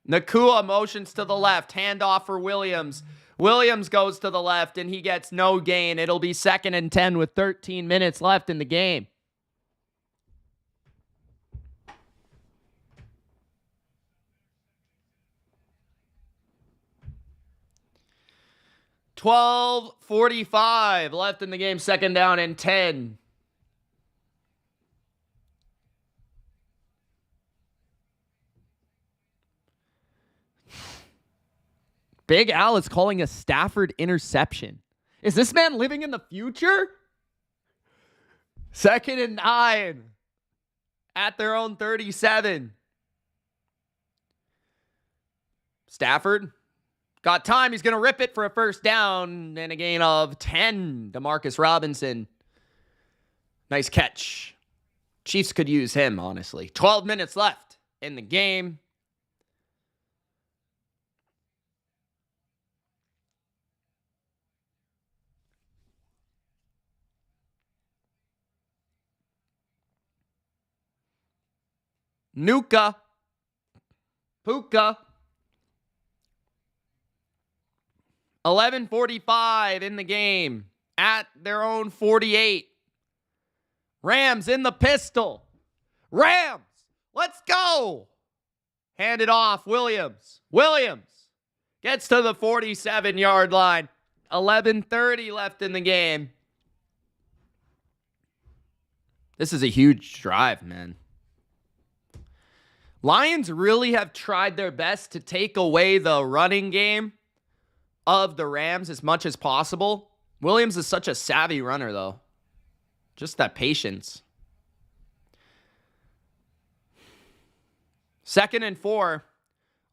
Nacua motions to the left. Handoff for Williams. Williams goes to the left, and he gets no gain. It'll be 2nd and 10 with 13 minutes left in the game. $12:45 left in the game. 2nd down and 10. Big Al is calling a Stafford interception. Is this man living in the future? 2nd and 9 at their own 37. Stafford got time. He's going to rip it for a first down and a gain of 10. DeMarcus Robinson. Nice catch. Chiefs could use him, honestly. 12 minutes left in the game. Nuka. Puka. 11:45 in the game at their own 48. Rams in the pistol. Rams, let's go. Hand it off. Williams gets to the 47-yard line. 11:30 left in the game. This is a huge drive, man. Lions really have tried their best to take away the running game of the Rams as much as possible. Williams is such a savvy runner, though. Just that patience. 2nd and 4.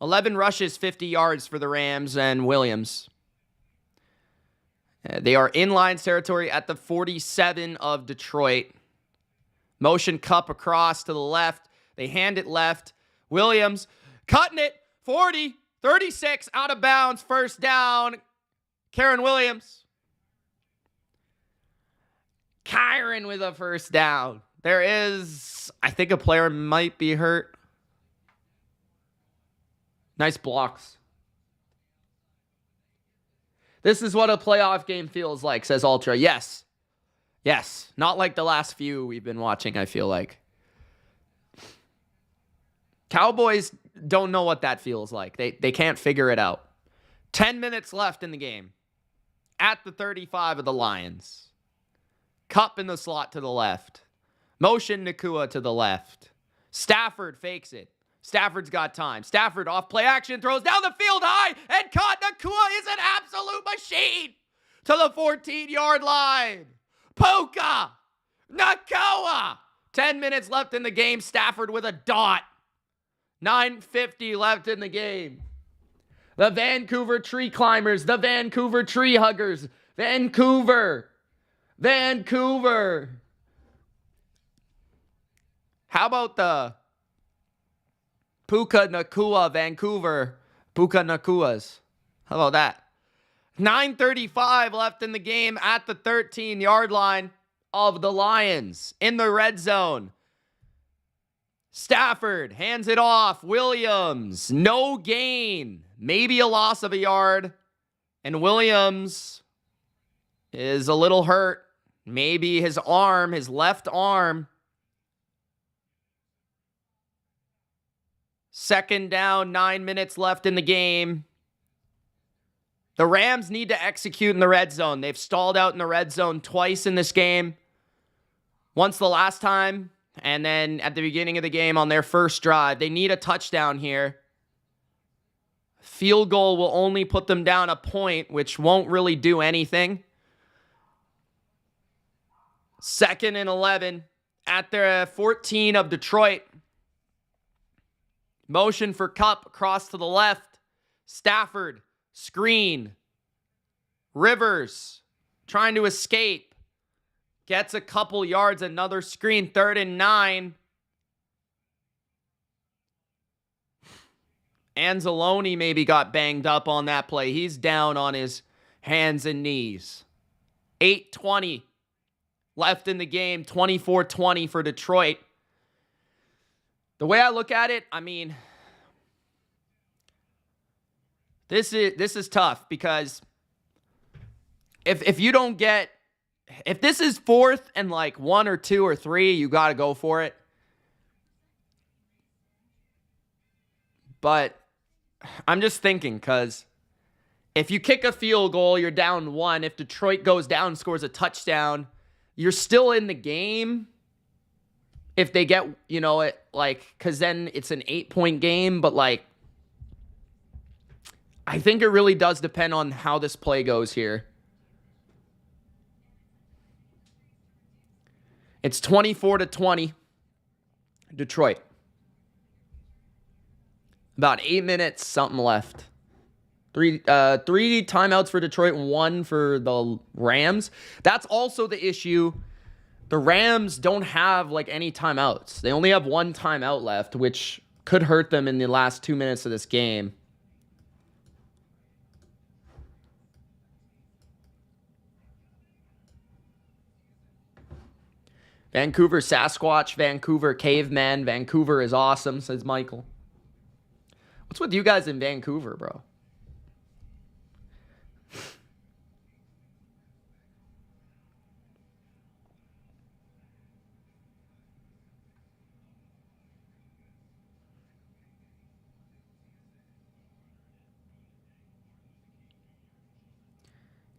11 rushes, 50 yards for the Rams and Williams. They are in Lions territory at the 47 of Detroit. Motion cup across to the left. They hand it left. Williams cutting it. 40, 36 out of bounds. First down. Kyren Williams. Kyren with a first down. There is, I think a player might be hurt. Nice blocks. This is what a playoff game feels like, says Ultra. Yes. Yes. Not like the last few we've been watching, I feel like. Cowboys don't know what that feels like. They can't figure it out. 10 minutes left in the game. At the 35 of the Lions. Cup in the slot to the left. Motion Nacua to the left. Stafford fakes it. Stafford's got time. Stafford off play action. Throws down the field high. And caught. Nacua is an absolute machine. To the 14-yard line. Puka. Nacua. 10 minutes left in the game. Stafford with a dot. 9:50 left in the game. The Vancouver Tree Climbers, the Vancouver Tree Huggers, Vancouver. How about the Puka Nacua Vancouver, Puka Nacuas? How about that? 9:35 left in the game at the 13-yard line of the Lions in the red zone. Stafford hands it off. Williams, no gain. Maybe a loss of a yard. And Williams is a little hurt. Maybe his arm, his left arm. 2nd down, 9 minutes left in the game. The Rams need to execute in the red zone. They've stalled out in the red zone twice in this game. Once the last time, and then at the beginning of the game on their first drive. They need a touchdown here. Field goal will only put them down a point, which won't really do anything. 2nd and 11 at their 14 of Detroit. Motion for Kupp across to the left. Stafford, screen. Rivers trying to escape. Gets a couple yards, another screen, 3rd and 9. Anzalone maybe got banged up on that play. He's down on his hands and knees. 8:20 left in the game, 24-20 for Detroit. The way I look at it, I mean, this is tough because if you don't get, if this is 4th and like 1 or 2 or 3, you got to go for it. But I'm just thinking because if you kick a field goal, you're down 1. If Detroit goes down and scores a touchdown, you're still in the game. If they get, you know, it like, because then it's an 8-point game. But like, I think it really does depend on how this play goes here. It's 24-20, Detroit. About 8 minutes, something left. Three timeouts for Detroit, 1 for the Rams. That's also the issue. The Rams don't have like any timeouts. They only have 1 timeout left, which could hurt them in the last 2 minutes of this game. Vancouver Sasquatch, Vancouver Caveman. Vancouver is awesome, says Michael. What's with you guys in Vancouver, bro?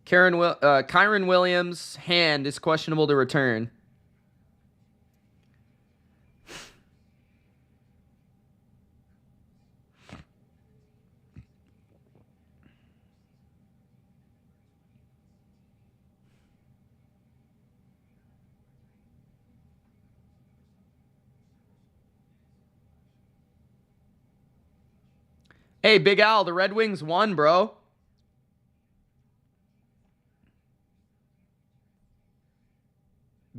Kyron Williams' hand is questionable to return. Hey, Big Al, the Red Wings won, bro.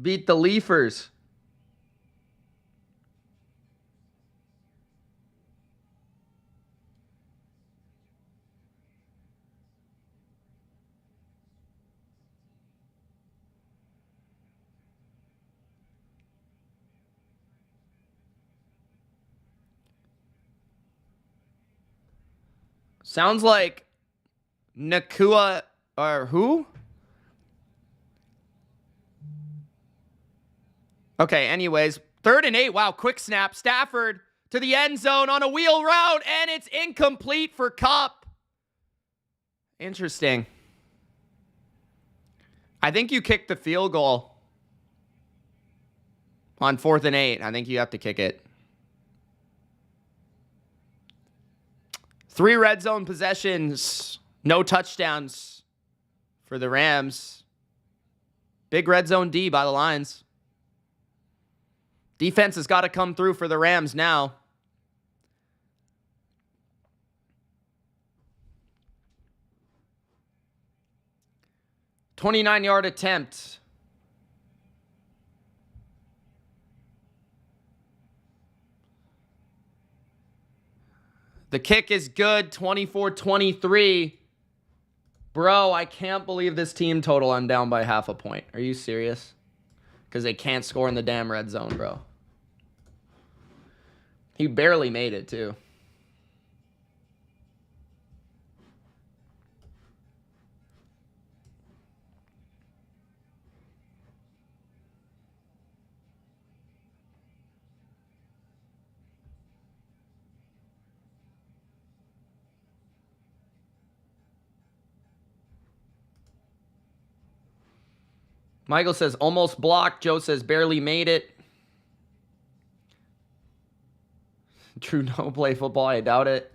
Beat the Leafers. Sounds like Nakua or who? Okay, anyways, 3rd and 8. Wow, quick snap. Stafford to the end zone on a wheel route, and it's incomplete for Kupp. Interesting. I think you kicked the field goal on 4th and 8. I think you have to kick it. 3 red zone possessions, no touchdowns for the Rams. Big red zone D by the Lions. Defense has got to come through for the Rams now. $29-yard attempt. The kick is good, 24-23. Bro, I can't believe this team total. I'm down by half a point. Are you serious? Because they can't score in the damn red zone, bro. He barely made it, too. Michael says, almost blocked. Joe says, barely made it. True, no play football. I doubt it.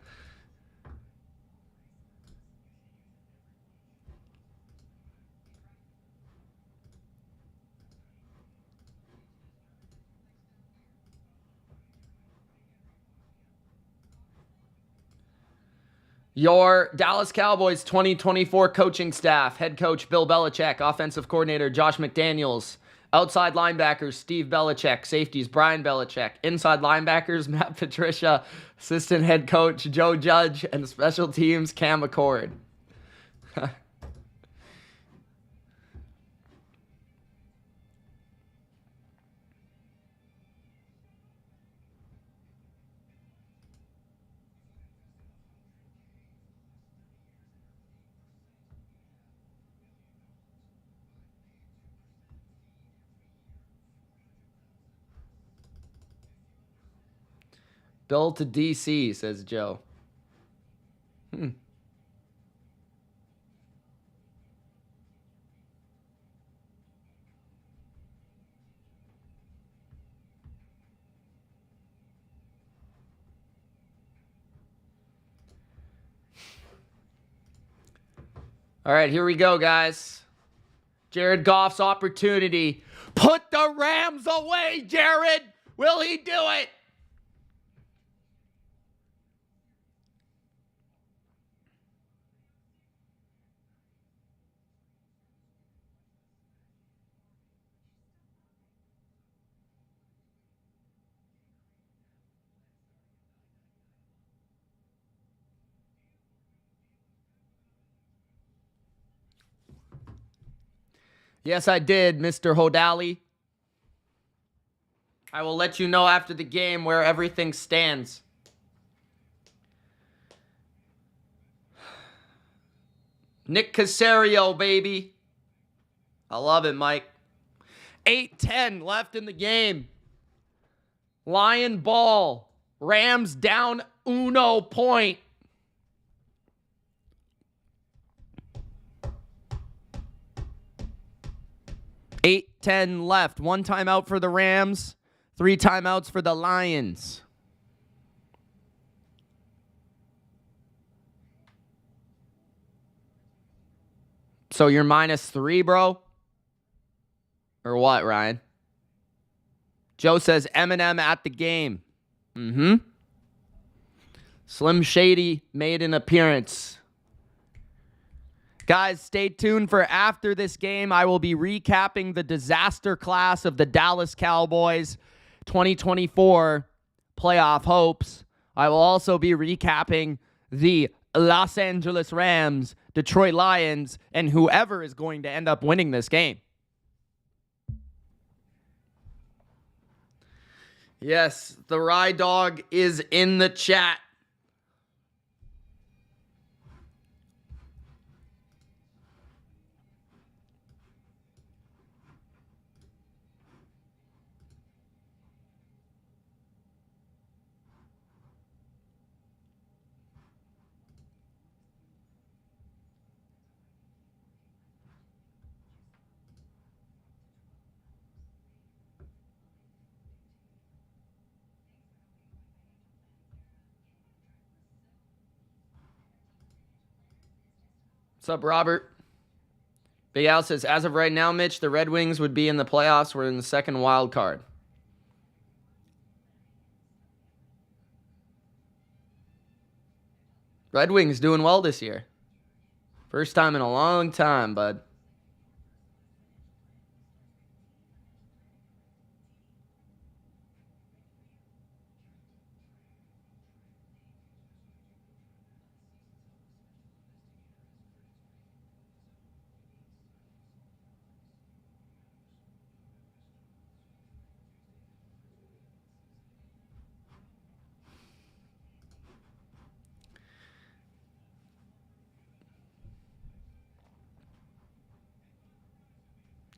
Your Dallas Cowboys 2024 coaching staff: head coach Bill Belichick, offensive coordinator Josh McDaniels, outside linebackers Steve Belichick, safeties Brian Belichick, inside linebackers Matt Patricia, assistant head coach Joe Judge, and special teams Cam McCord. Bill to DC, says Joe. All right, here we go, guys. Jared Goff's opportunity. Put the Rams away, Jared. Will he do it? Yes, I did, Mr. Hodali. I will let you know after the game where everything stands. Nick Casario, baby. I love it, Mike. 8:10 left in the game. Lion ball. Rams down 1 point. Eight, 10 left. 1 timeout for the Rams. 3 timeouts for the Lions. So you're -3, bro? Or what, Ryan? Joe says Eminem at the game. Slim Shady made an appearance. Guys, stay tuned for after this game. I will be recapping the disaster class of the Dallas Cowboys 2024 playoff hopes. I will also be recapping the Los Angeles Rams, Detroit Lions, and whoever is going to end up winning this game. Yes, the Rye Dog is in the chat. What's up, Robert? Big Al says, as of right now, Mitch, the Red Wings would be in the playoffs. We're in the second wild card. Red Wings doing well this year. First time in a long time, bud.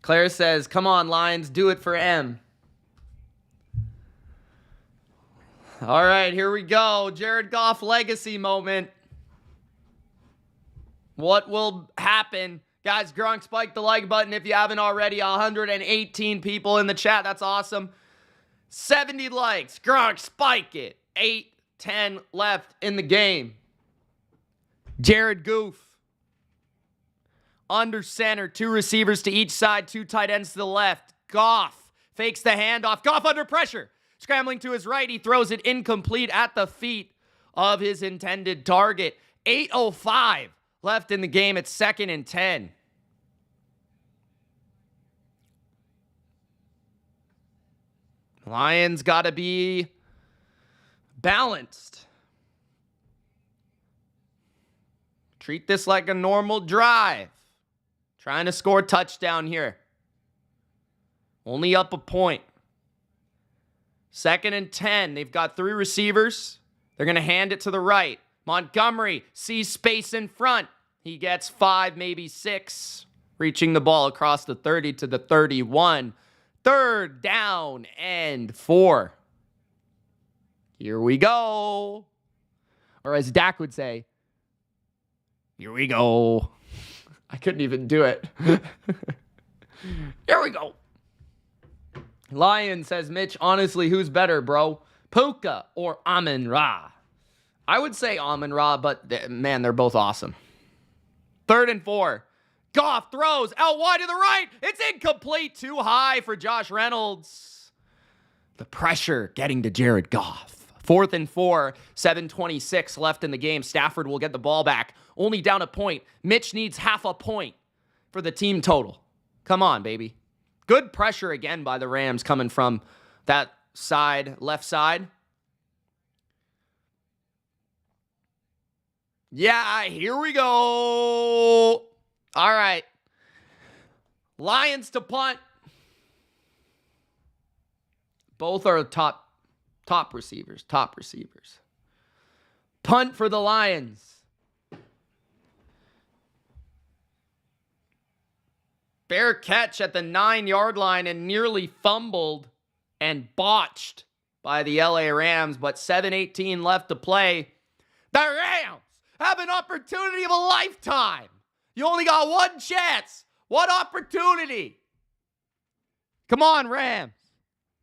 Claire says, come on, Lions, do it for M. All right, here we go. Jared Goff legacy moment. What will happen? Guys, Gronk, spike the like button if you haven't already. 118 people in the chat. That's awesome. 70 likes. Gronk, spike it. 8-10 left in the game. Jared Goof. Under center, 2 receivers to each side, 2 tight ends to the left. Goff fakes the handoff. Goff under pressure. Scrambling to his right, he throws it incomplete at the feet of his intended target. 8:05 left in the game. It's 2nd and 10. Lions got to be balanced. Treat this like a normal drive. Trying to score a touchdown here. Only up a point. 2nd and 10. They've got 3 receivers. They're going to hand it to the right. Montgomery sees space in front. He gets 5, maybe 6. Reaching the ball across the 30 to the 31. 3rd down and 4. Here we go. Or as Dak would say, here we go. I couldn't even do it. Here we go. Lion says, Mitch, honestly, who's better, bro? Puka or Amon-Ra? I would say Amon-Ra, but man, they're both awesome. 3rd and 4. Goff throws out wide to the right. It's incomplete. Too high for Josh Reynolds. The pressure getting to Jared Goff. 4th and 4. 7:26 left in the game. Stafford will get the ball back. Only down a point. Mitch needs half a point for the team total. Come on, baby. Good pressure again by the Rams coming from that side, left side. Yeah, here we go. All right. Lions to punt. Both are top receivers. Punt for the Lions. Fair catch at the 9-yard line and nearly fumbled and botched by the LA Rams, but 7:18 left to play. The Rams have an opportunity of a lifetime. You only got one chance. What opportunity? Come on, Rams.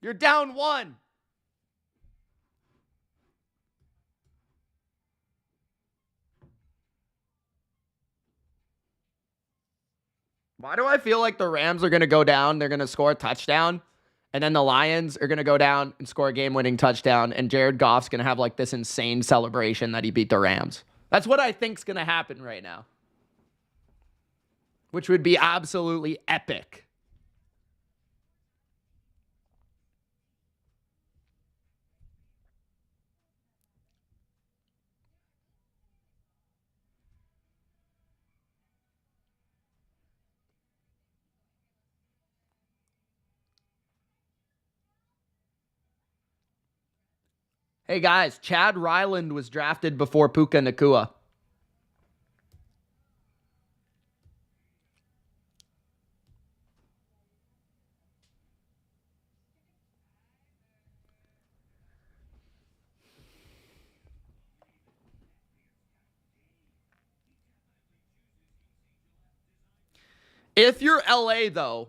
You're down 1. Why do I feel like the Rams are going to go down, they're going to score a touchdown, and then the Lions are going to go down and score a game-winning touchdown, and Jared Goff's going to have like this insane celebration that he beat the Rams? That's what I think's going to happen right now, which would be absolutely epic. Hey guys, Chad Ryland was drafted before Puka Nacua. If you're LA though,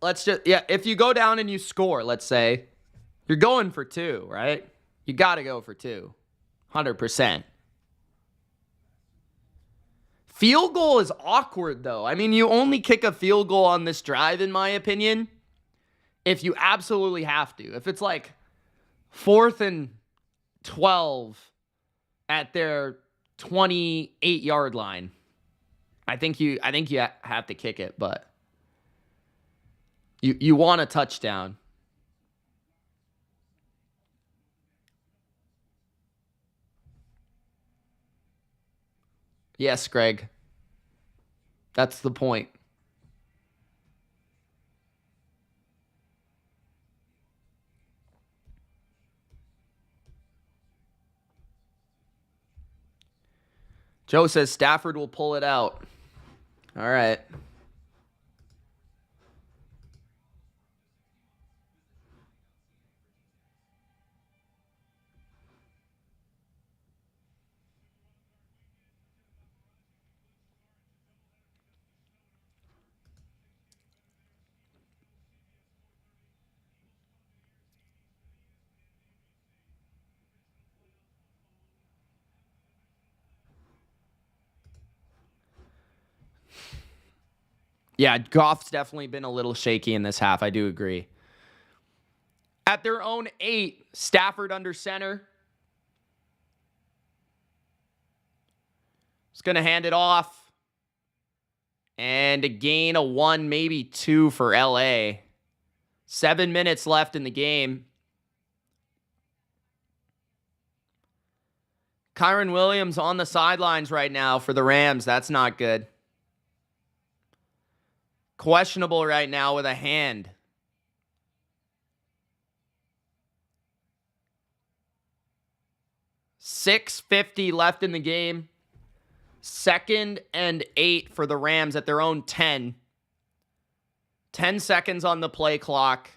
if you go down and you score, let's say, you're going for 2, right? You got to go for 2. 100%. Field goal is awkward, though. I mean, you only kick a field goal on this drive, in my opinion, if you absolutely have to. If it's like 4th and 12 at their 28-yard line, I think you have to kick it, but you want a touchdown. Yes, Greg. That's the point. Joe says Stafford will pull it out. All right. Yeah, Goff's definitely been a little shaky in this half. I do agree. At their own 8, Stafford under center. It's going to hand it off. And a gain of 1, maybe 2 for LA. 7 minutes left in the game. Kyron Williams on the sidelines right now for the Rams. That's not good. Questionable right now with a hand. .650 left in the game. 2nd and 8 for the Rams at their own 10. 10 seconds on the play clock.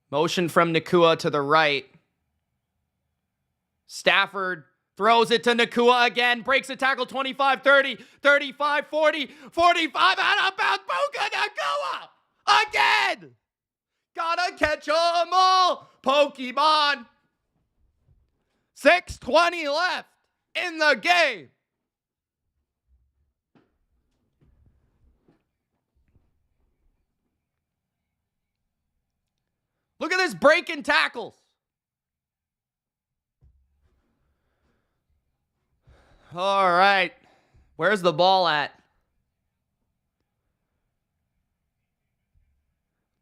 Motion from Nacua to the right. Stafford throws it to Nacua again. Breaks a tackle 25, 30, 35, 40, 45. Out of bounds. Puka Nacua again. Gotta catch 'em all. Pokemon. 6:20 left in the game. Look at this breaking tackles. All right. Where's the ball at?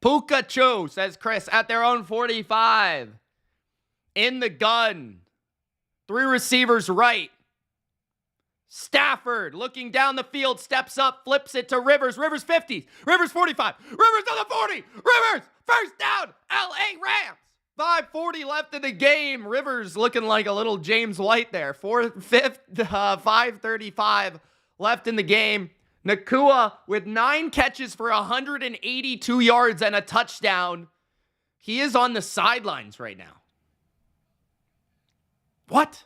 Pikachu, says Chris, at their own 45. In the gun. 3 receivers right. Stafford looking down the field, steps up, flips it to Rivers. Rivers 50. Rivers 45. Rivers to the 40. Rivers, first down. LA Rams. 5:40 left in the game. Rivers looking like a little James White there. 5:35 left in the game. Nacua with 9 catches for 182 yards and a touchdown. He is on the sidelines right now. What?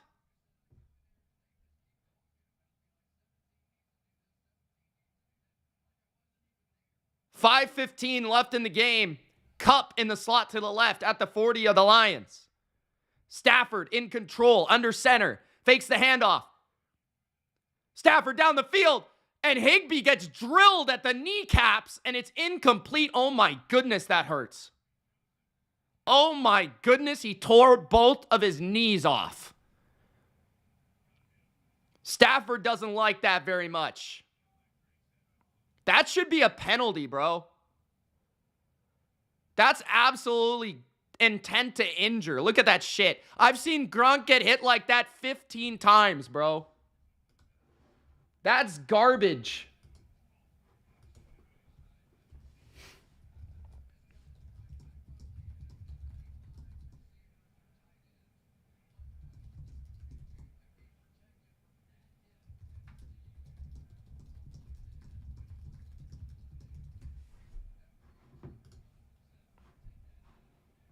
.515 left in the game. Cup in the slot to the left at the 40 of the Lions. Stafford in control, under center. Fakes the handoff. Stafford down the field. And Higbee gets drilled at the kneecaps. And it's incomplete. Oh my goodness, that hurts. Oh my goodness, he tore both of his knees off. Stafford doesn't like that very much. That should be a penalty, bro. That's absolutely intent to injure. Look at that shit. I've seen Gronk get hit like that 15 times, bro. That's garbage.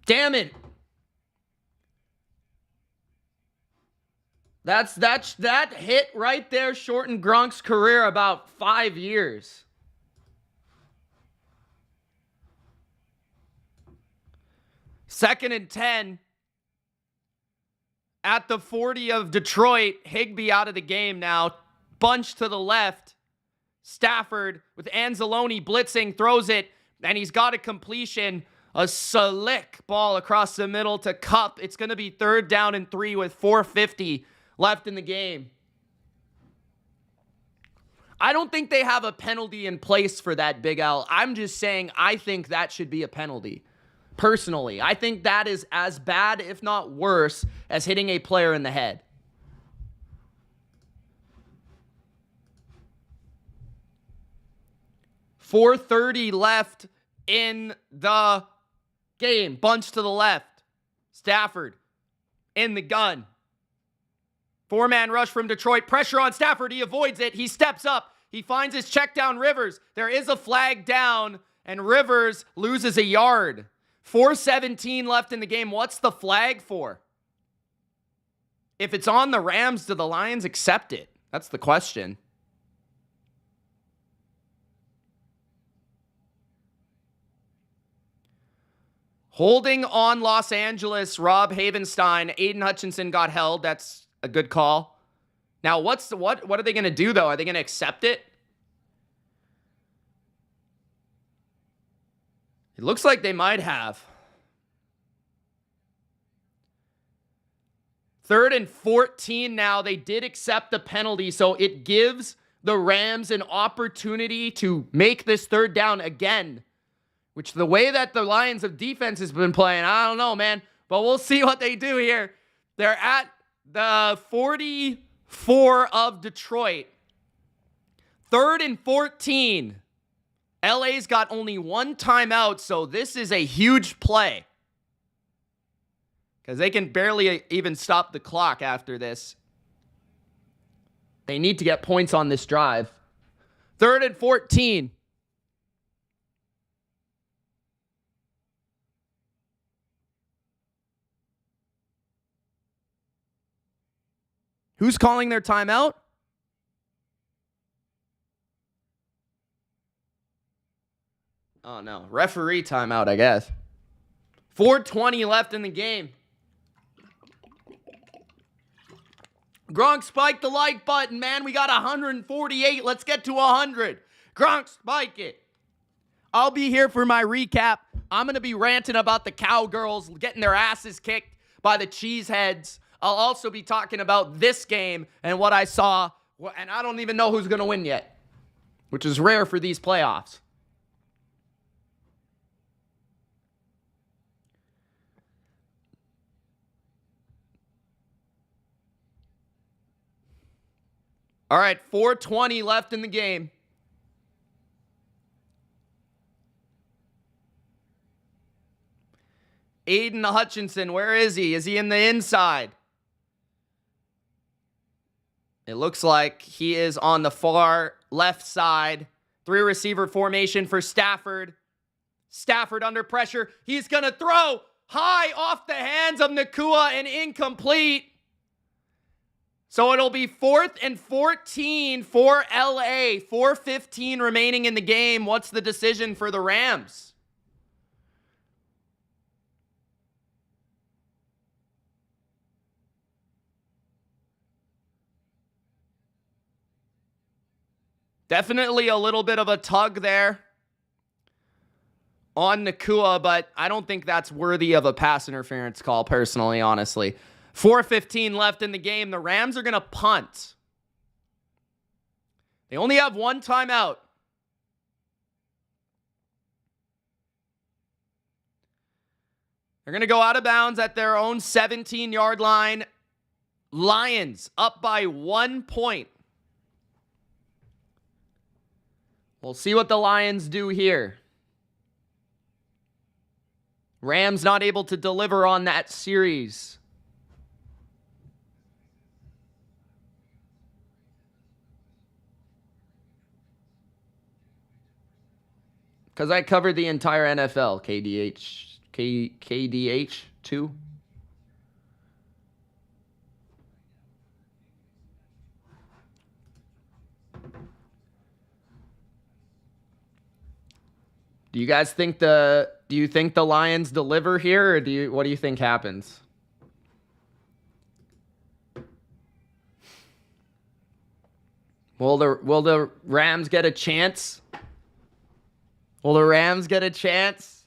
Damn it. That hit right there shortened Gronk's career about 5 years. Second and 10 at the 40 of Detroit. Higbee out of the game now. Bunch to the left. Stafford with Anzalone blitzing, throws it, and he's got a completion. A slick ball across the middle to Cup. It's going to be 3rd down and 3 with 4:50 left in the game. I don't think they have a penalty in place for that, Big L. I'm just saying I think that should be a penalty. Personally, I think that is as bad, if not worse, as hitting a player in the head. .430 left in the game. Bunch to the left. Stafford in the gun. 4-man rush from Detroit. Pressure on Stafford. He avoids it. He steps up. He finds his check down Rivers. There is a flag down, and Rivers loses a yard. 4:17 left in the game. What's the flag for? If it's on the Rams, do the Lions accept it? That's the question. Holding on Los Angeles, Rob Havenstein. Aiden Hutchinson got held. That's a good call. Now, what are they going to do, though? Are they going to accept it? It looks like they might have. 3rd and 14 now. They did accept the penalty, so it gives the Rams an opportunity to make this 3rd down again, which the way that the Lions of defense has been playing, I don't know, man. But we'll see what they do here. They're at the 44 of Detroit. 3rd and 14. LA's got only 1 timeout, so this is a huge play, because they can barely even stop the clock after this. They need to get points on this drive. 3rd and 14. Who's calling their timeout? Oh, no. Referee timeout, I guess. 4:20 left in the game. Gronk spiked the like button, man. We got 148. Let's get to 100. Gronk, spike it. I'll be here for my recap. I'm going to be ranting about the Cowgirls getting their asses kicked by the Cheeseheads. I'll also be talking about this game and what I saw. And I don't even know who's going to win yet, which is rare for these playoffs. All right, 4:20 left in the game. Aiden Hutchinson, where is he? Is he in the inside? It looks like he is on the far left side. 3-receiver formation for Stafford. Stafford under pressure. He's going to throw high off the hands of Nakua and incomplete. So it'll be 4th and 14 for LA. 4:15 remaining in the game. What's the decision for the Rams? Definitely a little bit of a tug there on Nakua, but I don't think that's worthy of a pass interference call, personally, honestly. 4:15 left in the game. The Rams are going to punt. They only have 1 timeout. They're going to go out of bounds at their own 17-yard line. Lions up by 1 point. We'll see what the Lions do here. Rams not able to deliver on that series. Because I covered the entire NFL, KDH 2. Do you guys think do you think the Lions deliver here, or what do you think happens? Will the Rams get a chance? Will the Rams get a chance?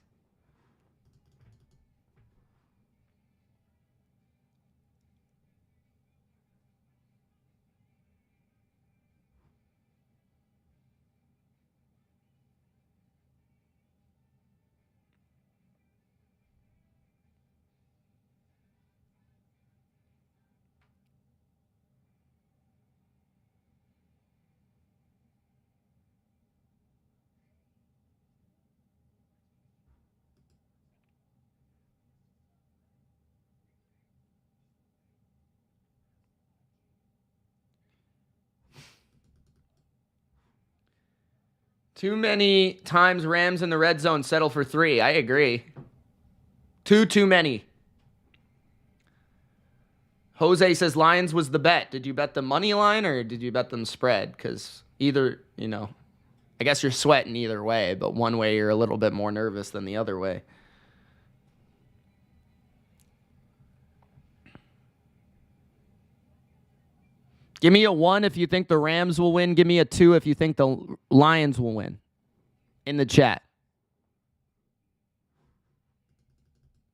Too many times Rams in the red zone settle for 3. I agree. Too many. Jose says Lions was the bet. Did you bet the money line or did you bet them spread? Because either, I guess you're sweating either way, but one way you're a little bit more nervous than the other way. Give me a 1 if you think the Rams will win. Give me a 2 if you think the Lions will win. In the chat.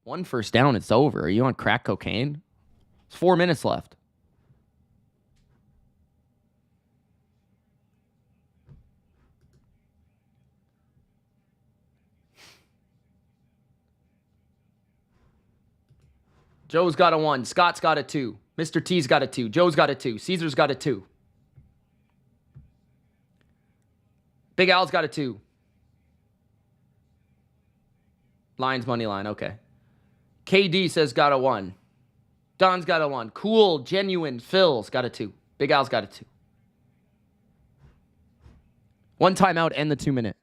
1 first down, it's over. Are you on crack cocaine? There's 4 minutes left. Joe's got a 1. Scott's got a 2. Mr. T's got a 2. Joe's got a 2. Caesar's got a 2. Big Al's got a 2. Lions money line. Okay. KD says got a 1. Don's got a 1. Cool, genuine. Phil's got a 2. Big Al's got a 2. 1 timeout and the 2-minute.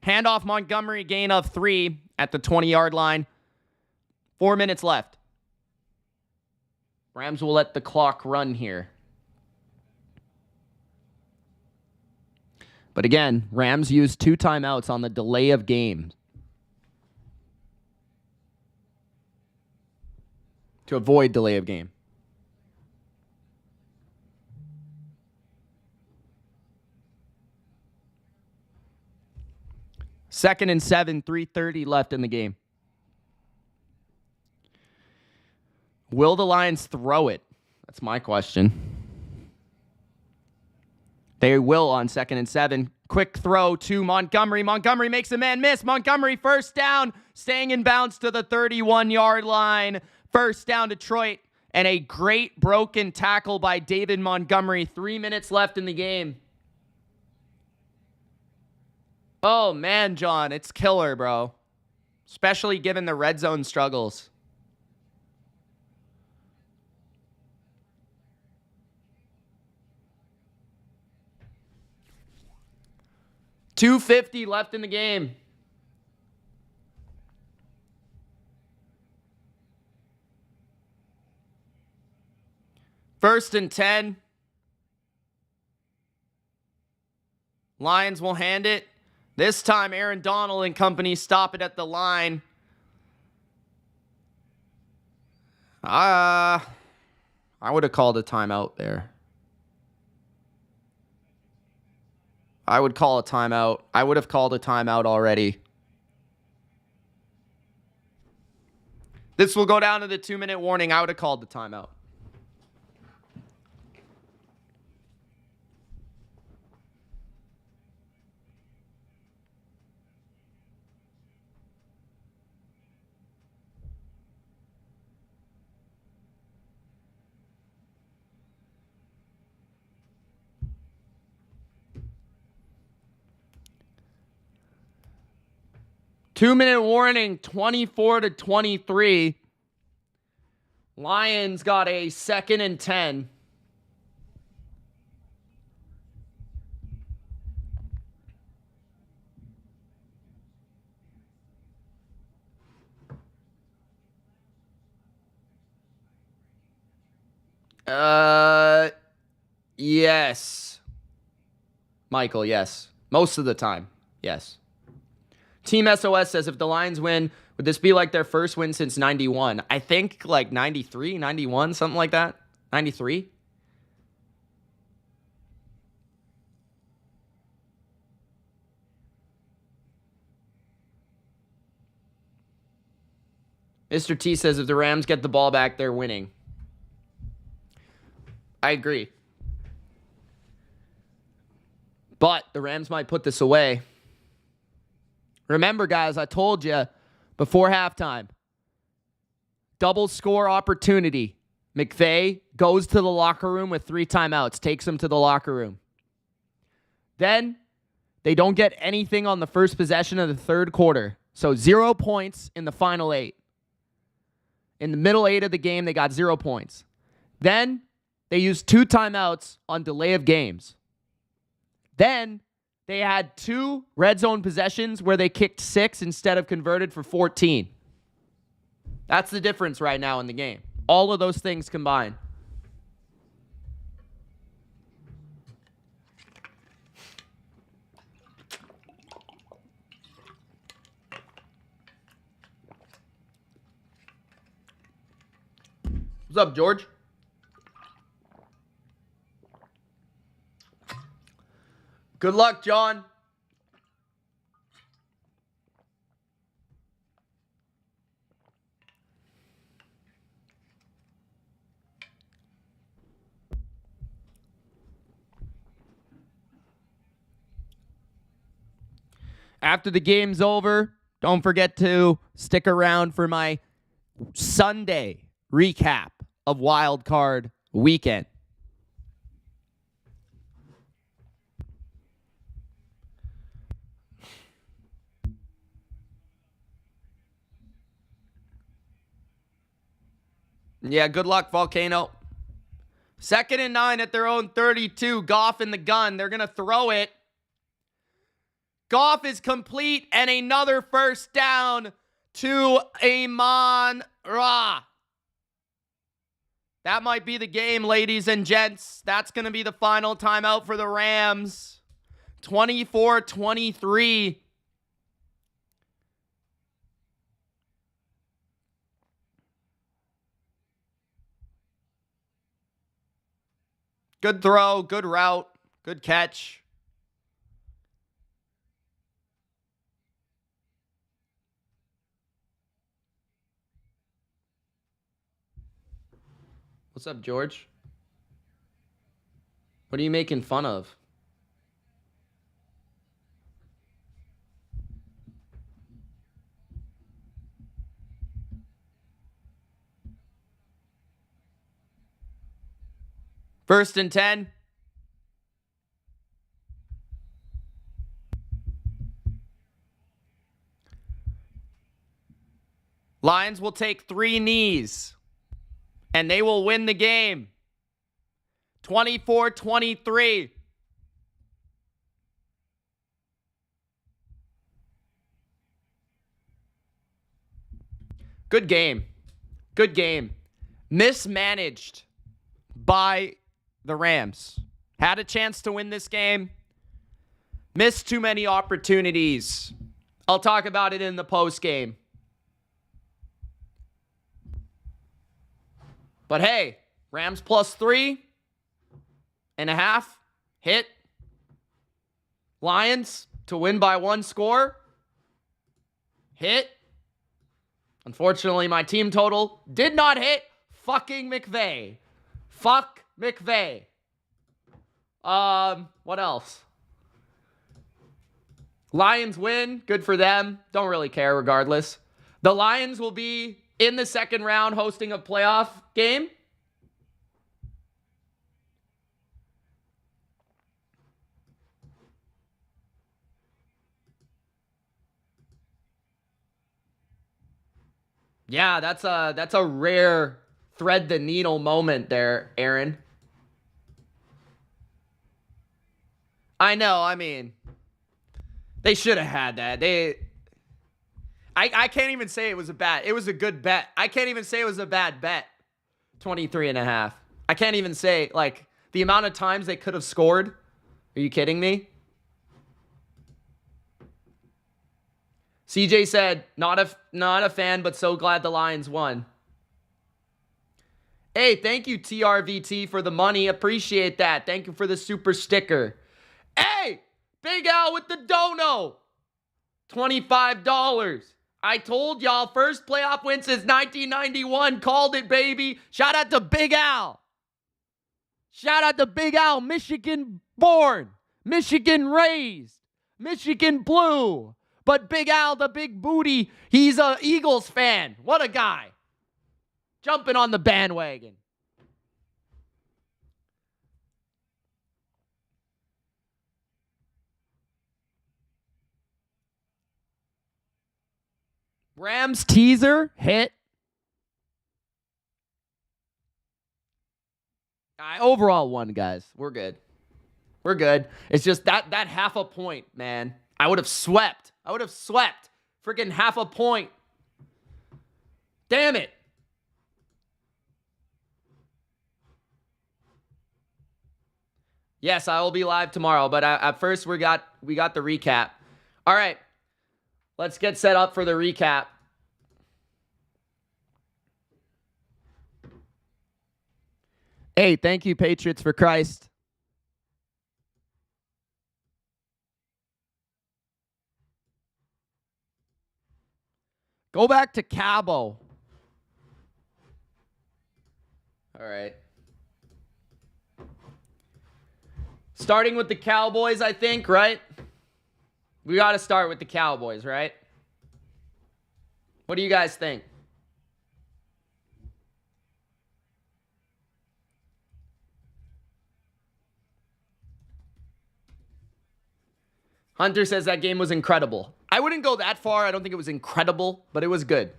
Handoff Montgomery, gain of 3 at the 20-yard line. 4 minutes left. Rams will let the clock run here. But again, Rams used 2 timeouts on the delay of game to avoid delay of game. Second and 7, 3:30 left in the game. Will the Lions throw it? That's my question. They will on 2nd and 7. Quick throw to Montgomery. Montgomery makes a man miss. Montgomery first down, staying in bounds to the 31-yard line. First down, Detroit. And a great broken tackle by David Montgomery. 3 minutes left in the game. Oh, man, John, it's killer, bro. Especially given the red zone struggles. $2:50 left in the game. First and 10. Lions will hand it. This time, Aaron Donald and company stop it at the line. I would have called a timeout there. I would call a timeout. I would have called a timeout already. This will go down to the 2-minute warning. I would have called the timeout. Two-minute warning, 24-23. Lions got a 2nd and 10. Yes. Michael, yes. Most of the time, yes. Team SOS says, if the Lions win, would this be like their first win since 91? I think like 93, 91, something like that. 93? Mr. T says, if the Rams get the ball back, they're winning. I agree. But the Rams might put this away. Remember, guys, I told you before halftime, double score opportunity. McVay goes to the locker room with 3 timeouts, takes them to the locker room. Then they don't get anything on the first possession of the third quarter. So 0 points in the final 8. In the middle 8 of the game, they got 0 points. Then they used 2 timeouts on delay of games. Then they had 2 red zone possessions where they kicked 6 instead of converted for 14. That's the difference right now in the game. All of those things combined. What's up, George? Good luck, John. After the game's over, don't forget to stick around for my Sunday recap of Wild Card weekend. Yeah, good luck, Volcano. 2nd and 9 at their own 32. Goff in the gun. They're going to throw it. Goff is complete, and another first down to Amon-Ra. That might be the game, ladies and gents. That's going to be the final timeout for the Rams. 24-23. Good throw, good route, good catch. What's up, George? What are you making fun of? First and 10. Lions will take 3 knees, and they will win the game. 24-23. Good game. Good game. Mismanaged by the Rams. Had a chance to win this game. Missed too many opportunities. I'll talk about it in the postgame. But hey, Rams plus 3.5. Hit. Lions to win by 1 score. Hit. Unfortunately, my team total did not hit. Fucking McVay. Fuck McVay. What else? Lions win. Good for them. Don't really care regardless. The Lions will be in the second round hosting a playoff game. Yeah, that's a rare thread the needle moment there, Aaron. I know, I mean, they should have had that. I can't even say it was a good bet. I can't even say it was a bad bet. 23.5. I can't even say, like, the amount of times they could have scored. Are you kidding me? CJ said, not a fan, but so glad the Lions won. Hey, thank you, TRVT, for the money. Appreciate that. Thank you for the super sticker. Hey, Big Al with the dono. $25. I told y'all, first playoff win since 1991. Called it, baby. Shout out to Big Al. Shout out to Big Al. Michigan born. Michigan raised. Michigan blue. But Big Al, the big booty, he's a Eagles fan. What a guy. Jumping on the bandwagon. Rams teaser hit. Overall one, guys. We're good. We're good. It's just that half a point, man. I would have swept. Freaking half a point. Damn it. Yes, I will be live tomorrow, but at first we got the recap. All right. Let's get set up for the recap. Hey, thank you, Patriots for Christ. Go back to Cabo. All right. Starting with the Cowboys, I think, right? We got to start with the Cowboys, right? What do you guys think? Hunter says that game was incredible. I wouldn't go that far. I don't think it was incredible, but it was good.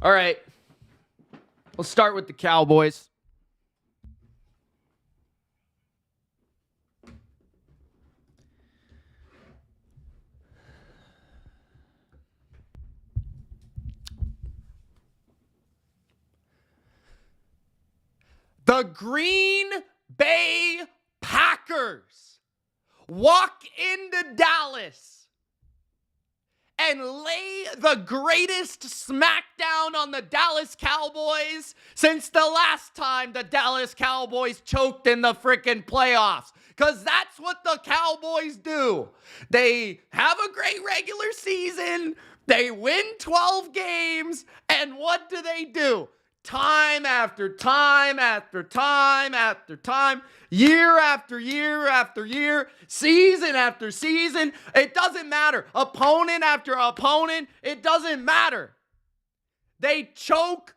All right. We'll start with the Cowboys. The Green Bay Packers walk into Dallas and lay the greatest smackdown on the Dallas Cowboys since the last time the Dallas Cowboys choked in the freaking playoffs. Because that's what the Cowboys do. They have a great regular season. They win 12 games. And what do? Time after time after time after time, year after year after year, season after season. It doesn't matter. Opponent after opponent, it doesn't matter. They choke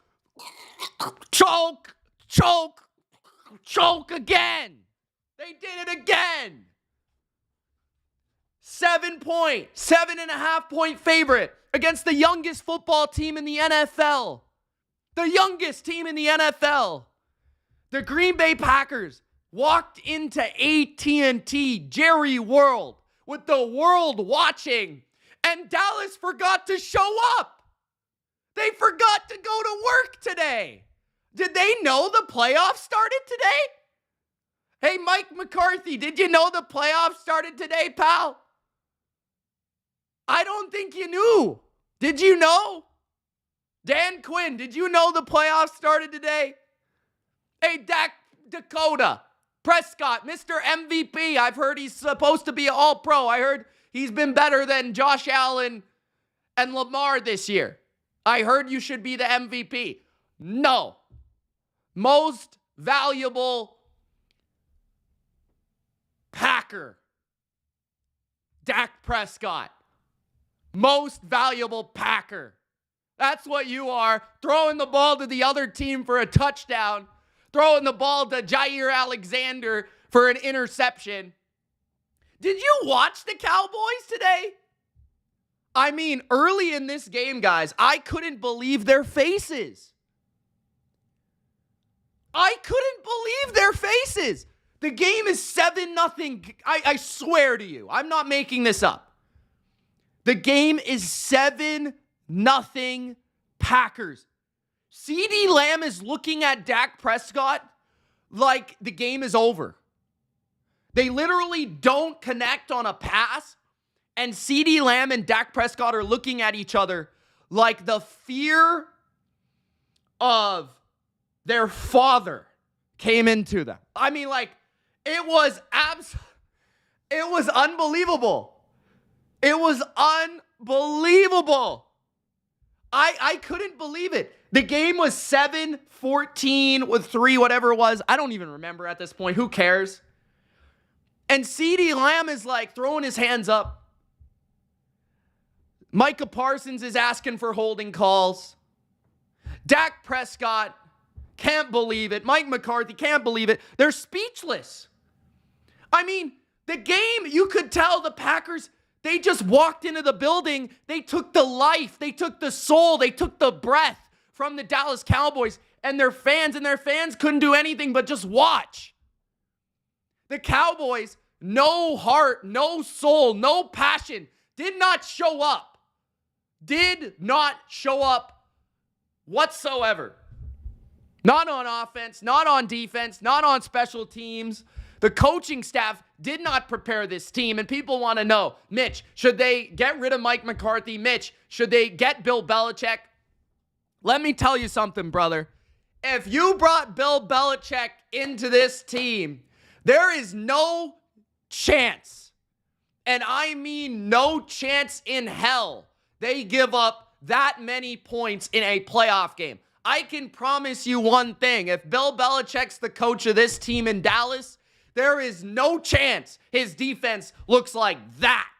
again. They did it again. 7.5 point favorite against the youngest football team in the NFL. The youngest team in the NFL. The Green Bay Packers walked into AT&T Jerry World with the world watching, and Dallas forgot to show up. They forgot to go to work today. Did they know the playoffs started today? Hey, Mike McCarthy, did you know the playoffs started today, pal? I don't think you knew. Did you know? Dan Quinn, did you know the playoffs started today? Hey, Dakota Prescott, Mr. MVP. I've heard he's supposed to be an all-pro. I heard he's been better than Josh Allen and Lamar this year. I heard you should be the MVP. No. Most valuable Packer. Dak Prescott. Most valuable Packer. That's what you are. Throwing the ball to the other team for a touchdown. Throwing the ball to Jair Alexander for an interception. Did you watch the Cowboys today? I mean, early in this game, guys, I couldn't believe their faces. I couldn't believe their faces. The game is 7-0. I swear to you, I'm not making this up. The game is 7-0 Packers. CeeDee Lamb is looking at Dak Prescott like the game is over. They literally don't connect on a pass, and CeeDee Lamb and Dak Prescott are looking at each other like the fear of their father came into them. I mean, like, it was unbelievable. It was unbelievable. I couldn't believe it. The game was 7-14 with 3, whatever it was. I don't even remember at this point. Who cares? And CeeDee Lamb is like throwing his hands up. Micah Parsons is asking for holding calls. Dak Prescott can't believe it. Mike McCarthy can't believe it. They're speechless. I mean, the game, you could tell the Packers, they just walked into the building. They took the life. They took the soul. They took the breath from the Dallas Cowboys and their fans couldn't do anything but just watch. The Cowboys, no heart, no soul, no passion, did not show up. Did not show up whatsoever. Not on offense, not on defense, not on special teams. The coaching staff did not prepare this team, and people want to know, Mitch, should they get rid of Mike McCarthy? Mitch, should they get Bill Belichick? Let me tell you something, brother. If you brought Bill Belichick into this team, there is no chance, and I mean no chance in hell, they give up that many points in a playoff game. I can promise you one thing. If Bill Belichick's the coach of this team in Dallas, there is no chance his defense looks like that.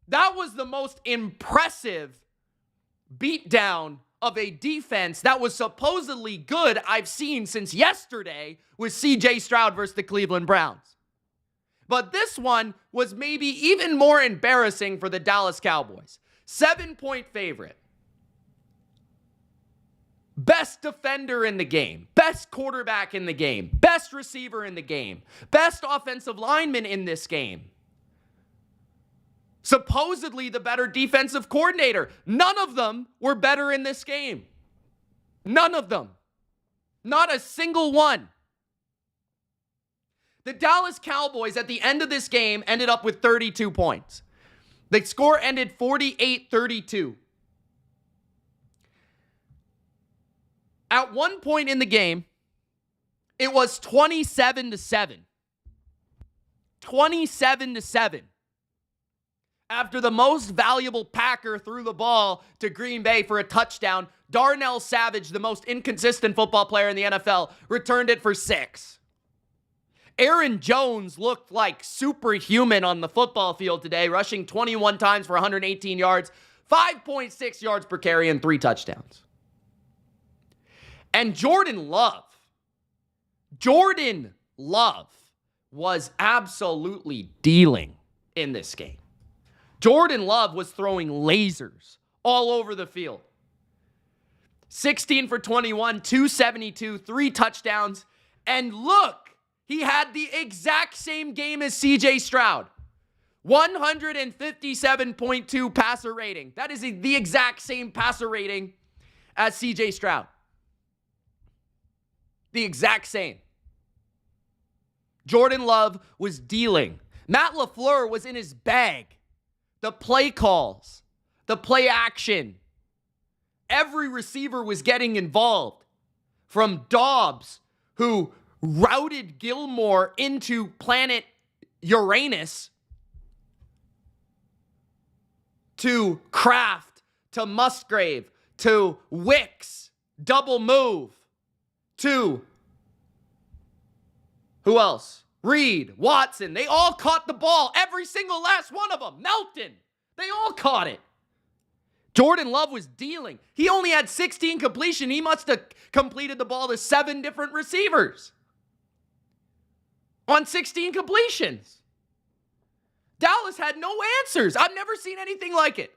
That was the most impressive beatdown of a defense that was supposedly good I've seen since yesterday with C.J. Stroud versus the Cleveland Browns. But this one was maybe even more embarrassing for the Dallas Cowboys. 7-point favorite. Best defender in the game, best quarterback in the game, best receiver in the game, best offensive lineman in this game. Supposedly the better defensive coordinator. None of them were better in this game. None of them. Not a single one. The Dallas Cowboys at the end of this game ended up with 32 points. The score ended 48-32. At one point in the game, it was 27-7. 27-7. After the most valuable Packer threw the ball to Green Bay for a touchdown, Darnell Savage, the most inconsistent football player in the NFL, returned it for 6. Aaron Jones looked like superhuman on the football field today, rushing 21 times for 118 yards, 5.6 yards per carry, and 3 touchdowns. And Jordan Love was absolutely dealing in this game. Jordan Love was throwing lasers all over the field. 16 for 21, 272, 3 touchdowns. And look, he had the exact same game as C.J. Stroud. 157.2 passer rating. That is the exact same passer rating as C.J. Stroud. The exact same. Jordan Love was dealing. Matt LaFleur was in his bag. The play calls, the play action. Every receiver was getting involved. From Dobbs, who routed Gilmore into planet Uranus, to Kraft, to Musgrave, to Wicks, double move, to who else? Reed, Watson, they all caught the ball. Every single last one of them. Melton, they all caught it. Jordan Love was dealing. He only had 16 completion. He must have completed the ball to 7 different receivers on 16 completions. Dallas had no answers. I've never seen anything like it.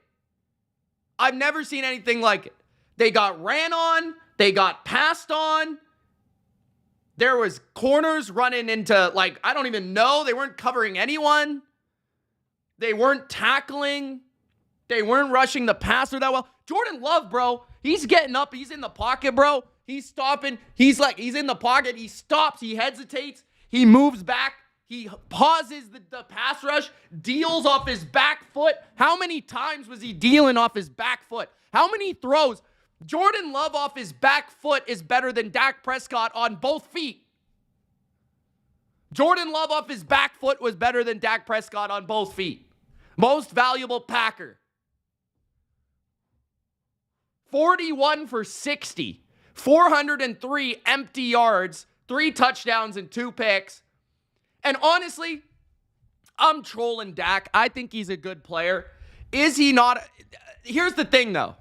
They got ran on. They got passed on. There was corners running into, I don't even know. They weren't covering anyone. They weren't tackling. They weren't rushing the passer that well. Jordan Love, bro, he's getting up. He's in the pocket, bro. He's stopping. He's in the pocket. He stops. He hesitates. He moves back. He pauses the pass rush, deals off his back foot. How many times was he dealing off his back foot? How many throws? Jordan Love off his back foot is better than Dak Prescott on both feet. Jordan Love off his back foot was better than Dak Prescott on both feet. Most valuable Packer. 41 for 60. 403 empty yards, 3 touchdowns and 2 picks. And honestly, I'm trolling Dak. I think he's a good player. Is he not? Here's the thing, though.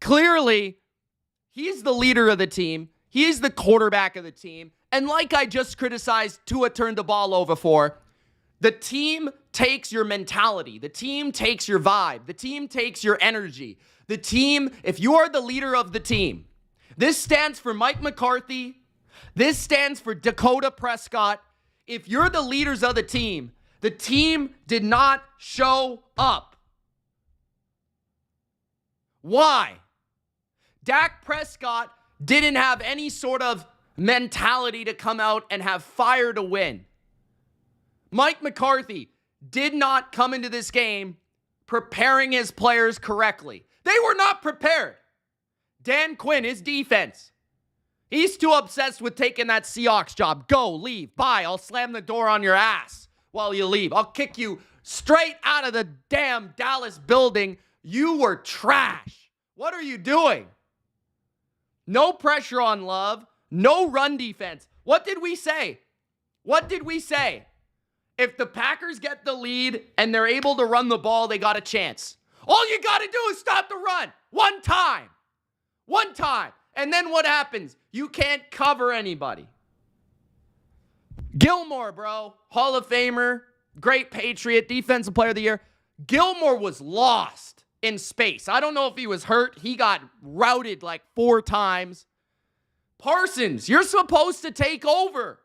Clearly, he's the leader of the team. He's the quarterback of the team. And like I just criticized Tua turned the ball over for, the team takes your mentality. The team takes your vibe. The team takes your energy. The team, if you are the leader of the team, this stands for Mike McCarthy. This stands for Dakota Prescott. If you're the leaders of the team did not show up. Why? Dak Prescott didn't have any sort of mentality to come out and have fire to win. Mike McCarthy did not come into this game preparing his players correctly. They were not prepared. Dan Quinn, his defense, he's too obsessed with taking that Seahawks job. Go, leave, bye. I'll slam the door on your ass while you leave. I'll kick you straight out of the damn Dallas building. You were trash. What are you doing? No pressure on Love. No run defense. What did we say? What did we say? If the Packers get the lead and they're able to run the ball, they got a chance. All you got to do is stop the run. One time. One time. And then what happens? You can't cover anybody. Gilmore, bro. Hall of Famer. Great Patriot. Defensive Player of the Year. Gilmore was lost in space. I don't know if he was hurt. He got routed like 4 times. Parsons, you're supposed to take over.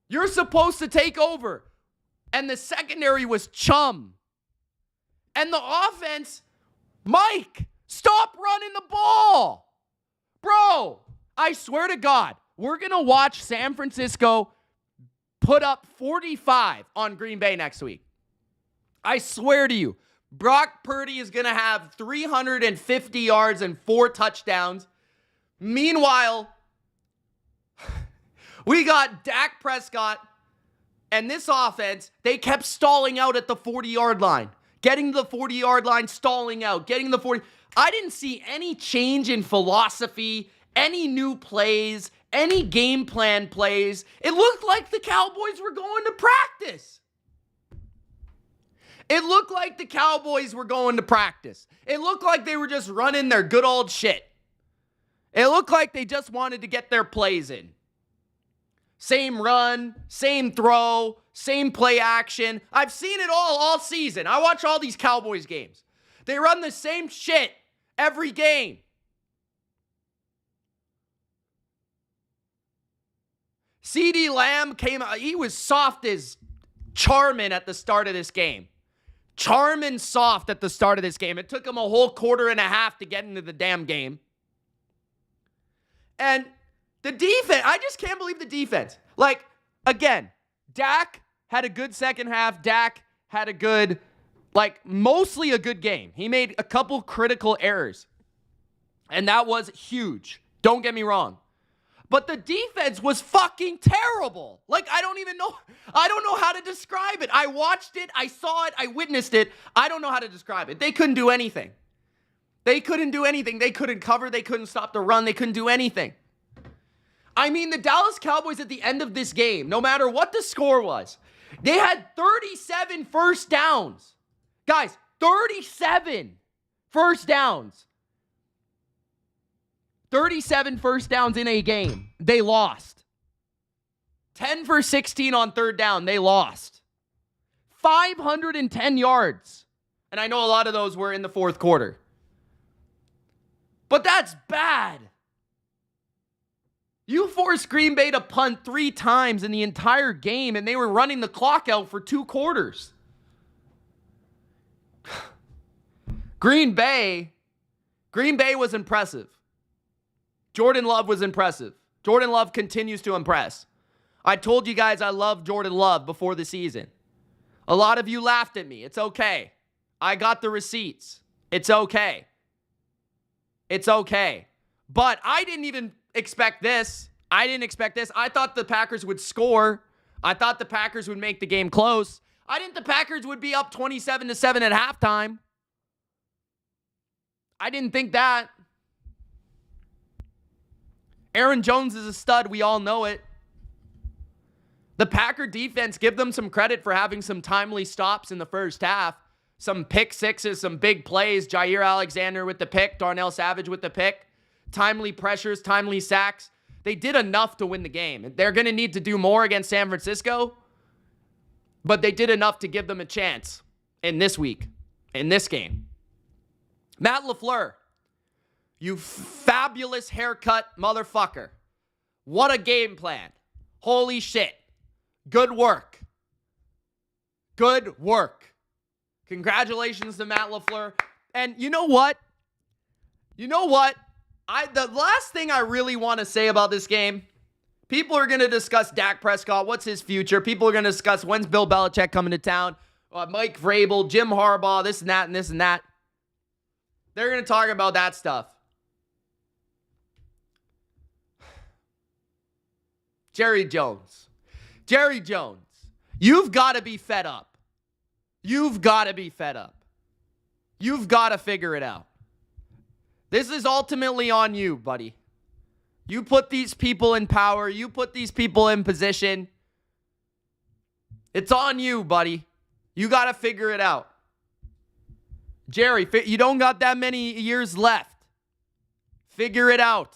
You're supposed to take over. And the secondary was chum. And the offense, Mike, stop running the ball. Bro, I swear to God, we're going to watch San Francisco put up 45 on Green Bay next week. I swear to you, Brock Purdy is going to have 350 yards and 4 touchdowns. Meanwhile, we got Dak Prescott and this offense, they kept stalling out at the 40-yard line. Getting to the 40-yard line, stalling out, getting the 40. I didn't see any change in philosophy, any new plays, any game plan plays. It looked like the Cowboys were going to practice. It looked like the Cowboys were going to practice. It looked like they were just running their good old shit. It looked like they just wanted to get their plays in. Same run, same throw, same play action. I've seen it all season. I watch all these Cowboys games. They run the same shit every game. CeeDee Lamb came out. He was soft as Charmin at the start of this game. Charmin soft at the start of this game. It took him a whole quarter and a half to get into the damn game. And the defense, I just can't believe the defense. Like, again, Dak had a good second half. Dak had a good, mostly a good game. He made a couple critical errors. And that was huge. Don't get me wrong. But the defense was fucking terrible. I don't know how to describe it. I watched it. I saw it. I witnessed it. I don't know how to describe it. They couldn't do anything. They couldn't do anything. They couldn't cover. They couldn't stop the run. They couldn't do anything. I mean, the Dallas Cowboys at the end of this game, no matter what the score was, they had 37 first downs. Guys, 37 first downs. 37 first downs in a game. They lost. 10 for 16 on third down. They lost. 510 yards. And I know a lot of those were in the fourth quarter. But that's bad. You forced Green Bay to punt 3 times in the entire game, and they were running the clock out for 2 quarters. Green Bay was impressive. Jordan Love was impressive. Jordan Love continues to impress. I told you guys I love Jordan Love before the season. A lot of you laughed at me. It's okay. I got the receipts. It's okay. It's okay. But I didn't even expect this. I thought the Packers would score. I thought the Packers would make the game close. I didn't think the Packers would be up 27-7 at halftime. I didn't think that. Aaron Jones is a stud. We all know it. The Packer defense, give them some credit for having some timely stops in the first half. Some pick sixes, some big plays. Jair Alexander with the pick. Darnell Savage with the pick. Timely pressures, timely sacks. They did enough to win the game. They're going to need to do more against San Francisco, but they did enough to give them a chance in this week, in this game. Matt LaFleur, you fabulous haircut motherfucker. What a game plan. Holy shit. Good work. Good work. Congratulations to Matt LaFleur. And you know what? The last thing I really want to say about this game, people are going to discuss Dak Prescott. What's his future? People are going to discuss when's Bill Belichick coming to town. Mike Vrabel, Jim Harbaugh, this and that and this and that. They're going to talk about that stuff. Jerry Jones, you've got to be fed up. You've got to be fed up. You've got to figure it out. This is ultimately on you, buddy. You put these people in power. You put these people in position. It's on you, buddy. You got to figure it out. Jerry, you don't got that many years left. Figure it out.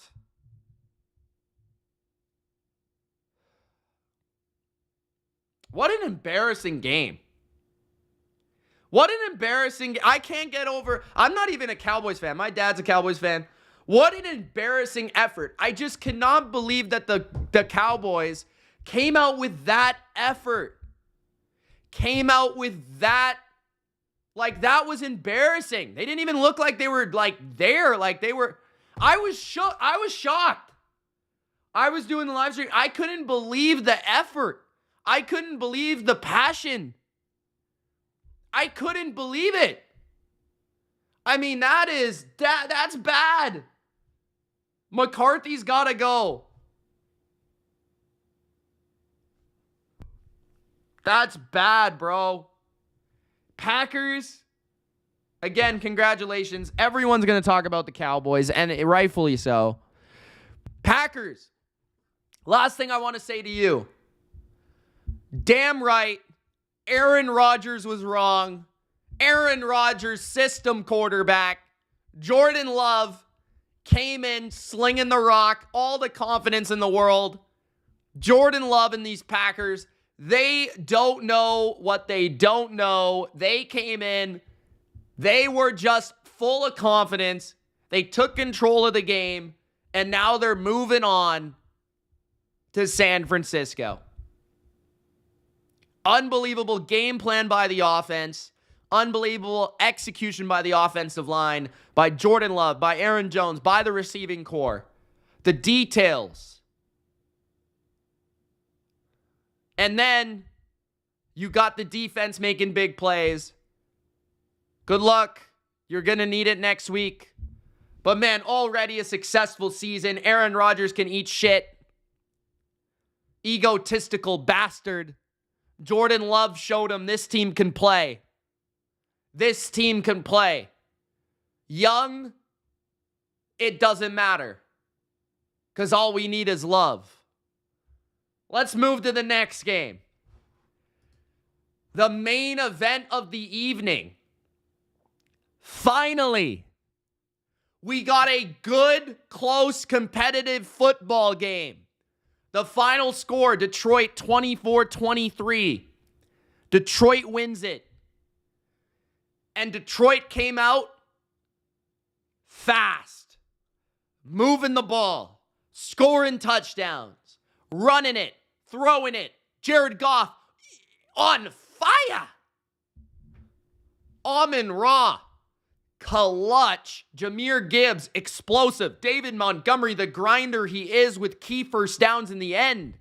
What an embarrassing game. What an embarrassing... I can't get over... I'm not even a Cowboys fan. My dad's a Cowboys fan. What an embarrassing effort. I just cannot believe that the Cowboys came out with that effort. Came out with that... Like, that was embarrassing. They didn't even look like they were, like, there. Like, they were... I was shocked. I was doing the live stream. I couldn't believe the effort. I couldn't believe the passion. I couldn't believe it. I mean, that's bad. McCarthy's got to go. That's bad, bro. Packers, again, congratulations. Everyone's going to talk about the Cowboys, and rightfully so. Packers, last thing I want to say to you. Damn right, Aaron Rodgers was wrong. Aaron Rodgers, system quarterback. Jordan Love came in slinging the rock, all the confidence in the world. Jordan Love and these Packers, they don't know what they don't know. They came in, they were just full of confidence. They took control of the game, and now they're moving on to San Francisco. Unbelievable game plan by the offense. Unbelievable execution by the offensive line, by Jordan Love, by Aaron Jones, by the receiving core. The details. And then you got the defense making big plays. Good luck. You're going to need it next week. But man, already a successful season. Aaron Rodgers can eat shit. Egotistical bastard. Jordan Love showed him this team can play. This team can play. Young, it doesn't matter. Because all we need is love. Let's move to the next game. The main event of the evening. Finally, we got a good, close, competitive football game. The final score, Detroit 24-23. Detroit wins it. And Detroit came out fast. Moving the ball. Scoring touchdowns. Running it. Throwing it. Jared Goff on fire. Amon-Ra. Clutch. Jahmyr Gibbs, explosive. David Montgomery, the grinder he is with key first downs in the end.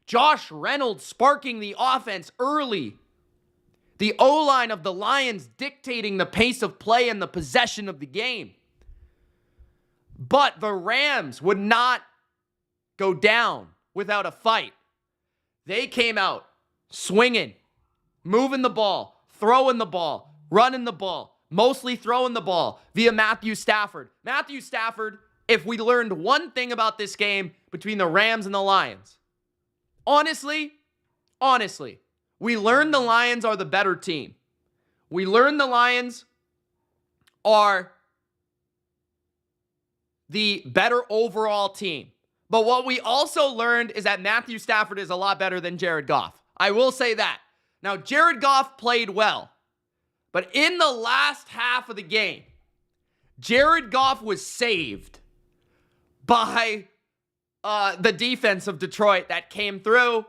Josh Reynolds sparking the offense early. The O-line of the Lions dictating the pace of play and the possession of the game. But the Rams would not go down without a fight. They came out swinging, moving the ball, throwing the ball, running the ball. Mostly throwing the ball via Matthew Stafford. Matthew Stafford, if we learned one thing about this game between the Rams and the Lions, honestly, we learned the Lions are the better team. We learned the Lions are the better overall team. But what we also learned is that Matthew Stafford is a lot better than Jared Goff. I will say that. Now, Jared Goff played well. But in the last half of the game, Jared Goff was saved by the defense of Detroit that came through.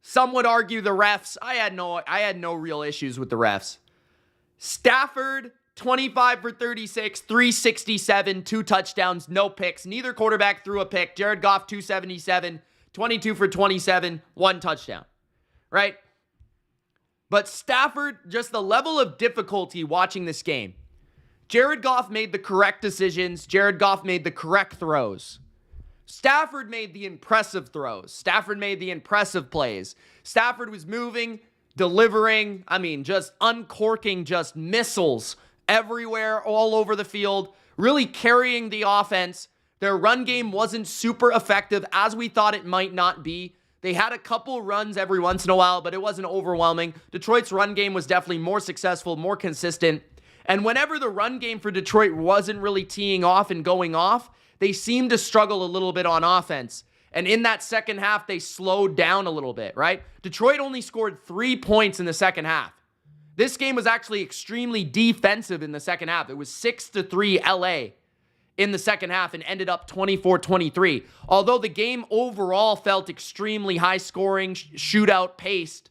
Some would argue the refs. I had no real issues with the refs. Stafford, 25 for 36, 367, 2 touchdowns, no picks. Neither quarterback threw a pick. Jared Goff, 277, 22 for 27, 1 touchdown. Right? But Stafford, just the level of difficulty watching this game. Jared Goff made the correct decisions. Jared Goff made the correct throws. Stafford made the impressive throws. Stafford made the impressive plays. Stafford was moving, delivering, just uncorking just missiles everywhere, all over the field. really carrying the offense. Their run game wasn't super effective as we thought it might not be. They had a couple runs every once in a while, but it wasn't overwhelming. Detroit's run game was definitely more successful, more consistent. And whenever the run game for Detroit wasn't really teeing off and going off, they seemed to struggle a little bit on offense. And in that second half, they slowed down a little bit, right? Detroit only scored 3 points in the second half. This game was actually extremely defensive in the second half. It was 6-3 LA in the second half and ended up 24-23. Although the game overall felt extremely high scoring, shootout paced,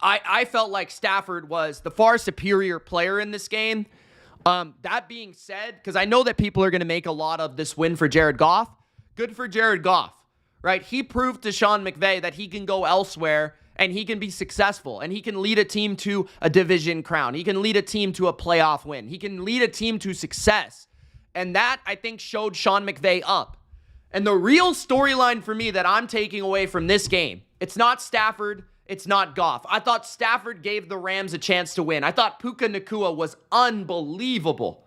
I felt like Stafford was the far superior player in this game. That being said, because I know that people are going to make a lot of this win for Jared Goff. Good for Jared Goff, right? He proved to Sean McVay that he can go elsewhere and he can be successful and he can lead a team to a division crown. He can lead a team to a playoff win. He can lead a team to success. And that, I think, showed Sean McVay up. And the real storyline for me that I'm taking away from this game, it's not Stafford, it's not Goff. I thought Stafford gave the Rams a chance to win. I thought Puka Nacua was unbelievable.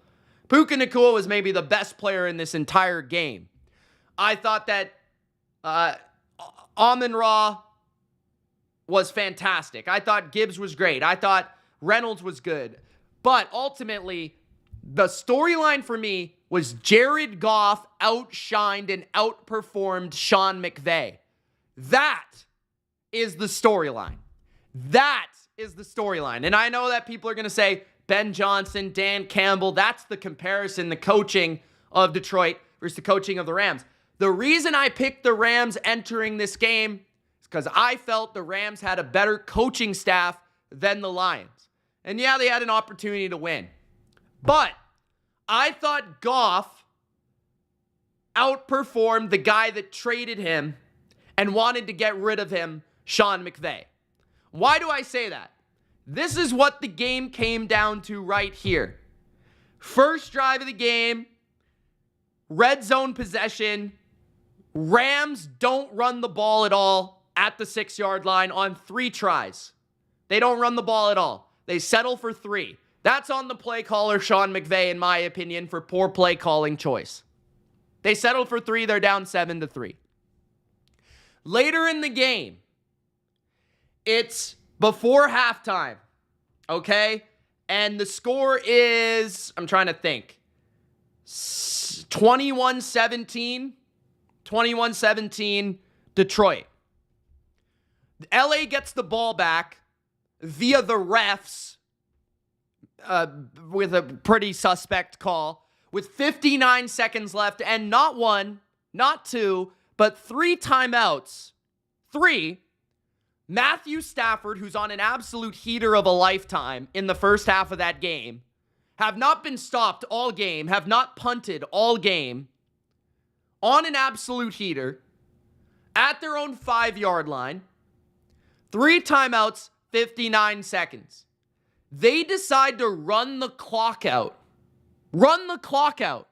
Puka Nacua was maybe the best player in this entire game. I thought that Amon-Ra was fantastic. I thought Gibbs was great. I thought Reynolds was good. But ultimately, the storyline for me was Jared Goff outshined and outperformed Sean McVay. That is the storyline. That is the storyline. And I know that people are going to say, Ben Johnson, Dan Campbell, that's the comparison, the coaching of Detroit versus the coaching of the Rams. The reason I picked the Rams entering this game is because I felt the Rams had a better coaching staff than the Lions. And yeah, they had an opportunity to win. But I thought Goff outperformed the guy that traded him and wanted to get rid of him, Sean McVay. Why do I say that? This is what the game came down to right here. First drive of the game, red zone possession. Rams don't run the ball at all at the 6-yard line on 3 tries. They don't run the ball at all. They settle for 3. That's on the play caller, Sean McVay, in my opinion, for poor play calling choice. They settled for 3. They're down 7-3. Later in the game, it's before halftime, okay? And the score is, I'm trying to think, 21-17. 21-17, Detroit. LA gets the ball back via the refs with a pretty suspect call with 59 seconds left and not 1, not 2, but 3 timeouts. 3. Matthew Stafford, who's on an absolute heater of a lifetime in the first half of that game, have not been stopped all game, have not punted all game, on an absolute heater, at their own 5-yard line, 3 timeouts, 59 seconds. They decide to run the clock out. Run the clock out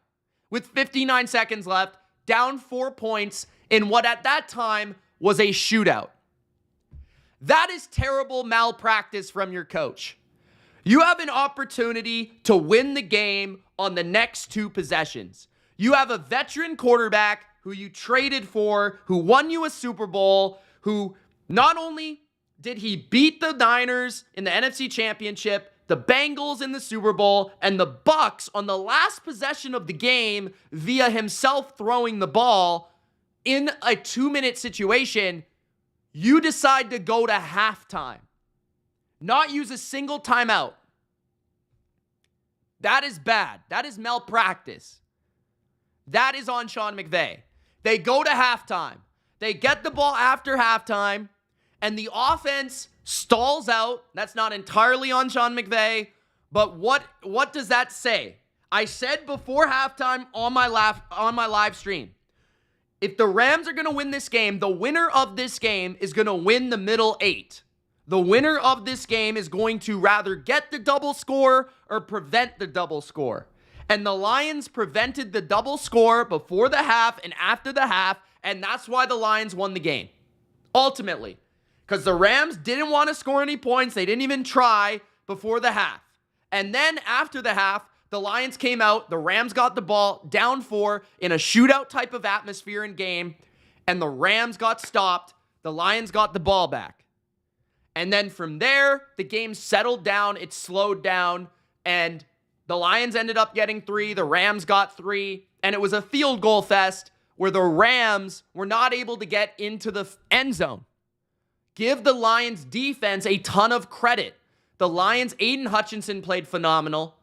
with 59 seconds left, down 4 points in what at that time was a shootout. That is terrible malpractice from your coach. You have an opportunity to win the game on the next 2 possessions. You have a veteran quarterback who you traded for, who won you a Super Bowl, who not only did he beat the Niners in the NFC Championship, the Bengals in the Super Bowl, and the Bucs on the last possession of the game via himself throwing the ball in a 2-minute situation, you decide to go to halftime. Not use a single timeout. That is bad. That is malpractice. That is on Sean McVay. They go to halftime. They get the ball after halftime, and the offense stalls out. That's not entirely on Sean McVay, but what does that say? I said before halftime on my live stream, if the Rams are going to win this game, the winner of this game is going to win the middle 8. The winner of this game is going to rather get the double score or prevent the double score. And the Lions prevented the double score before the half and after the half, and that's why the Lions won the game. Ultimately. Because the Rams didn't want to score any points. They didn't even try before the half. And then after the half, the Lions came out, the Rams got the ball, down 4 in a shootout type of atmosphere and game, and the Rams got stopped. The Lions got the ball back. And then from there, the game settled down, it slowed down, and the Lions ended up getting 3, the Rams got 3, and it was a field goal fest where the Rams were not able to get into the end zone. Give the Lions defense a ton of credit. The Lions, Aiden Hutchinson played phenomenal.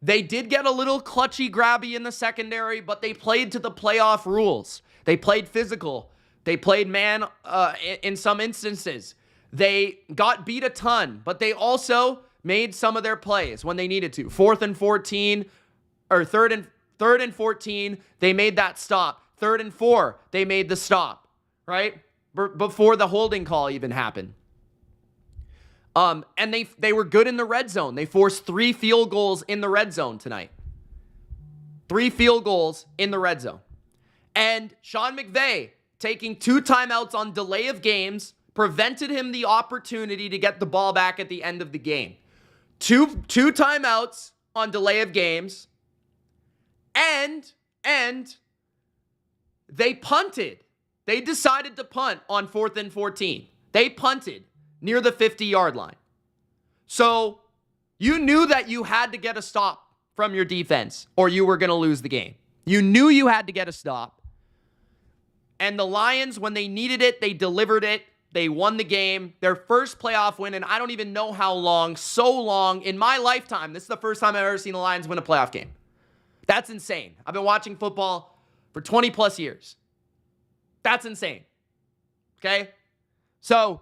They did get a little clutchy grabby in the secondary, but they played to the playoff rules. They played physical. They played man in some instances. They got beat a ton, but they also made some of their plays when they needed to. 4th and 14, or third and 14, they made that stop. 3rd and 4, they made the stop, right? Before the holding call even happened. And they were good in the red zone. They forced 3 field goals in the red zone tonight. 3 field goals in the red zone. And Sean McVay, taking 2 timeouts on delay of games, prevented him the opportunity to get the ball back at the end of the game. Two timeouts on delay of games. And they punted. They decided to punt on 4th and 14. They punted near the 50-yard line. So you knew that you had to get a stop from your defense or you were going to lose the game. You knew you had to get a stop. And the Lions, when they needed it, they delivered it. They won the game. Their first playoff win, and I don't even know how long, so long in my lifetime. This is the first time I've ever seen the Lions win a playoff game. That's insane. I've been watching football for 20 plus years. That's insane. Okay? So,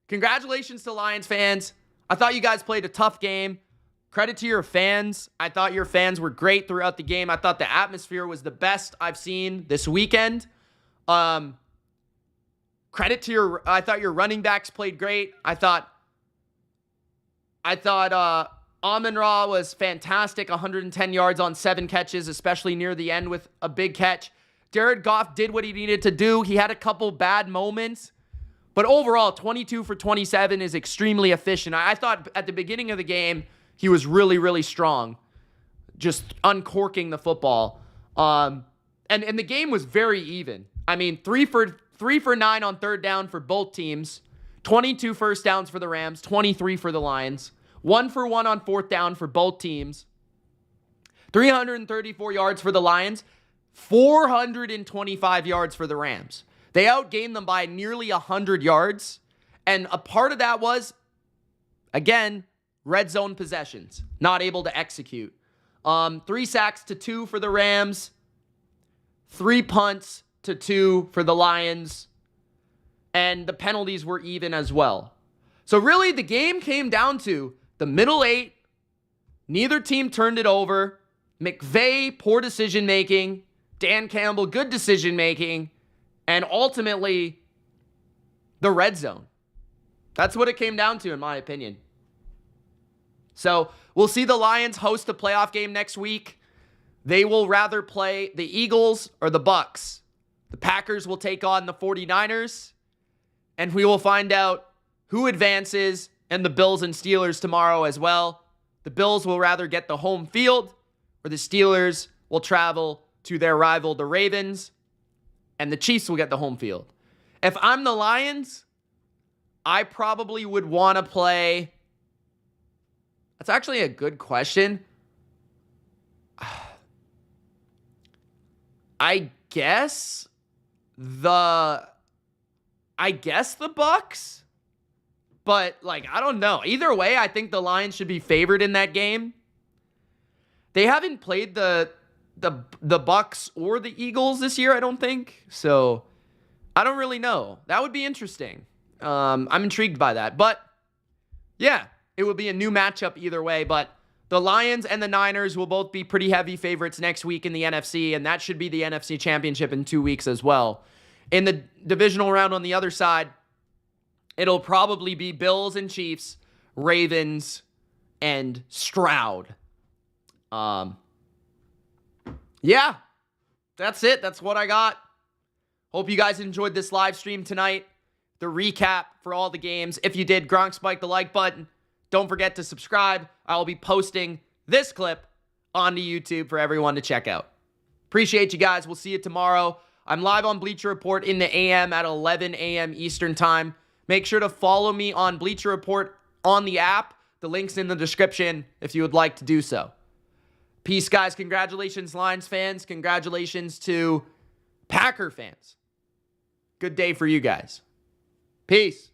congratulations to Lions fans. I thought you guys played a tough game. Credit to your fans. I thought your fans were great throughout the game. I thought the atmosphere was the best I've seen this weekend. Credit to I thought your running backs played great. I thought Amon-Ra was fantastic, 110 yards on 7 catches, especially near the end with a big catch. Jared Goff did what he needed to do. He had a couple bad moments, but overall, 22 for 27 is extremely efficient. I thought at the beginning of the game, he was really, really strong, just uncorking the football. And the game was very even. I mean, 3 for 9 on 3rd down for both teams, 22 first downs for the Rams, 23 for the Lions, 1 for 1 on 4th down for both teams, 334 yards for the Lions, 425 yards for the Rams. They outgained them by nearly 100 yards, and a part of that was, again, red zone possessions, not able to execute. 3 sacks to 2 for the Rams, 3 punts to 2 for the Lions, and the penalties were even as well. So really, the game came down to the middle 8. Neither team turned it over. McVay, poor decision-making. Dan Campbell, good decision-making. And ultimately, the red zone. That's what it came down to, in my opinion. So we'll see the Lions host a playoff game next week. They will rather play the Eagles or the Bucks. The Packers will take on the 49ers. And we will find out who advances, and the Bills and Steelers tomorrow as well. The Bills will rather get the home field, or the Steelers will travel to their rival, the Ravens, and the Chiefs will get the home field. If I'm the Lions, I probably would want to play. That's actually a good question. I guess the Bucks, but I don't know. Either way, I think the Lions should be favored in that game. They haven't played the Bucks or the Eagles this year, I don't think. So I don't really know. That would be interesting. I'm intrigued by that. But yeah, it would be a new matchup either way. But the Lions and the Niners will both be pretty heavy favorites next week in the NFC, and that should be the NFC Championship in 2 weeks as well. In the divisional round on the other side, it'll probably be Bills and Chiefs, Ravens, and Stroud. Yeah, that's it. That's what I got. Hope you guys enjoyed this live stream tonight. The recap for all the games. If you did, Gronk spike the like button. Don't forget to subscribe. I will be posting this clip onto YouTube for everyone to check out. Appreciate you guys. We'll see you tomorrow. I'm live on Bleacher Report in the AM at 11 a.m. Eastern Time. Make sure to follow me on Bleacher Report on the app. The link's in the description if you would like to do so. Peace, guys. Congratulations, Lions fans. Congratulations to Packer fans. Good day for you guys. Peace.